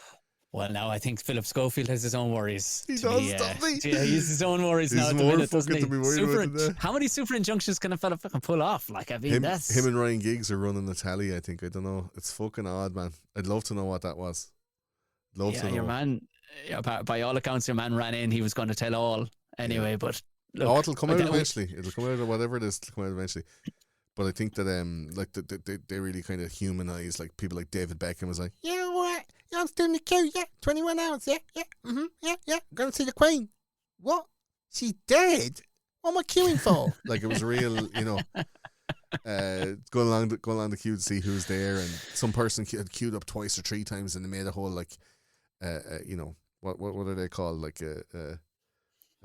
Well, now I think Philip Schofield has his own worries. He does, doesn't he? Yeah, he's his own worries He's now at the more minute, doesn't fucking he? to be worried about than How many super injunctions can a fella fucking pull off? Like, I mean, that's him and Ryan Giggs are running the tally. I think, I don't know. It's fucking odd, man. I'd love to know what that was. To know. Your man. Yeah, by all accounts, your man ran in. He was going to tell all anyway. Yeah. But look, it'll come out eventually. It'll come out of whatever it is. It'll come out eventually. But I think that like they really kind of humanize like people like David Beckham was like, yeah, all right, yeah, I'm still in the queue, yeah, 21 hours, yeah, going to see the Queen. What? She's dead? What am I queuing for? Like, it was real, going along the queue to see who's there, and some person had queued up twice or 3 times, and they made a whole like, what are they called, like a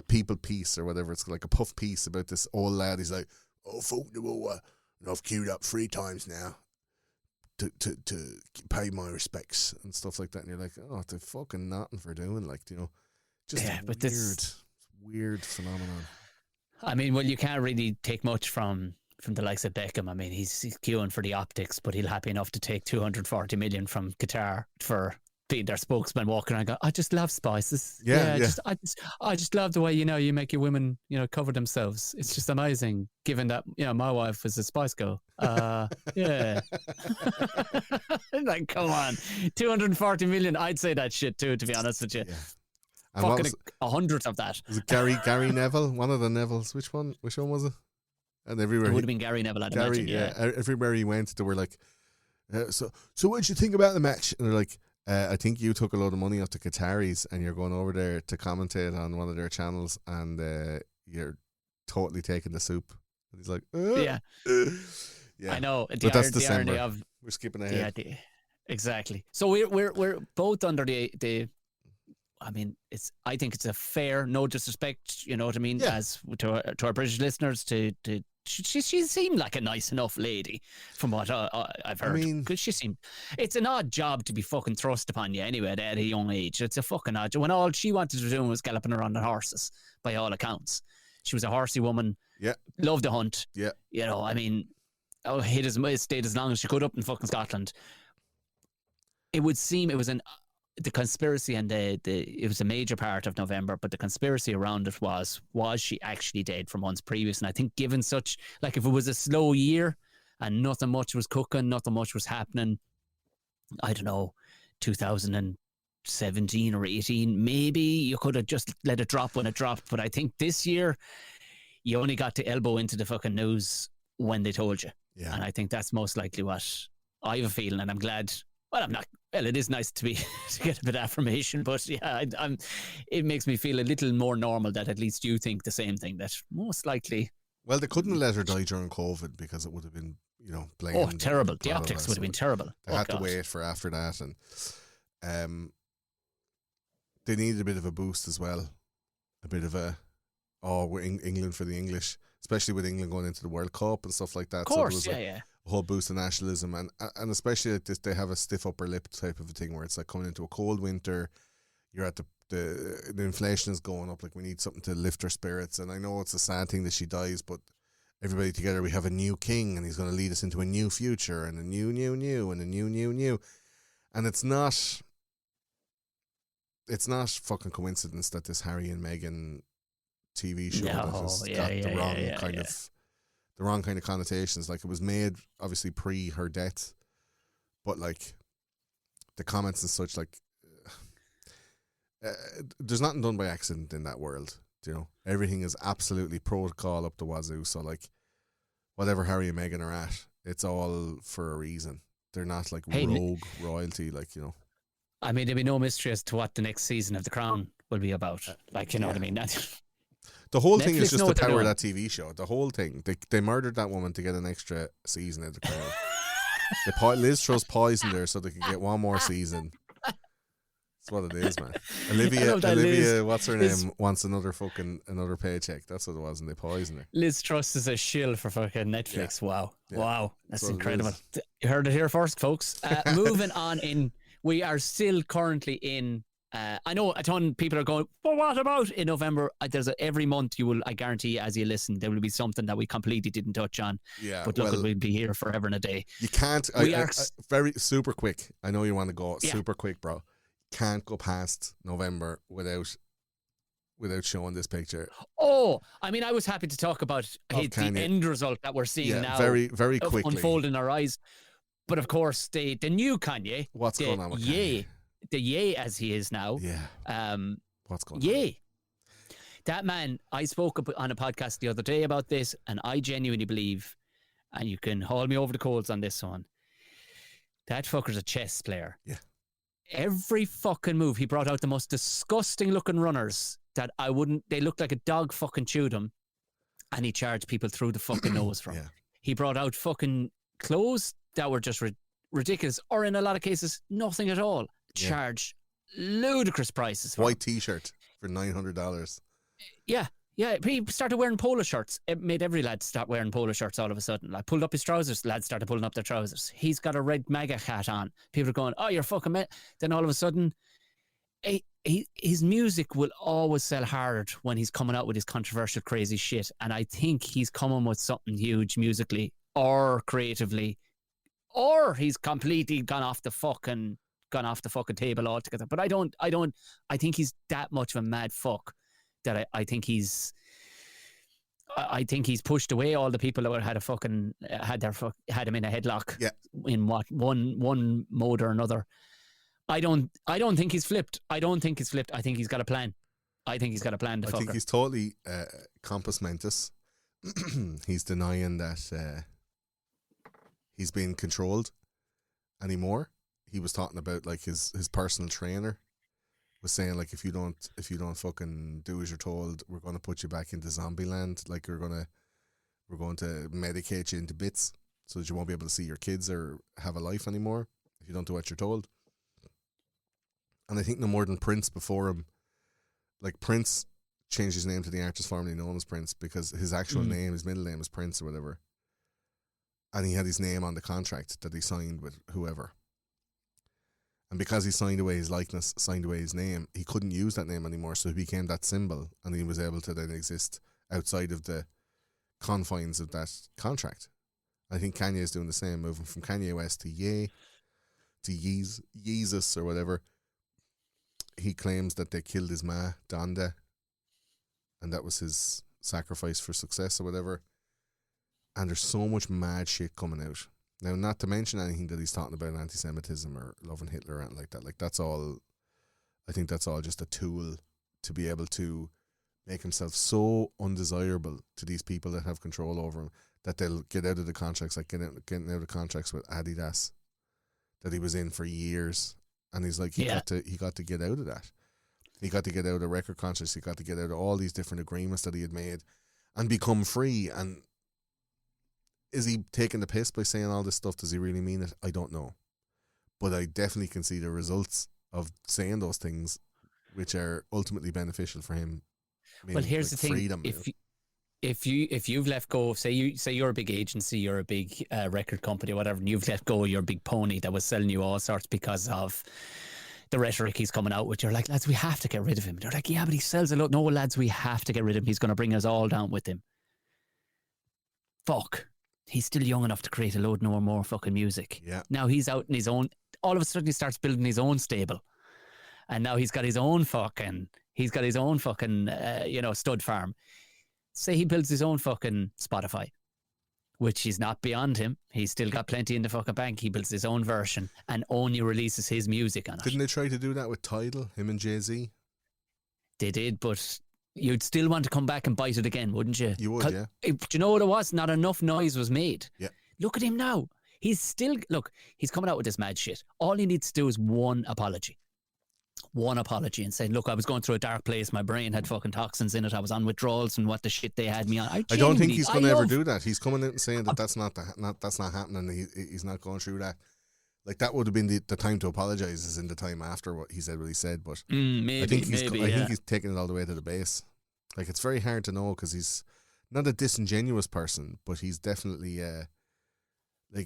people piece or whatever. It's like a puff piece about this old lad. He's like, oh, fuck the war. I've queued up 3 times now to pay my respects and stuff like that. And you're like, oh, they're fucking nothing for doing, like, just weird phenomenon. I mean, well, you can't really take much from the likes of Beckham. I mean, he's queuing for the optics, but he'll happy enough to take 240 million from Qatar for being their spokesman, walking around going, I just love spices. Yeah. I just love the way, you make your women, cover themselves. It's just amazing, given that, my wife was a spice girl. Yeah. Like, come on. 240 million, I'd say that shit too, to be honest with you. Yeah. Fucking 100 of that. Was it Gary Neville? One of the Nevilles. Which one was it? And everywhere. It would have been Gary Neville, I'd imagine, yeah. Everywhere he went, they were like, so what did you think about the match? And they're like, I think you took a load of money off the Qataris and you're going over there to commentate on one of their channels, and you're totally taking the soup. And he's like, yeah. I know. But that's December. We're skipping ahead. Yeah, exactly. So we're both under the. I mean, I think it's a fair, no disrespect, you know what I mean, as to our British listeners to. She seemed like a nice enough lady from what I've heard. I mean, because it's an odd job to be fucking thrust upon you anyway at a young age. It's a fucking odd job when all she wanted to do was galloping around on horses, by all accounts. She was a horsey woman. Yeah. Loved the hunt. Yeah. I mean, stayed as long as she could up in fucking Scotland. It would seem it was the conspiracy, and it was a major part of November, but the conspiracy around it was she actually dead for months previous? And I think given such, like, if it was a slow year and nothing much was cooking, nothing much was happening, I don't know, 2017 or 18, maybe you could have just let it drop when it dropped. But I think this year you only got to elbow into the fucking news when they told you. Yeah. And I think that's most likely what I have a feeling, and I'm glad. Well, I'm not. Well, it is nice to get a bit of affirmation, but yeah, it makes me feel a little more normal that at least you think the same thing. That most likely. Well, they couldn't let her die during COVID because it would have been, blamed. Oh, terrible! The optics would have been terrible. They had to wait for after that, and they needed a bit of a boost as well, a bit of we're England for the English, especially with England going into the World Cup and stuff like that. Of course, so there was a whole boost of nationalism, and especially like this, they have a stiff upper lip type of a thing where it's like coming into a cold winter, you're at the inflation is going up, like we need something to lift our spirits. And I know it's a sad thing that she dies, but everybody together, we have a new king and he's going to lead us into a new future and a new and a new, and it's not it's not fucking coincidence that this Harry and Meghan TV show No, that has yeah, got yeah, the yeah, wrong yeah, kind yeah. of the wrong kind of connotations. Like, it was made obviously pre her death, but like the comments and such, like there's nothing done by accident in that world. You know, everything is absolutely protocol up the wazoo. So like, whatever Harry and Meghan are at, it's all for a reason. They're not like Hey, rogue royalty, like, you know. I mean, there'll be no mystery as to what the next season of The Crown will be about. Like, you know yeah. what I mean? The whole thing is Netflix just know the what they're power of doing. that TV show. The whole thing. They murdered that woman to get an extra season of The Crown. Liz Truss poisoned her so they could get one more season. That's what it is, man. I Olivia, love that Liz, what's her Liz, name, wants another paycheck. That's what it was, and they poisoned her. Liz Truss is a shill for fucking Netflix. Wow. Yeah. Wow. That's what it incredible. is. You heard it here first, folks. Moving on we are still currently in, I know a ton of people are going, but what about in November? Every month I guarantee as you listen, there will be something that we completely didn't touch on. Yeah, But look, we'll be here forever and a day. You can't. Very super quick. I know you want to go super quick, bro. Can't go past November without showing this picture. Oh, I mean, I was happy to talk about the end result that we're seeing now. Very, very quickly unfold in our eyes. But of course, the new Kanye. What's going on with Kanye? The Ye as he is now. Yeah. What's going on? That man, I spoke on a podcast the other day about this, and I genuinely believe, and you can haul me over the coals on this one, that fucker's a chess player. Yeah. Every fucking move, he brought out the most disgusting looking runners that they looked like a dog fucking chewed them, and he charged people through the fucking nose from. Yeah. He brought out fucking clothes that were just ridiculous, or in a lot of cases, nothing at all. Charged ludicrous prices for white t-shirt for $900. Yeah. He started wearing polo shirts. It made every lad start wearing polo shirts all of a sudden. Like, pulled up his trousers, lads started pulling up their trousers. He's got a red MAGA hat on. People are going, oh, you're fucking mad. Then all of a sudden, his music will always sell hard when he's coming out with his controversial, crazy shit. And I think he's coming with something huge musically or creatively, or he's completely gone off the fucking table altogether. But I think he's that much of a mad fuck that I think he's pushed away all the people that had him in a headlock in one mode or another. I don't think he's flipped. I think he's got a plan. I think he's totally compos mentis. He's denying that he's being controlled anymore. He was talking about like his personal trainer was saying, like, if you don't fucking do as you're told, we're going to put you back into zombie land. Like, we're going to medicate you into bits so that you won't be able to see your kids or have a life anymore if you don't do what you're told. And I think no more than Prince before him, like, Prince changed his name to the artist formerly known as Prince because his actual name, his middle name is Prince or whatever. And he had his name on the contract that he signed with whoever. And because he signed away his likeness, signed away his name, he couldn't use that name anymore. So he became that symbol, and he was able to then exist outside of the confines of that contract. I think Kanye is doing the same, moving from Kanye West to Yeezus or whatever. He claims that they killed his ma, Donda, and that was his sacrifice for success or whatever. And there's so much mad shit coming out. Now, not to mention anything that he's talking about anti-Semitism or loving Hitler or anything like that. Like, that's all, I think that's all just a tool to be able to make himself so undesirable to these people that have control over him that they'll get out of the contracts, like getting out of contracts with Adidas that he was in for years. And he's like, he got to get out of that. He got to get out of record contracts. He got to get out of all these different agreements that he had made and become free. And is he taking the piss by saying all this stuff? Does he really mean it? I don't know. But I definitely can see the results of saying those things, which are ultimately beneficial for him. Well, here's the thing. Freedom, if you've let go, say you're a big agency, you're a big record company or whatever, and you've let go of your big pony that was selling you all sorts because of the rhetoric he's coming out with, you're like, lads, we have to get rid of him. They're like, yeah, but he sells a lot. No, lads, we have to get rid of him. He's going to bring us all down with him. Fuck. He's still young enough to create a load more fucking music. Yeah. Now he's out in his own. All of a sudden, he starts building his own stable. and now he's got his own fucking stud farm. Say he builds his own fucking Spotify, which is not beyond him. He's still got plenty in the fucking bank. He builds his own version and only releases his music on it. Didn't they try to do that with Tidal, him and Jay-Z? They did, but you'd still want to come back and bite it again, wouldn't you? You would, yeah. Do you know what it was? Not enough noise was made. Yeah. Look at him now. He's coming out with this mad shit. All he needs to do is one apology and say, look, I was going through a dark place. My brain had fucking toxins in it. I was on withdrawals and what the shit they had me on. I don't think he's going to ever do that. He's coming out and saying that that's not happening. He's not going through that. Like, that would have been the time to apologise, is in the time after what he said. But maybe, I think he's taking it all the way to the base. Like, it's very hard to know because he's not a disingenuous person, but he's definitely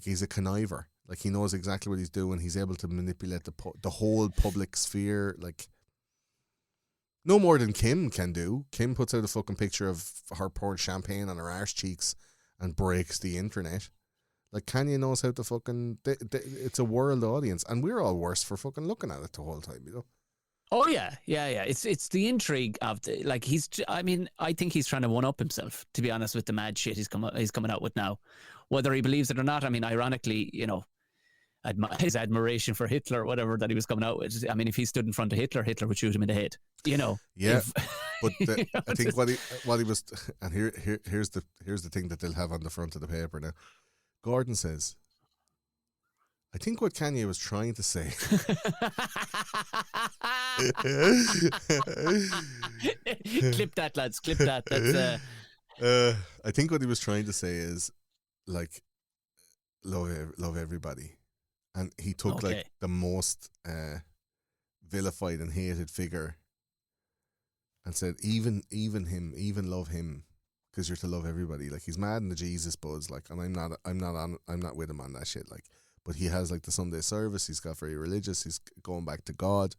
he's a conniver. Like, he knows exactly what he's doing. He's able to manipulate the whole public sphere, like, no more than Kim can do. Kim puts out a fucking picture of her pouring champagne on her arse cheeks and breaks the internet. Like, Kanye knows how to fucking... it's a world audience, and we're all worse for fucking looking at it the whole time, you know? Oh, yeah. It's the intrigue of the... Like, I think he's trying to one-up himself, to be honest, with the mad shit he's coming out with now. Whether he believes it or not, I mean, ironically, you know, his admiration for Hitler or whatever that he was coming out with. I mean, if he stood in front of Hitler would shoot him in the head, you know. Yeah, but I think what he was... And here's the thing that they'll have on the front of the paper now. Gordon says, I think what Kanye was trying to say... Clip that, lads. Clip that. That's... I think what he was trying to say is, like, love everybody. And he took, like, the most vilified and hated figure and said, even love him, because you're to love everybody. Like, he's mad in the Jesus buzz, like, and I'm not with him on that shit, like. But he has, like, the Sunday service. He's got very religious. He's going back to God.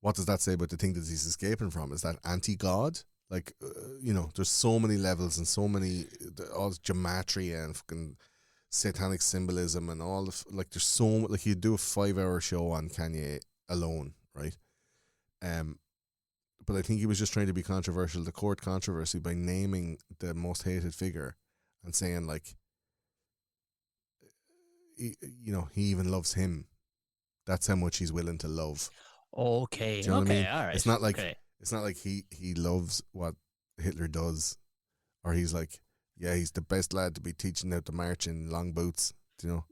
What does that say about the thing that he's escaping from? Is that anti-God? Like, you know, there's so many levels and so many, all this gematria and fucking satanic symbolism and all the, like, there's so much, like, you'd do a 5-hour show on Kanye alone, right? But I think he was just trying to be controversial, the court controversy, by naming the most hated figure and saying, like, he even loves him. That's how much he's willing to love. Okay. Do you know what I mean? All right. It's not like he loves what Hitler does, or he's like, yeah, he's the best lad to be teaching out the march in long boots. Do you know?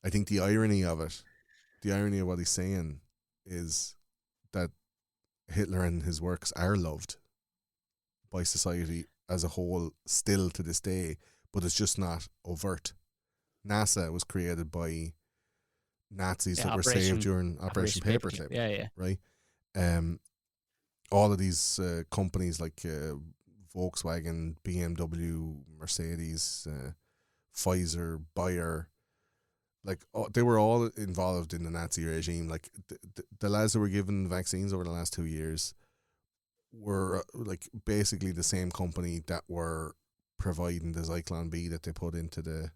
I think the irony of what he's saying is that Hitler and his works are loved by society as a whole still to this day, but it's just not overt. NASA was created by Nazis that were saved during Operation Paperclip. Yeah. Right? All of these companies like Volkswagen, BMW, Mercedes, Pfizer, Bayer, like, they were all involved in the Nazi regime. Like, the lads that were given vaccines over the last 2 years were like basically the same company that were providing the Zyklon B that they put into the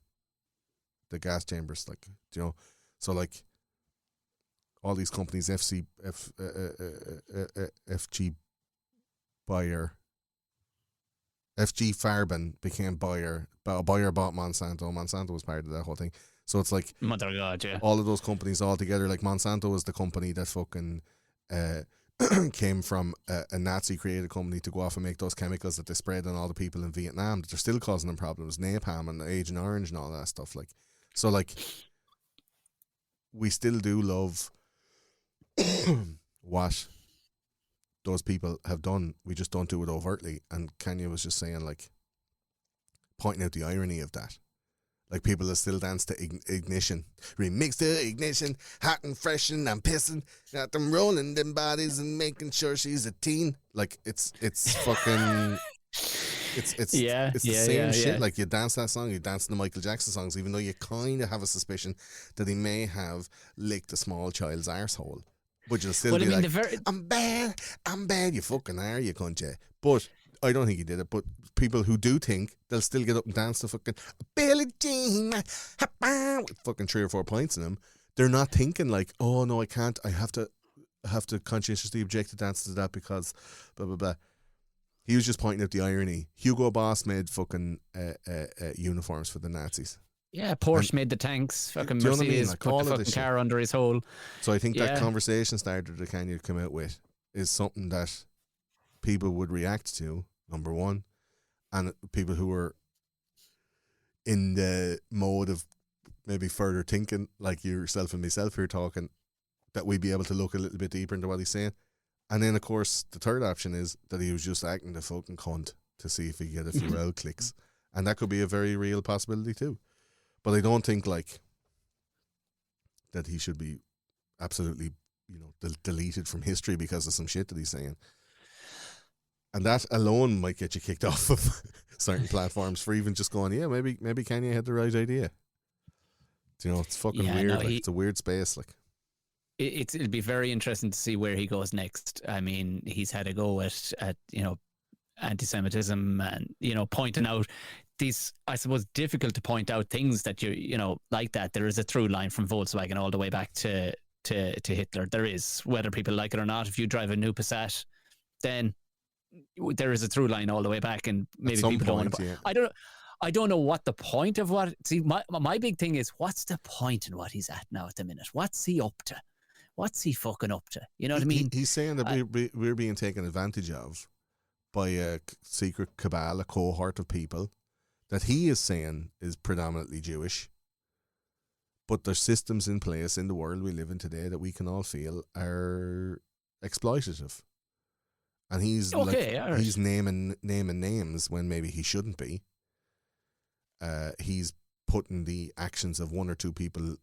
gas chambers. Like, you know, so like all these companies, FG Bayer, FG Farben became Bayer. Bayer bought Monsanto. Monsanto was part of that whole thing. So it's like, Mother God, yeah. all of those companies all together. Like, Monsanto was the company that fucking came from a Nazi created company to go off and make those chemicals that they sprayed on all the people in Vietnam that they're still causing them problems, napalm and Agent Orange and all that stuff. Like, so, like, we still do love what those people have done. We just don't do it overtly. And Kanye was just saying, like, pointing out the irony of that. Like, people that still dance to Ignition. Remix to Ignition, hot and fresh, and I'm pissing. Got them rolling them bodies and making sure she's a teen. Like, it's fucking... It's the same shit. Yeah. Like, you dance that song, you dance the Michael Jackson songs, even though you kind of have a suspicion that he may have licked a small child's arsehole. But you'll still be like, I'm bad, you fucking are, you cunt, yeah. But I don't think he did it. But people who do think, they'll still get up and dance to fucking Billie Jean with fucking 3 or 4 pints in them. they're not thinking like, oh no, I can't. I have to conscientiously object to that because blah blah blah. He was just pointing out the irony. Hugo Boss made fucking uniforms for the Nazis. Yeah, Porsche made the tanks. Fucking do you know what I mean? Mercedes Like, put all the of fucking this car under his hole. So I think that Yeah. conversation starter that Kanye come out with is something that people would react to, number one, and people who are in the mode of maybe further thinking, like yourself and myself here talking, that we'd be able to look a little bit deeper into what he's saying. And then, of course, the third option is that he was just acting the fucking cunt to see if he get a few L clicks. And that could be a very real possibility too. But I don't think, like, that he should be absolutely, deleted from history because of some shit that he's saying. And that alone might get you kicked off of certain platforms for even just going, yeah, maybe Kanye had the right idea. It's fucking weird. No, it's a weird space. Like, it'll be very interesting to see where he goes next. I mean, he's had a go at anti-Semitism and pointing out these, I suppose, difficult to point out things that like that. There is a through line from Volkswagen all the way back to Hitler. There is, whether people like it or not. If you drive a new Passat, then there is a through line all the way back, and maybe people don't want to. Yeah. I don't know what the point of what. See, my big thing is, what's the point in what he's at now at the minute? What's he up to? What's he fucking up to? You know what I mean? He's saying that we're being taken advantage of by a secret cabal, a cohort of people that he is saying is predominantly Jewish. But there's systems in place in the world we live in today that we can all feel are exploitative. And he's he's naming names when maybe he shouldn't be. He's putting the actions of one or two people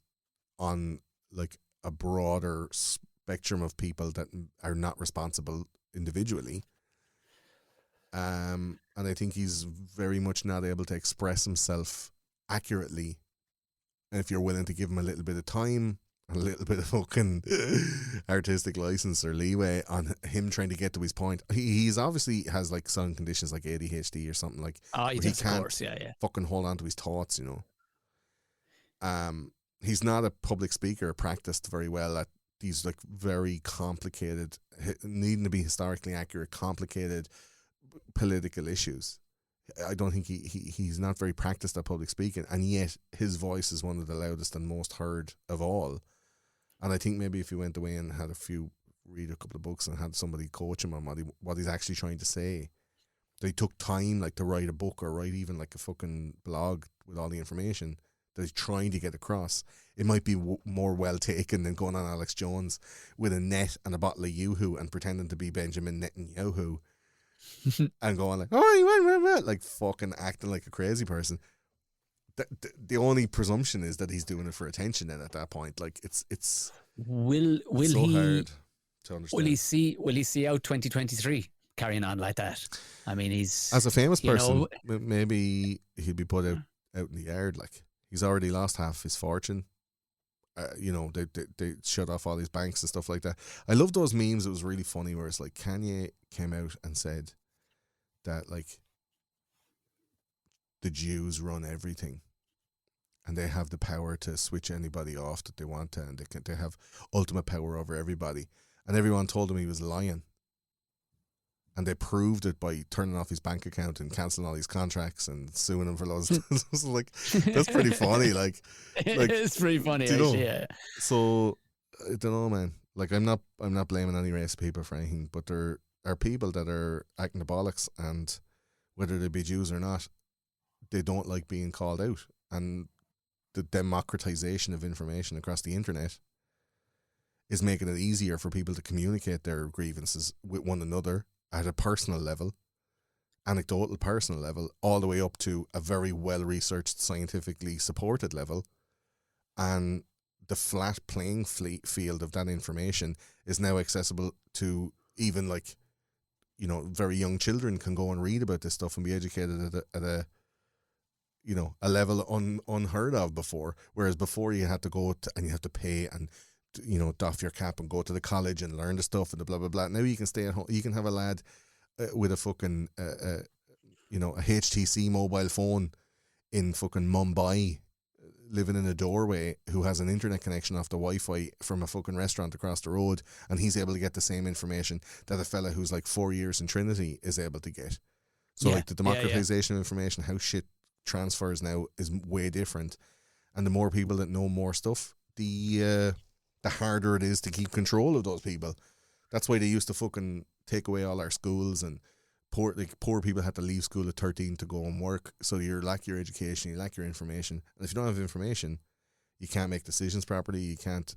on like a broader spectrum of people that are not responsible individually. And I think he's very much not able to express himself accurately. And if you're willing to give him a little bit of time, a little bit of fucking artistic license or leeway on him trying to get to his point, he's obviously has like some conditions like ADHD or something like. He does, of course, yeah. Fucking hold on to his thoughts, He's not a public speaker, practiced very well at these like very complicated, needing to be historically accurate, complicated political issues. I don't think he's not very practiced at public speaking, and yet his voice is one of the loudest and most heard of all. And I think maybe if he went away and had read a couple of books and had somebody coach him on what he's actually trying to say, they took time like to write a book or write even like a fucking blog with all the information that he's trying to get across, it might be more well taken than going on Alex Jones with a net and a bottle of Yoo-hoo and pretending to be Benjamin Netanyahu and going like, oh, like fucking acting like a crazy person. The only presumption is that he's doing it for attention. Then at that point, like it's will so he hard to understand. Will he see out 2023 carrying on like that? I mean, he's as a famous person, maybe he'd be put out in the yard. Like he's already lost half his fortune. They shut off all these banks and stuff like that. I love those memes. It was really funny where it's like Kanye came out and said that like the Jews run everything and they have the power to switch anybody off that they want to, and they have ultimate power over everybody. And everyone told him he was lying. And they proved it by turning off his bank account and cancelling all his contracts and suing him for loads. So like, that's pretty funny. Like it's pretty funny, actually, yeah. So I don't know, man. Like I'm not blaming any race of people for anything, but there are people that are acting the bollocks, and whether they be Jews or not, they don't like being called out. And the democratization of information across the internet is making it easier for people to communicate their grievances with one another at a personal level, anecdotal personal level, all the way up to a very well-researched, scientifically supported level. And the flat playing field of that information is now accessible to even like, very young children can go and read about this stuff and be educated at a level unheard of before. Whereas before you had to go and you have to pay and, doff your cap and go to the college and learn the stuff and the blah, blah, blah. Now you can stay at home. You can have a lad with a fucking, a HTC mobile phone in fucking Mumbai living in a doorway who has an internet connection off the Wi-Fi from a fucking restaurant across the road, and he's able to get the same information that a fella who's like 4 years in Trinity is able to get. So like the democratization of information, how shit transfers now is way different, and the more people that know more stuff, the harder it is to keep control of those people. That's why they used to fucking take away all our schools, and poor people had to leave school at 13 to go and work. So you lack your education, you lack your information, and if you don't have information, you can't make decisions properly. You can't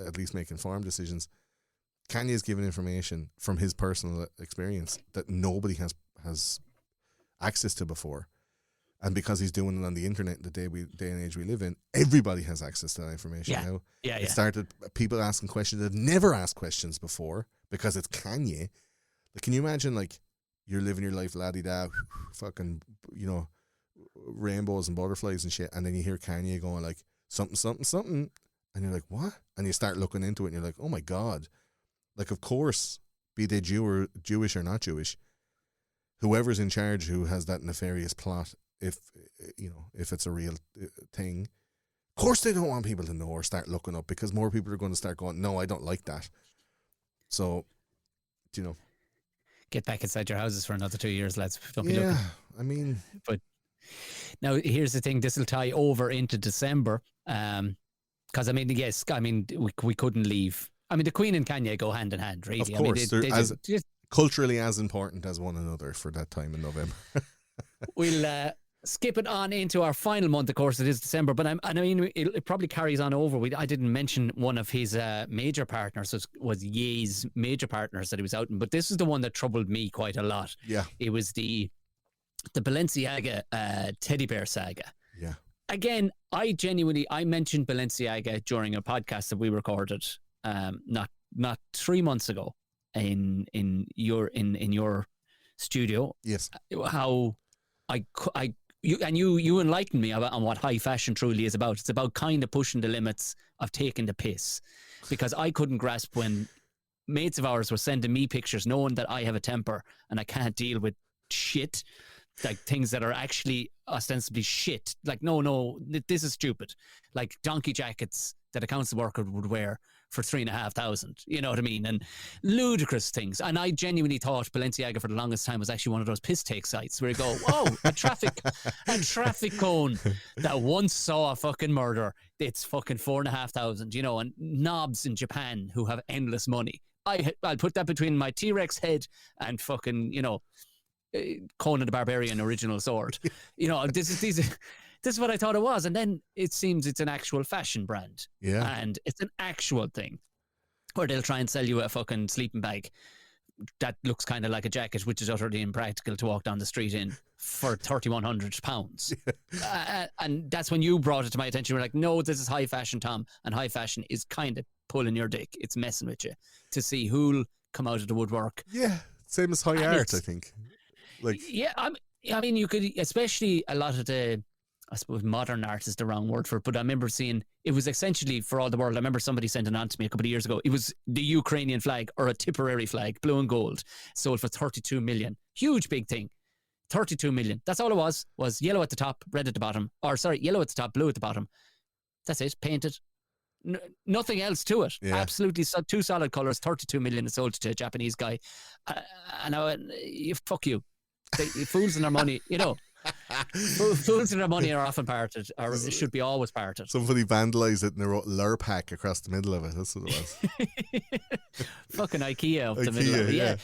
at least make informed decisions. Kanye's given information from his personal experience that nobody has access to before. And because he's doing it on the internet in the day and age we live in, everybody has access to that information now. It started people asking questions that never asked questions before because it's Kanye. Like, can you imagine, like, you're living your life la-di-da, fucking, you know, rainbows and butterflies and shit, and then you hear Kanye going like, something, something, something, and you're like, what? And you start looking into it and you're like, oh my God. Like, of course, be they Jewish or not Jewish, whoever's in charge who has that nefarious plot, if it's a real thing, of course they don't want people to know or start looking up, because more people are going to start going, no, I don't like that. So, you know, get back inside your houses for another 2 years, lads. Don't be looking. I mean, but now here's the thing: this will tie over into December, because I mean, yes, I mean, we couldn't leave. I mean, the Queen and Kanye go hand in hand, really. Of course, I mean, they're just culturally as important as one another for that time in November. We'll skip it on into our final month. Of course, it is December, but I mean, it probably carries on over. I didn't mention one of his major partners was Ye's major partners that he was out in, but this is the one that troubled me quite a lot. Yeah, it was the Balenciaga teddy bear saga. Yeah. Again, I mentioned Balenciaga during a podcast that we recorded, not 3 months ago in your studio. Yes. How you enlightened me on what high fashion truly is about. It's about kind of pushing the limits of taking the piss, because I couldn't grasp when mates of ours were sending me pictures knowing that I have a temper and I can't deal with shit, like things that are actually ostensibly shit. Like, no, this is stupid. Like donkey jackets that a council worker would wear for 3,500, you know what I mean? And ludicrous things. And I genuinely thought Balenciaga for the longest time was actually one of those piss take sites where you go, whoa, a traffic cone that once saw a fucking murder. It's fucking 4,500, you know, and knobs in Japan who have endless money. I'll put that between my T-Rex head and fucking, you know, Conan the Barbarian original sword. You know, this is what I thought it was. And then it seems it's an actual fashion brand. Yeah. And it's an actual thing where they'll try and sell you a fucking sleeping bag that looks kind of like a jacket, which is utterly impractical to walk down the street in, for £3,100. And that's when you brought it to my attention. We're like, no, this is high fashion, Tom. And high fashion is kind of pulling your dick. It's messing with you to see who'll come out of the woodwork. Yeah. Same as high art, I think. Like, yeah, I mean, you could, especially a lot of the, I suppose modern art is the wrong word for it, but I remember seeing, it was essentially for all the world. I remember somebody sending on to me a couple of years ago. It was the Ukrainian flag, or a Tipperary flag, blue and gold, sold for 32 million. Huge, big thing. 32 million. That's all it was yellow at the top, red at the bottom. Or sorry, yellow at the top, blue at the bottom. That's it, painted. Nothing else to it. Yeah. Absolutely, two solid colours. 32 million is sold to a Japanese guy. And I went, fuck you. Fools and their money, you know. Fools and their money are often parted, or it should be always parted. Somebody vandalised it and they wrote Lurpak across the middle of it. That's what it was. Fucking IKEA up the middle of it. Yeah.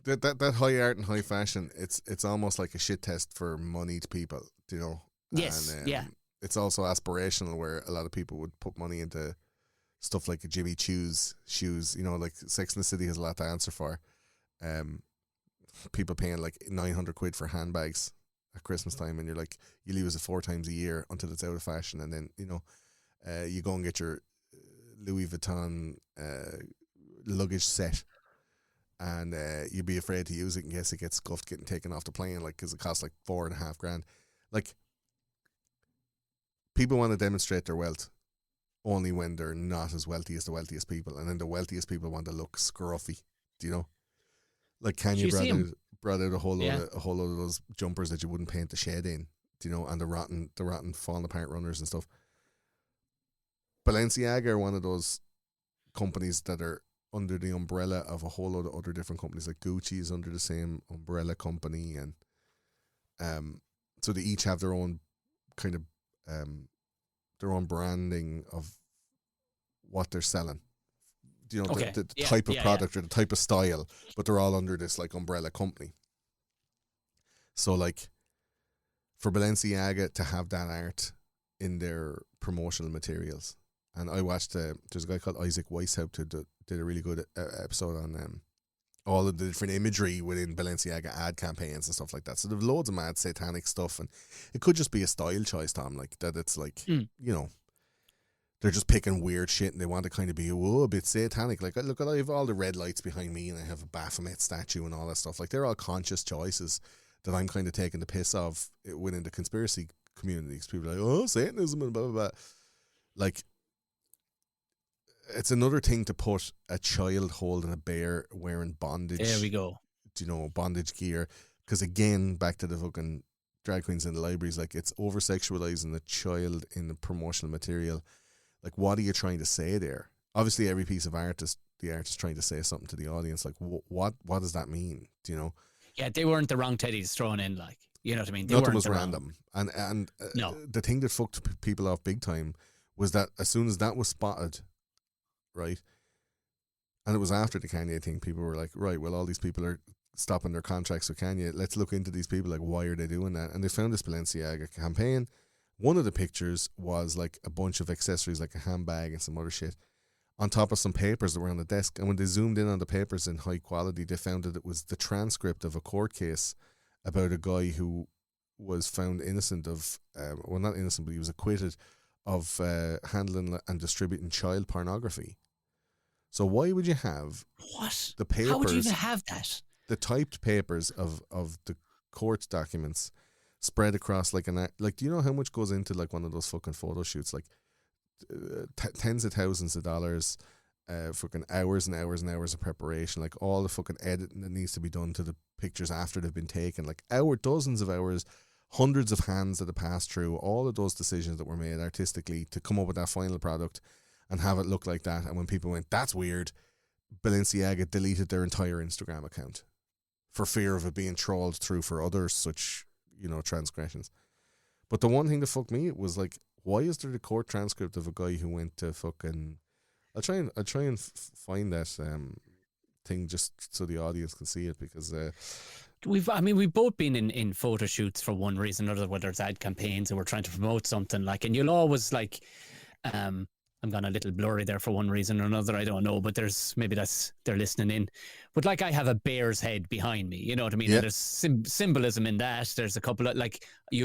But that high art and high fashion, it's almost like a shit test for moneyed people, you know. Yes. And, yeah. It's also aspirational, where a lot of people would put money into stuff like Jimmy Choo's shoes. You know, like Sex and the City has a lot to answer for. People paying like 900 quid for handbags at Christmas time, and you're like, you use it 4 times a year until it's out of fashion, and then, you know, you go and get your Louis Vuitton luggage set, and you'd be afraid to use it in case it gets scuffed getting taken off the plane, like, because it costs like $4,500. Like, people want to demonstrate their wealth only when they're not as wealthy as the wealthiest people, and then the wealthiest people want to look scruffy, do you know? Like Kanye brought out a whole load of those jumpers that you wouldn't paint the shed in, and the rotten falling apart runners and stuff. Balenciaga are one of those companies that are under the umbrella of a whole lot of other different companies. Like Gucci is under the same umbrella company, and so they each have their own kind of their own branding of what they're selling. The type of product or the type of style, but they're all under this like umbrella company. So like for Balenciaga to have that art in their promotional materials, and I watched there's a guy called Isaac Weishaupt who did a really good episode on all of the different imagery within Balenciaga ad campaigns and stuff like that. So there's loads of mad satanic stuff, and it could just be a style choice, Tom, like that. It's like they're just picking weird shit and they want to kind of be a bit satanic. Like, look, I have all the red lights behind me and I have a Baphomet statue and all that stuff. Like, they're all conscious choices that I'm kind of taking the piss of within the conspiracy communities. People are like, oh, Satanism and blah, blah, blah. Like, it's another thing to put a child holding a bear wearing bondage. There we go. Bondage gear. Because again, back to the fucking drag queens in the libraries, like, it's over-sexualizing the child in the promotional material. Like, what are you trying to say there? Obviously, every piece of art the artist trying to say something to the audience. Like, what does that mean? Yeah, they weren't the wrong teddies thrown in. Like, you know what I mean? Nothing was random. And no. The thing that fucked people off big time was that as soon as that was spotted, right, and it was after the Kanye thing, people were like, right, well, all these people are stopping their contracts with Kanye. Let's look into these people. Like, why are they doing that? And they found this Balenciaga campaign. One of the pictures was like a bunch of accessories, like a handbag and some other shit, on top of some papers that were on the desk. And when they zoomed in on the papers in high quality, they found that it was the transcript of a court case about a guy who was found innocent of, well, not innocent, but he was acquitted of handling and distributing child pornography. So why would you have what? The papers? How would you even have that? The typed papers of the court documents spread across like do you know how much goes into like one of those fucking photo shoots? Like tens of thousands of dollars, fucking hours and hours and hours of preparation, like all the fucking editing that needs to be done to the pictures after they've been taken, like dozens of hours, hundreds of hands that have passed through all of those decisions that were made artistically to come up with that final product and have it look like that. And when people went, that's weird, Balenciaga deleted their entire Instagram account for fear of it being trolled through for other such transgressions. But the one thing that fucked me was like, why is there the court transcript of a guy who went to fucking? I'll try and find that thing just so the audience can see it, because we've both been in photo shoots for one reason or another, whether it's ad campaigns or we're trying to promote something, like, and you'll always like I'm gone a little blurry there for one reason or another, I don't know, but maybe they're listening in. But like, I have a bear's head behind me, you know what I mean? Yeah. There's symbolism in that. There's a couple of, like,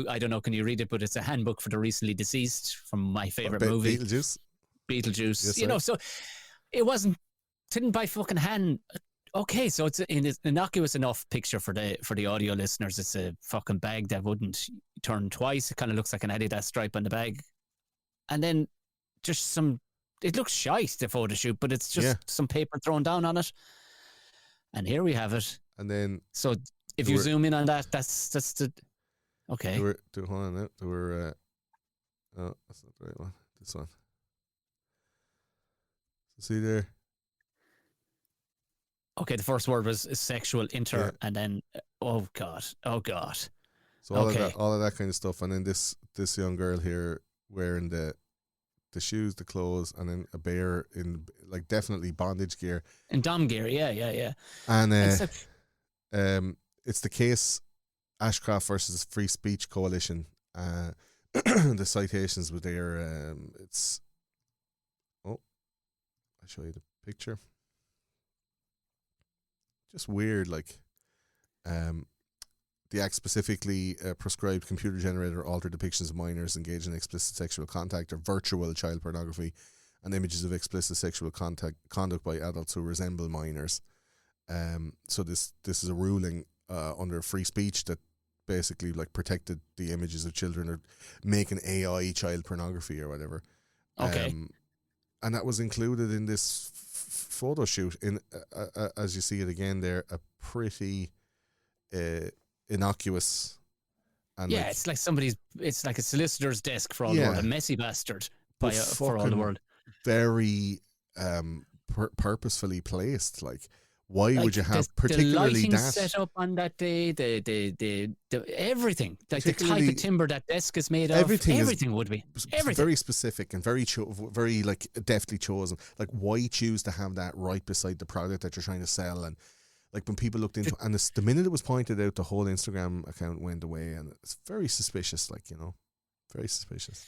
I don't know, can you read it? But it's a handbook for the recently deceased from my favorite movie. Beetlejuice. Yes, so it didn't by fucking hand. Okay, so it's an innocuous enough picture for the audio listeners. It's a fucking bag that wouldn't turn twice. It kind of looks like an Adidas stripe on the bag. And then just it looks shite, the photo shoot, but it's just some paper thrown down on it. And here we have it. And then, so if you zoom in on that, that's the, okay. Hold on now. Oh, that's not the right one. This one. So see there? Okay, the first word was sexual and then, oh God. So all of that kind of stuff. And then this young girl here wearing the shoes, the clothes, and then a bear in like definitely bondage gear. In dom gear, yeah. And it's the case Ashcroft versus Free Speech Coalition. The citations were there. I'll show you the picture. Just weird, like the act specifically prescribed computer-generated or altered depictions of minors engaged in explicit sexual contact or virtual child pornography and images of explicit sexual conduct by adults who resemble minors. So this is a ruling under free speech that basically like protected the images of children or making AI child pornography or whatever. Okay. And that was included in this photo shoot. In as you see it again there, a pretty innocuous And Yeah, like, it's like a solicitor's desk for all the world, a messy bastard but for all the fucking world. very purposefully placed. Like, why would you have the particularly lighting that set up on that day, the everything, like the type particularly of timber that desk is made of, everything would be very specific and very like deftly chosen. Like, why choose to have that right beside the product that you're trying to sell? And like when people looked into, and the minute it was pointed out, the whole Instagram account went away, and it's very suspicious. Like, you know, very suspicious.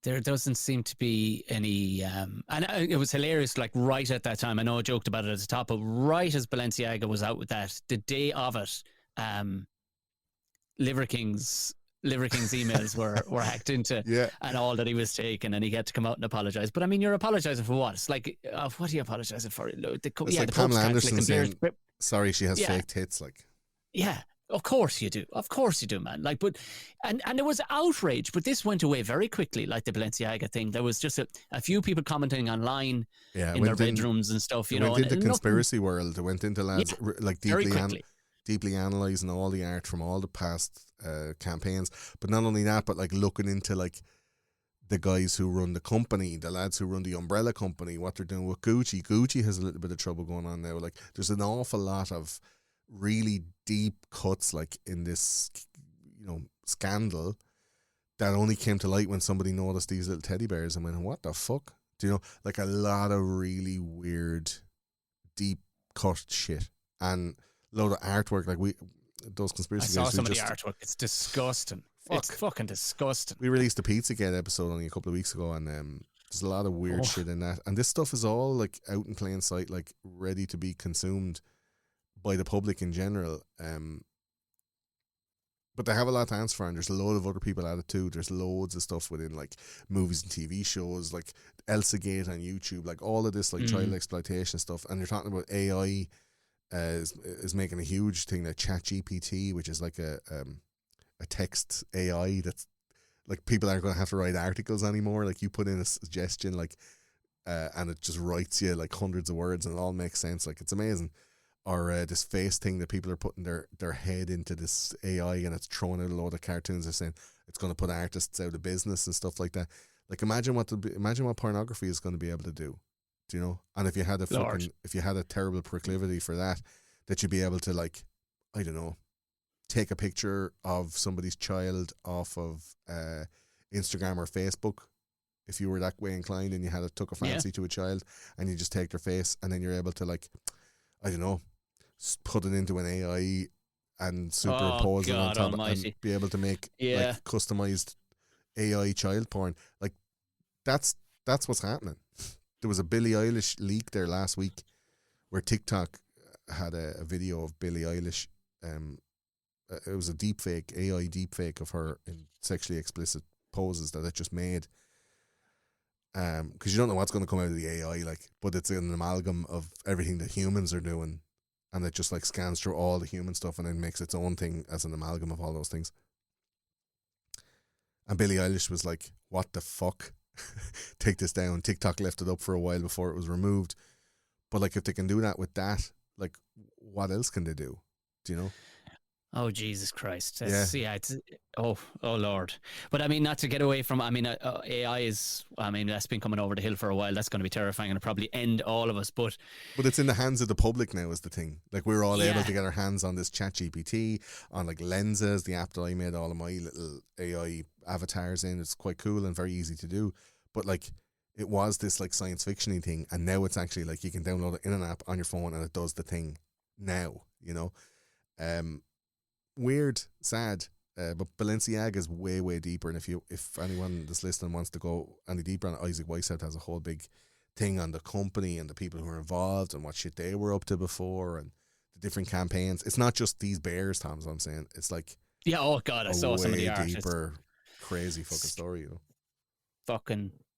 There doesn't seem to be any, and it was hilarious. Like right at that time, I know I joked about it at the top, but right as Balenciaga was out with that, the day of it, Liver King's emails were hacked into, and all that he was taking, and he had to come out and apologize. But I mean, you're apologizing for what? It's like, what are you apologizing for? Like Pamela Anderson saying, "Sorry, she has fake tits." Like, yeah. Of course you do, man. Like, but and there was outrage, but this went away very quickly. Like the Balenciaga thing, there was just a few people commenting online in their bedrooms and stuff. You know, went into conspiracy world. It went into lads like deeply analysing all the art from all the past campaigns. But not only that, but like looking into like the guys who run the company, the lads who run the umbrella company, what they're doing with Gucci. Gucci has a little bit of trouble going on now. Like, there's an awful lot of really deep cuts like in this, you know, scandal that only came to light when somebody noticed these little teddy bears and went, what the fuck? Do you know, like a lot of really weird deep cut shit and a load of artwork. Like, those conspiracy guys, I saw some of the artwork. It's disgusting. It's fucking disgusting. We released a Pizzagate episode only a couple of weeks ago, and there's a lot of weird shit in that, and this stuff is all like out in plain sight, like ready to be consumed by the public in general, but they have a lot to answer for, and there's a load of other people at it too. There's loads of stuff within like movies and TV shows, like Elsa Gate on YouTube, like all of this like child exploitation stuff. And you're talking about AI is making a huge thing, like ChatGPT, which is like a text AI that's like, people aren't going to have to write articles anymore. Like, you put in a suggestion, like and it just writes you like hundreds of words, and it all makes sense. Like, it's amazing. Or this face thing that people are putting their head into this AI, and it's throwing out a load of cartoons. They're saying it's going to put artists out of business and stuff like that. Like, imagine what pornography is going to be able to do. Do you know? And if you had a terrible proclivity for that you'd be able to, like, I don't know, take a picture of somebody's child off of Instagram or Facebook, if you were that way inclined and you took a fancy to a child, and you just take their face, and then you're able to, like, I don't know, put it into an AI and superimpose it on top and be able to make like customized AI child porn. Like, that's what's happening. There was a Billie Eilish leak there last week where TikTok had a video of Billie Eilish. It was a deepfake, AI deepfake of her in sexually explicit poses that it just made. Because you don't know what's going to come out of the AI, like, but it's an amalgam of everything that humans are doing, and it just like scans through all the human stuff and then makes its own thing as an amalgam of all those things. And Billie Eilish was like, what the fuck? Take this down. TikTok left it up for a while before it was removed. But like, if they can do that with that, like, what else can they do? Do you know? Oh, Jesus Christ. It's, oh Lord. But I mean, not to get away from, I mean, AI is, I mean, that's been coming over the hill for a while. That's going to be terrifying and it'll probably end all of us. But it's in the hands of the public now is the thing. Like, we're all able to get our hands on this ChatGPT, on like Lenses, the app that I made all of my little AI avatars in. It's quite cool and very easy to do. But like, it was this like science fiction-y thing, and now it's actually like you can download it in an app on your phone and it does the thing now, you know? Weird, sad, but Balenciaga is way, way deeper. And if anyone that's listening wants to go any deeper on it, Isaac Weishaupt has a whole big thing on the company and the people who are involved and what shit they were up to before and the different campaigns. It's not just these bears, Tom, is what I'm saying. It's like, yeah, oh God, I saw some of the art. Deeper, crazy fucking story, you know.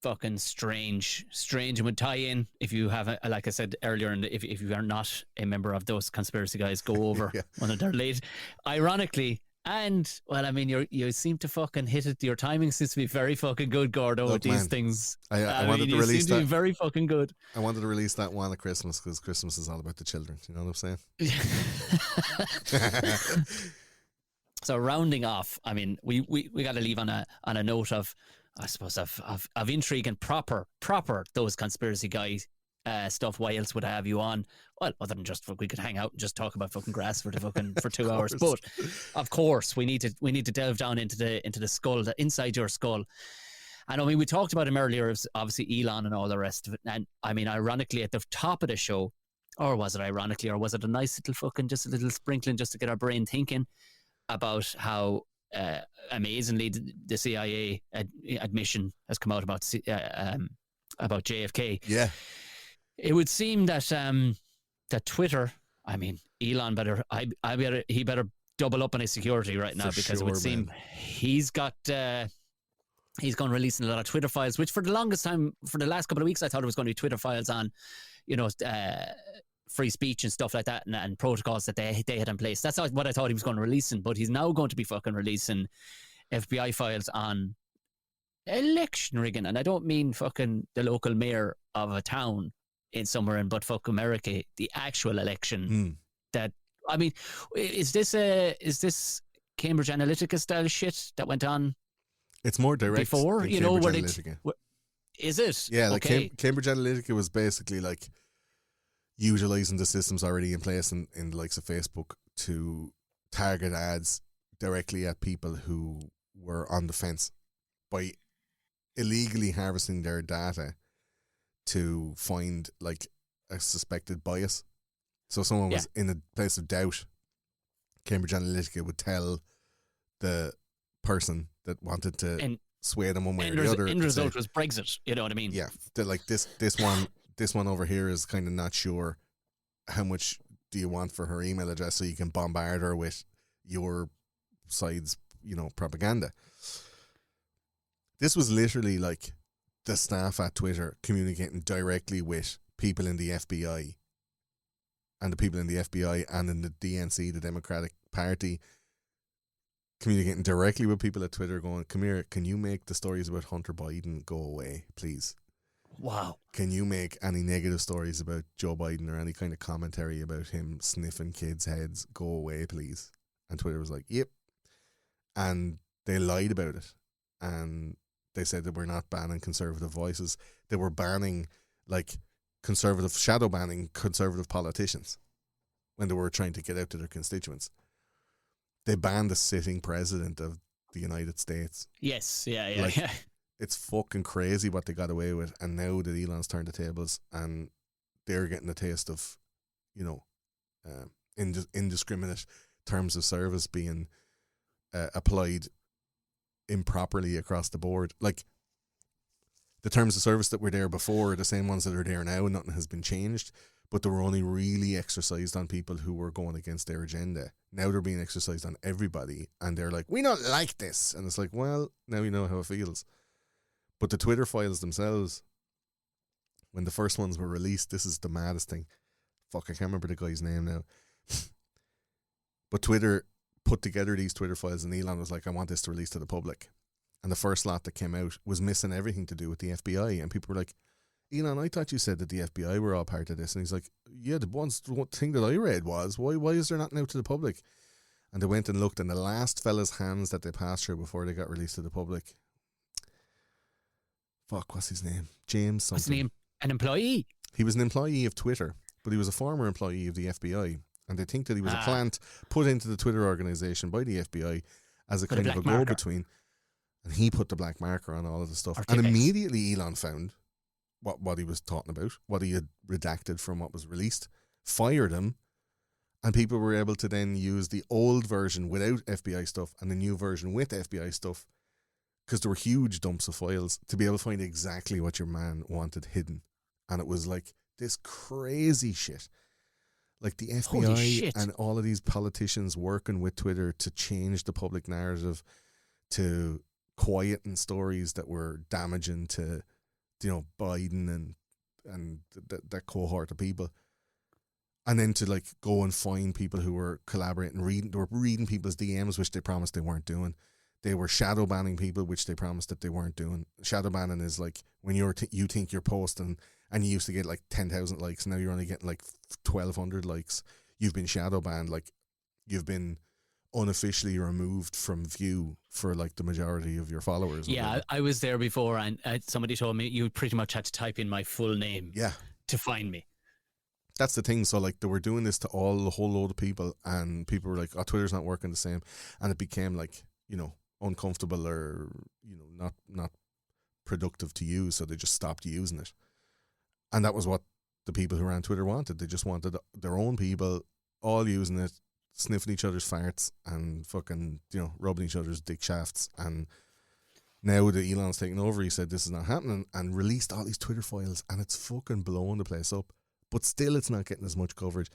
Fucking strange and would tie in if you have like I said earlier, and if you are not a member of those conspiracy guys, go over one of their late, ironically, and well, I mean, you seem to fucking hit it. Your timing seems to be very fucking good, Gordo, with these things. I wanted to release that. To be very fucking good. I wanted to release that one at Christmas because Christmas is all about the children. You know what I'm saying? So rounding off, I mean, we got to leave on a note of, I suppose, of intrigue and proper those conspiracy guys stuff. Why else would I have you on? Well, other than just we could hang out and just talk about fucking grass for 2 hours. But of course, we need to delve down into the skull, inside your skull. And I mean, we talked about him earlier, obviously Elon and all the rest of it. And I mean, ironically, at the top of the show, or was it ironically, or was it a nice little fucking just a little sprinkling just to get our brain thinking about how amazingly the CIA admission has come out about JFK. Yeah, it would seem that that Twitter, I mean, Elon he better double up on his security right now, because it would seem he's got. He's going to release a lot of Twitter files, which for the longest time, for the last couple of weeks, I thought it was going to be Twitter files on, free speech and stuff like that, and protocols that they had in place. That's what I thought he was going to release, but he's now going to be fucking releasing FBI files on election rigging. And I don't mean fucking the local mayor of a town in somewhere in fuck America, the actual election. That, I mean, is this Cambridge Analytica style shit that went on? It's more direct before, than Cambridge Analytica. Is it? Yeah, like Cambridge Analytica was basically like utilizing the systems already in place in the likes of Facebook to target ads directly at people who were on the fence by illegally harvesting their data to find like a suspected bias. So if someone was in a place of doubt, Cambridge Analytica would tell the person that wanted to sway them one way or the other. End result was Brexit. You know what I mean? Yeah, like this one over here is kind of not sure how much do you want for her email address, so you can bombard her with your side's propaganda. This was literally like the staff at Twitter communicating directly with people in the FBI, and the people in the FBI and in the DNC, the Democratic Party, communicating directly with people at Twitter going, come here, can you make the stories about Hunter Biden go away, please? Wow. Can you make any negative stories about Joe Biden or any kind of commentary about him sniffing kids' heads go away, please? And Twitter was like, yep. And they lied about it. And they said that we're not banning conservative voices. They were banning, like, shadow banning conservative politicians when they were trying to get out to their constituents. They banned the sitting president of the United States. Yes, yeah. It's fucking crazy what they got away with. And now that Elon's turned the tables and they're getting a taste of, indiscriminate terms of service being applied improperly across the board. Like, the terms of service that were there before are the same ones that are there now, and nothing has been changed. But they were only really exercised on people who were going against their agenda. Now they're being exercised on everybody, and they're like, we don't like this. And it's like, well, now you know how it feels. But the Twitter files themselves, when the first ones were released, this is the maddest thing. Fuck, I can't remember the guy's name now. But Twitter put together these Twitter files, and Elon was like, I want this to release to the public. And the first lot that came out was missing everything to do with the FBI. And people were like, Elon, I thought you said that the FBI were all part of this. And he's like, yeah, the one thing that I read was, why is there nothing out to the public? And they went and looked, and the last fella's hands that they passed through before they got released to the public, fuck, what's his name? James something. What's his name? An employee? He was an employee of Twitter, but he was a former employee of the FBI. And they think that he was a plant put into the Twitter organization by the FBI as a kind of a go-between. And he put the black marker on all of the stuff. And immediately Elon found what he was talking about, what he had redacted from what was released, fired him, and people were able to then use the old version without FBI stuff and the new version with FBI stuff, because there were huge dumps of files, to be able to find exactly what your man wanted hidden. And it was like this crazy shit. Like the FBI and all of these politicians working with Twitter to change the public narrative, to quieten stories that were damaging to, Biden and that cohort of people. And then to like go and find people who were collaborating, they were reading people's DMs, which they promised they weren't doing. They were shadow banning people, which they promised that they weren't doing. Shadow banning is like when you think you're posting and you used to get like 10,000 likes, now you're only getting like 1,200 likes. You've been shadow banned, like you've been unofficially removed from view for like the majority of your followers. or Yeah, whatever. I was there before, and somebody told me you pretty much had to type in my full name Yeah. to find me. That's the thing. So like they were doing this to a whole load of people, and people were like, "Oh, Twitter's not working the same," and it became like, you know, uncomfortable or, you know, not productive to use, so they just stopped using it. And that was what the people who ran Twitter wanted. They just wanted their own people all using it, sniffing each other's farts and fucking, you know, rubbing each other's dick shafts. And now that Elon's taken over, he said this is not happening and released all these Twitter files, and it's fucking blowing the place up. But still, it's not getting as much coverage.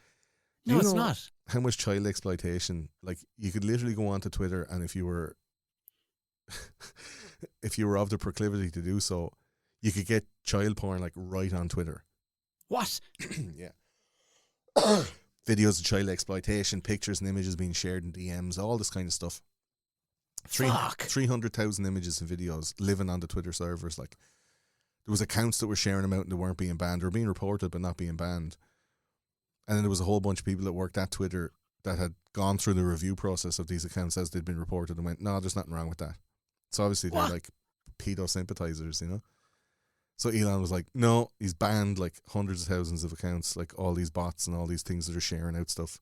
No, You it's know not. How much child exploitation? Like, you could literally go onto Twitter, and if you were if you were of the proclivity to do so, you could get child porn like right on Twitter. What? Yeah. Videos of child exploitation, pictures and images being shared in DMs, all this kind of stuff. Fuck. 300,000 images and videos living on the Twitter servers. Like, there was accounts that were sharing them out and they weren't being banned. They were being reported but not being banned. And then there was a whole bunch of people that worked at Twitter that had gone through the review process of these accounts as they'd been reported and went, no, there's nothing wrong with that. So obviously they're What? like pedo sympathizers, you know? So Elon was like, no, he's banned like hundreds of thousands of accounts, like all these bots and all these things that are sharing out stuff.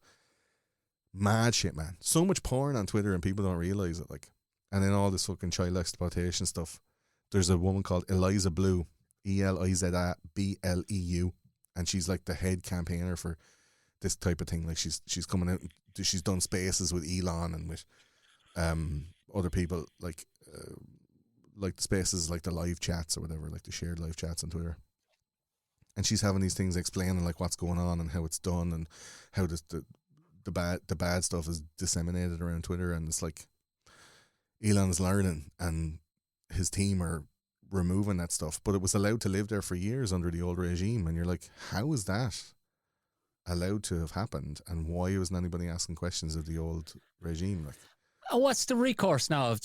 Mad shit, man. So much porn on Twitter and people don't realise it. Like, and then all this fucking child exploitation stuff. There's a woman called Eliza Blue, ELIZABLEU, and she's like the head campaigner for this type of thing. Like, she's coming out, she's done spaces with Elon and with other people, like the spaces, like the live chats or whatever, like the shared live chats on Twitter. And she's having these things explaining like what's going on and how it's done and how the bad stuff is disseminated around Twitter. And it's like Elon's learning and his team are removing that stuff, but it was allowed to live there for years under the old regime. And you're like, how is that allowed to have happened? And why wasn't anybody asking questions of the old regime? Like, What's the recourse now?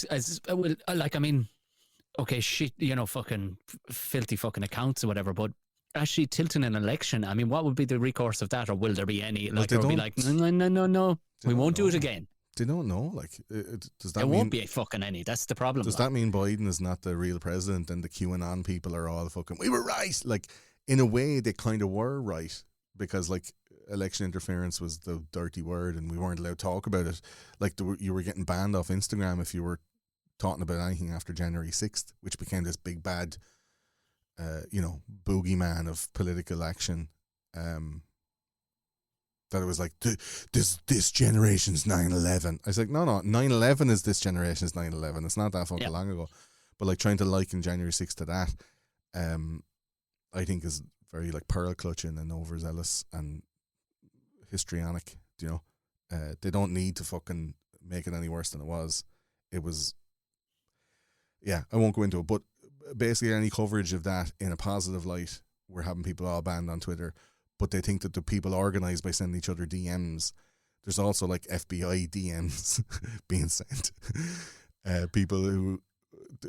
Okay, shit, fucking filthy fucking accounts or whatever, but actually tilting an election, I mean, what would be the recourse of that, or will there be any? Like, they or be don't- like, no, we won't do it again. they don't know. Like, does that There mean won't be a fucking any. That's the problem. does that mean Biden is not the real president and the QAnon people are all fucking, we were right? Like, in a way, they kind of were right, because like election interference was the dirty word and we weren't allowed to talk about it. Like, you were getting banned off Instagram if you were talking about anything after January 6th, which became this big bad, boogeyman of political action. That it was like, this generation's 9/11. I was like, no, 9/11 is this generation's 9/11. It's not that fucking long ago. But like trying to liken January 6th to that, I think is very like pearl clutching and overzealous and histrionic. You know, they don't need to fucking make it any worse than it was. It was. Yeah, I won't go into it, but basically any coverage of that in a positive light, we're having people all banned on Twitter, but they think that the people organised by sending each other DMs, there's also like FBI DMs being sent. People who,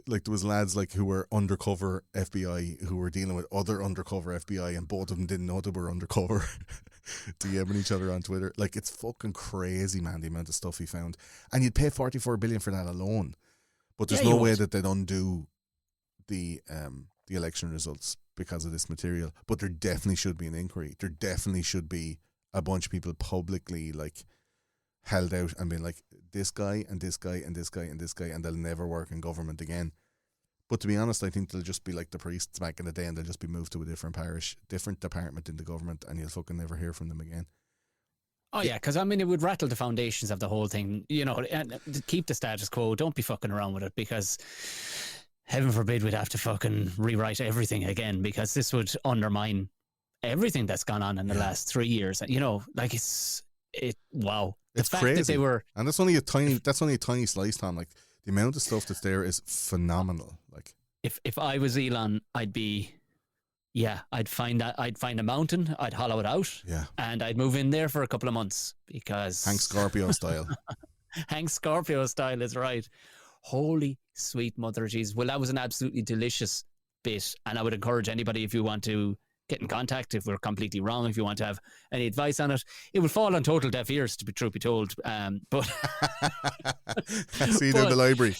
like, there was lads like who were undercover FBI who were dealing with other undercover FBI, and both of them didn't know they were undercover, DMing each other on Twitter. Like, it's fucking crazy, man, the amount of stuff he found. And you'd pay $44 billion for that alone. But there's no way that they'd undo the election results because of this material. But there definitely should be an inquiry. There definitely should be a bunch of people publicly like held out and been like, this guy and this guy and this guy and this guy, and they'll never work in government again. But to be honest, I think they'll just be like the priests back in the day, and they'll just be moved to a different parish, different department in the government, and you'll fucking never hear from them again. Oh yeah, because I mean, it would rattle the foundations of the whole thing. And to keep the status quo. Don't be fucking around with it, because heaven forbid we'd have to fucking rewrite everything again, because this would undermine everything that's gone on in the last 3 years. Like wow. The It's fact crazy. that they were, and that's only a tiny slice, Tom. Like, the amount of stuff that's there is phenomenal. Like, if I was Elon, I'd find a mountain, I'd hollow it out, yeah, and I'd move in there for a couple of months, because Hank Scorpio style. Hank Scorpio style is right. Holy sweet mother of Jesus. Well, that was an absolutely delicious bit, and I would encourage anybody, if you want to get in contact if we're completely wrong. If you want to have any advice on it, it will fall on total deaf ears, to be truth be told. But see you in the library.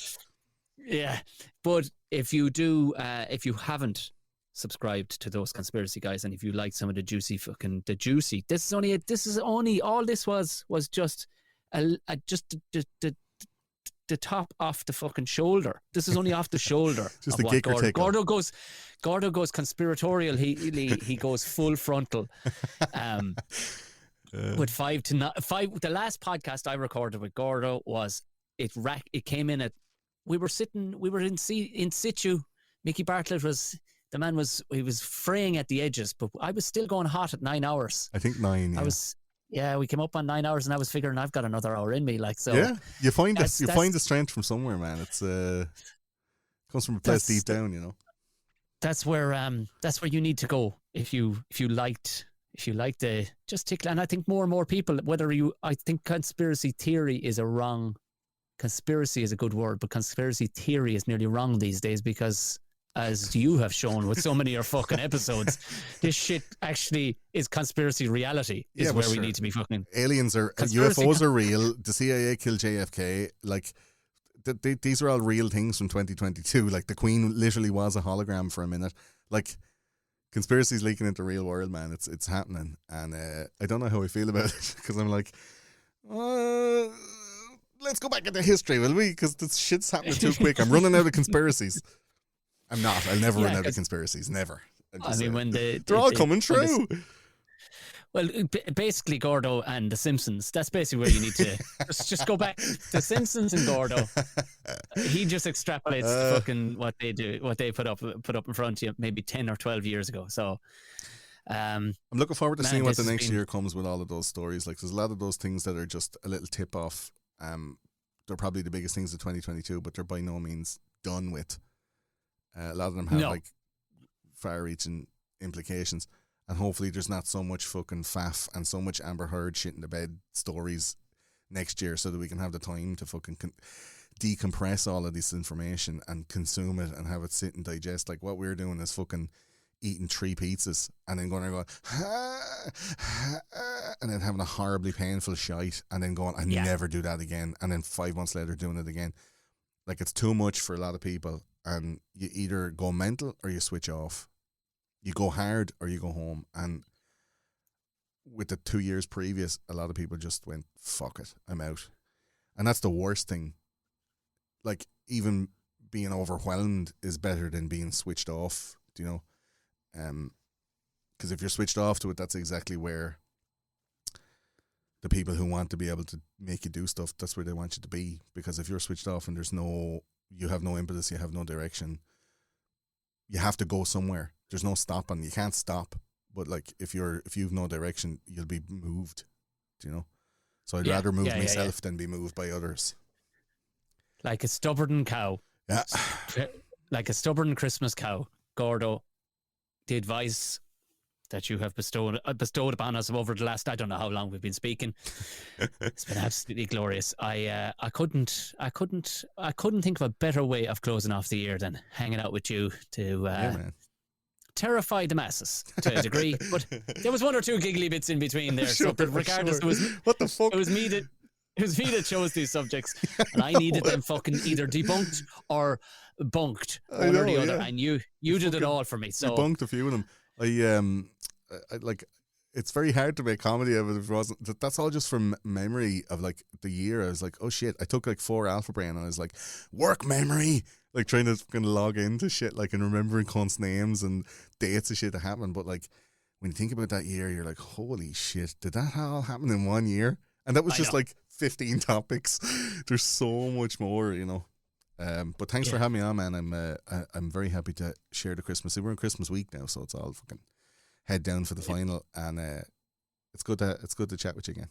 Yeah, but if you do, if you haven't subscribed to those conspiracy guys, and if you like some of the juicy, this is only all this was just just the top off the fucking shoulder. This is only off the shoulder. Just of a what kicker tickle. Gordo goes conspiratorial. He goes full frontal. With 5 to 9, the last podcast I recorded with Gordo was it came in at, we were in situ. Mickey Bartlett was fraying at the edges, but I was still going hot at 9 hours. I think 9. Yeah. We came up on 9 hours, and I was figuring I've got another hour in me. Like, so yeah, you find the strength from somewhere, man. It's comes from a place deep down, you know. That's where you need to go if you like the just tickle. And I think more and more people, I think conspiracy theory is conspiracy is a good word, but conspiracy theory is nearly wrong these days, because as you have shown with so many of your fucking episodes, this shit actually is conspiracy reality. Is where we need to be fucking. Aliens are UFOs are real. The CIA killed JFK. Like these are all real things from 2022. Like the Queen literally was a hologram for a minute. Like conspiracy's leaking into the real world, man. It's happening, and I don't know how I feel about it, because I'm like, let's go back into history, will we? Because this shit's happening too quick. I'm running out of conspiracies. I'm not. I'll never run out of conspiracies. Never. When they're all coming true. Well, basically, Gordo and The Simpsons. That's basically where you need to just go back. The Simpsons and Gordo. He just extrapolates fucking what they do, what they put up in front of you, maybe 10 or 12 years ago. So, I'm looking forward to seeing what the next year comes with all of those stories. Like, there's a lot of those things that are just a little tip off. They're probably the biggest things of 2022, but they're by no means done with. A lot of them have like far-reaching implications, and hopefully there's not so much fucking faff and so much Amber Heard shit in the bed stories next year, so that we can have the time to fucking decompress all of this information and consume it and have it sit and digest. Like what we're doing is fucking eating 3 pizzas and then going and then having a horribly painful shite and then going, I never do that again, and then 5 months later doing it again. Like, it's too much for a lot of people, and you either go mental or you switch off. You go hard or you go home. And with the 2 years previous, a lot of people just went, fuck it, I'm out. And that's the worst thing. Like, even being overwhelmed is better than being switched off, do you know? Because if you're switched off to it, that's exactly where the people who want to be able to make you do stuff, that's where they want you to be. Because if you're switched off and you have no impetus, you have no direction, you have to go somewhere. There's no stopping. You can't stop. But like, if you've no direction, you'll be moved. Do you know? So I'd rather move myself than be moved by others. Like a stubborn cow. Yeah. Like a stubborn Christmas cow. Gordo, the advice that you have bestowed upon us over the last, I don't know how long we've been speaking. It's been absolutely glorious. I couldn't think of a better way of closing off the year than hanging out with you to terrify the masses to a degree. But there was 1 or 2 giggly bits in between there. Sure, so regardless, sure. What the fuck? It was me that chose these subjects, and I needed them fucking either debunked or bunked, one or the other. And you did it all for me. So debunked a few of them. I like, it's very hard to make comedy of it if it wasn't. That's all just from memory of like the year. I was like, oh shit, I took like 4 Alpha Brain and I was like, work memory, like trying to fucking log into shit, like, and remembering cunts' names and dates of shit that happened. But like, when you think about that year, you're like, holy shit, did that all happen in 1 year? And that was just like 15 topics. There's so much more, you know. But thanks for having me on, man. I'm very happy to share the Christmas. We're in Christmas week now, so it's all fucking head down for the final, and it's good to chat with you again.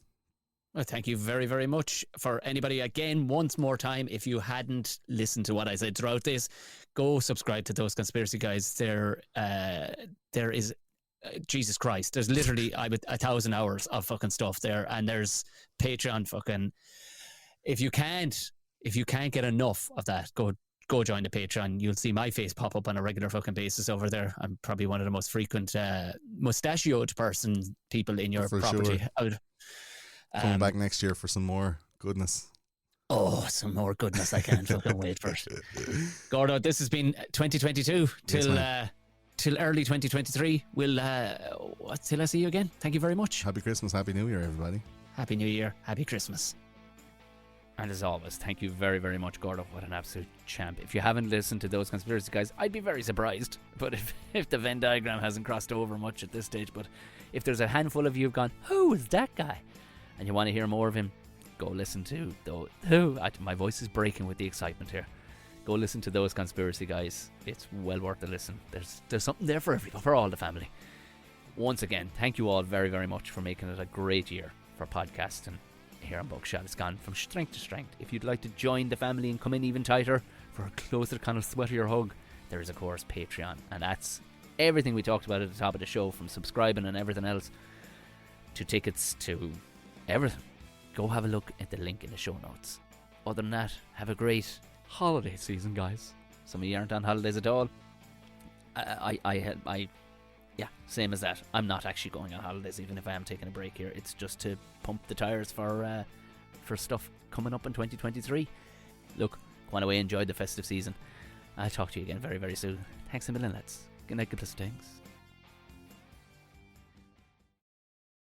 Well, thank you very, very much. For anybody, again, once more time, if you hadn't listened to what I said throughout this, go subscribe to those conspiracy guys. There is Jesus Christ. There's literally 1,000 hours of fucking stuff there, and there's Patreon fucking. If you can't get enough of that, go go join the Patreon. You'll see my face pop up on a regular fucking basis over there. I'm probably one of the most frequent mustachioed people in your For property. sure. Coming back next year for some more goodness. Oh, some more goodness. I can't fucking wait for it. Gordo, this has been 2022 till early 2023. Till I see you again. Thank you very much. Happy Christmas, Happy New Year, everybody. Happy New Year. Happy Christmas. And as always, thank you very, very much, Gordo. What an absolute champ. If you haven't listened to those conspiracy guys, I'd be very surprised. But if the Venn diagram hasn't crossed over much at this stage, but if there's a handful of you who've gone, who is that guy? And you want to hear more of him, go listen to my voice is breaking with the excitement here. Go listen to those conspiracy guys. It's well worth a listen. There's something there for all the family. Once again, thank you all very, very much for making it a great year for podcasting here on Buckshot. It's gone from strength to strength. If you'd like to join the family and come in even tighter for a closer kind of sweatier hug, there is of course Patreon, and that's everything we talked about at the top of the show, from subscribing and everything else to tickets to everything. Go have a look at the link in the show notes. Other than that, have a great holiday season, guys. Some of you aren't on holidays at all. Yeah, same as that. I'm not actually going on holidays, even if I am taking a break here. It's just to pump the tires for stuff coming up in 2023. Look, go on away, enjoy the festive season. I'll talk to you again very, very soon. Thanks a million, lads. Good night, good plus things.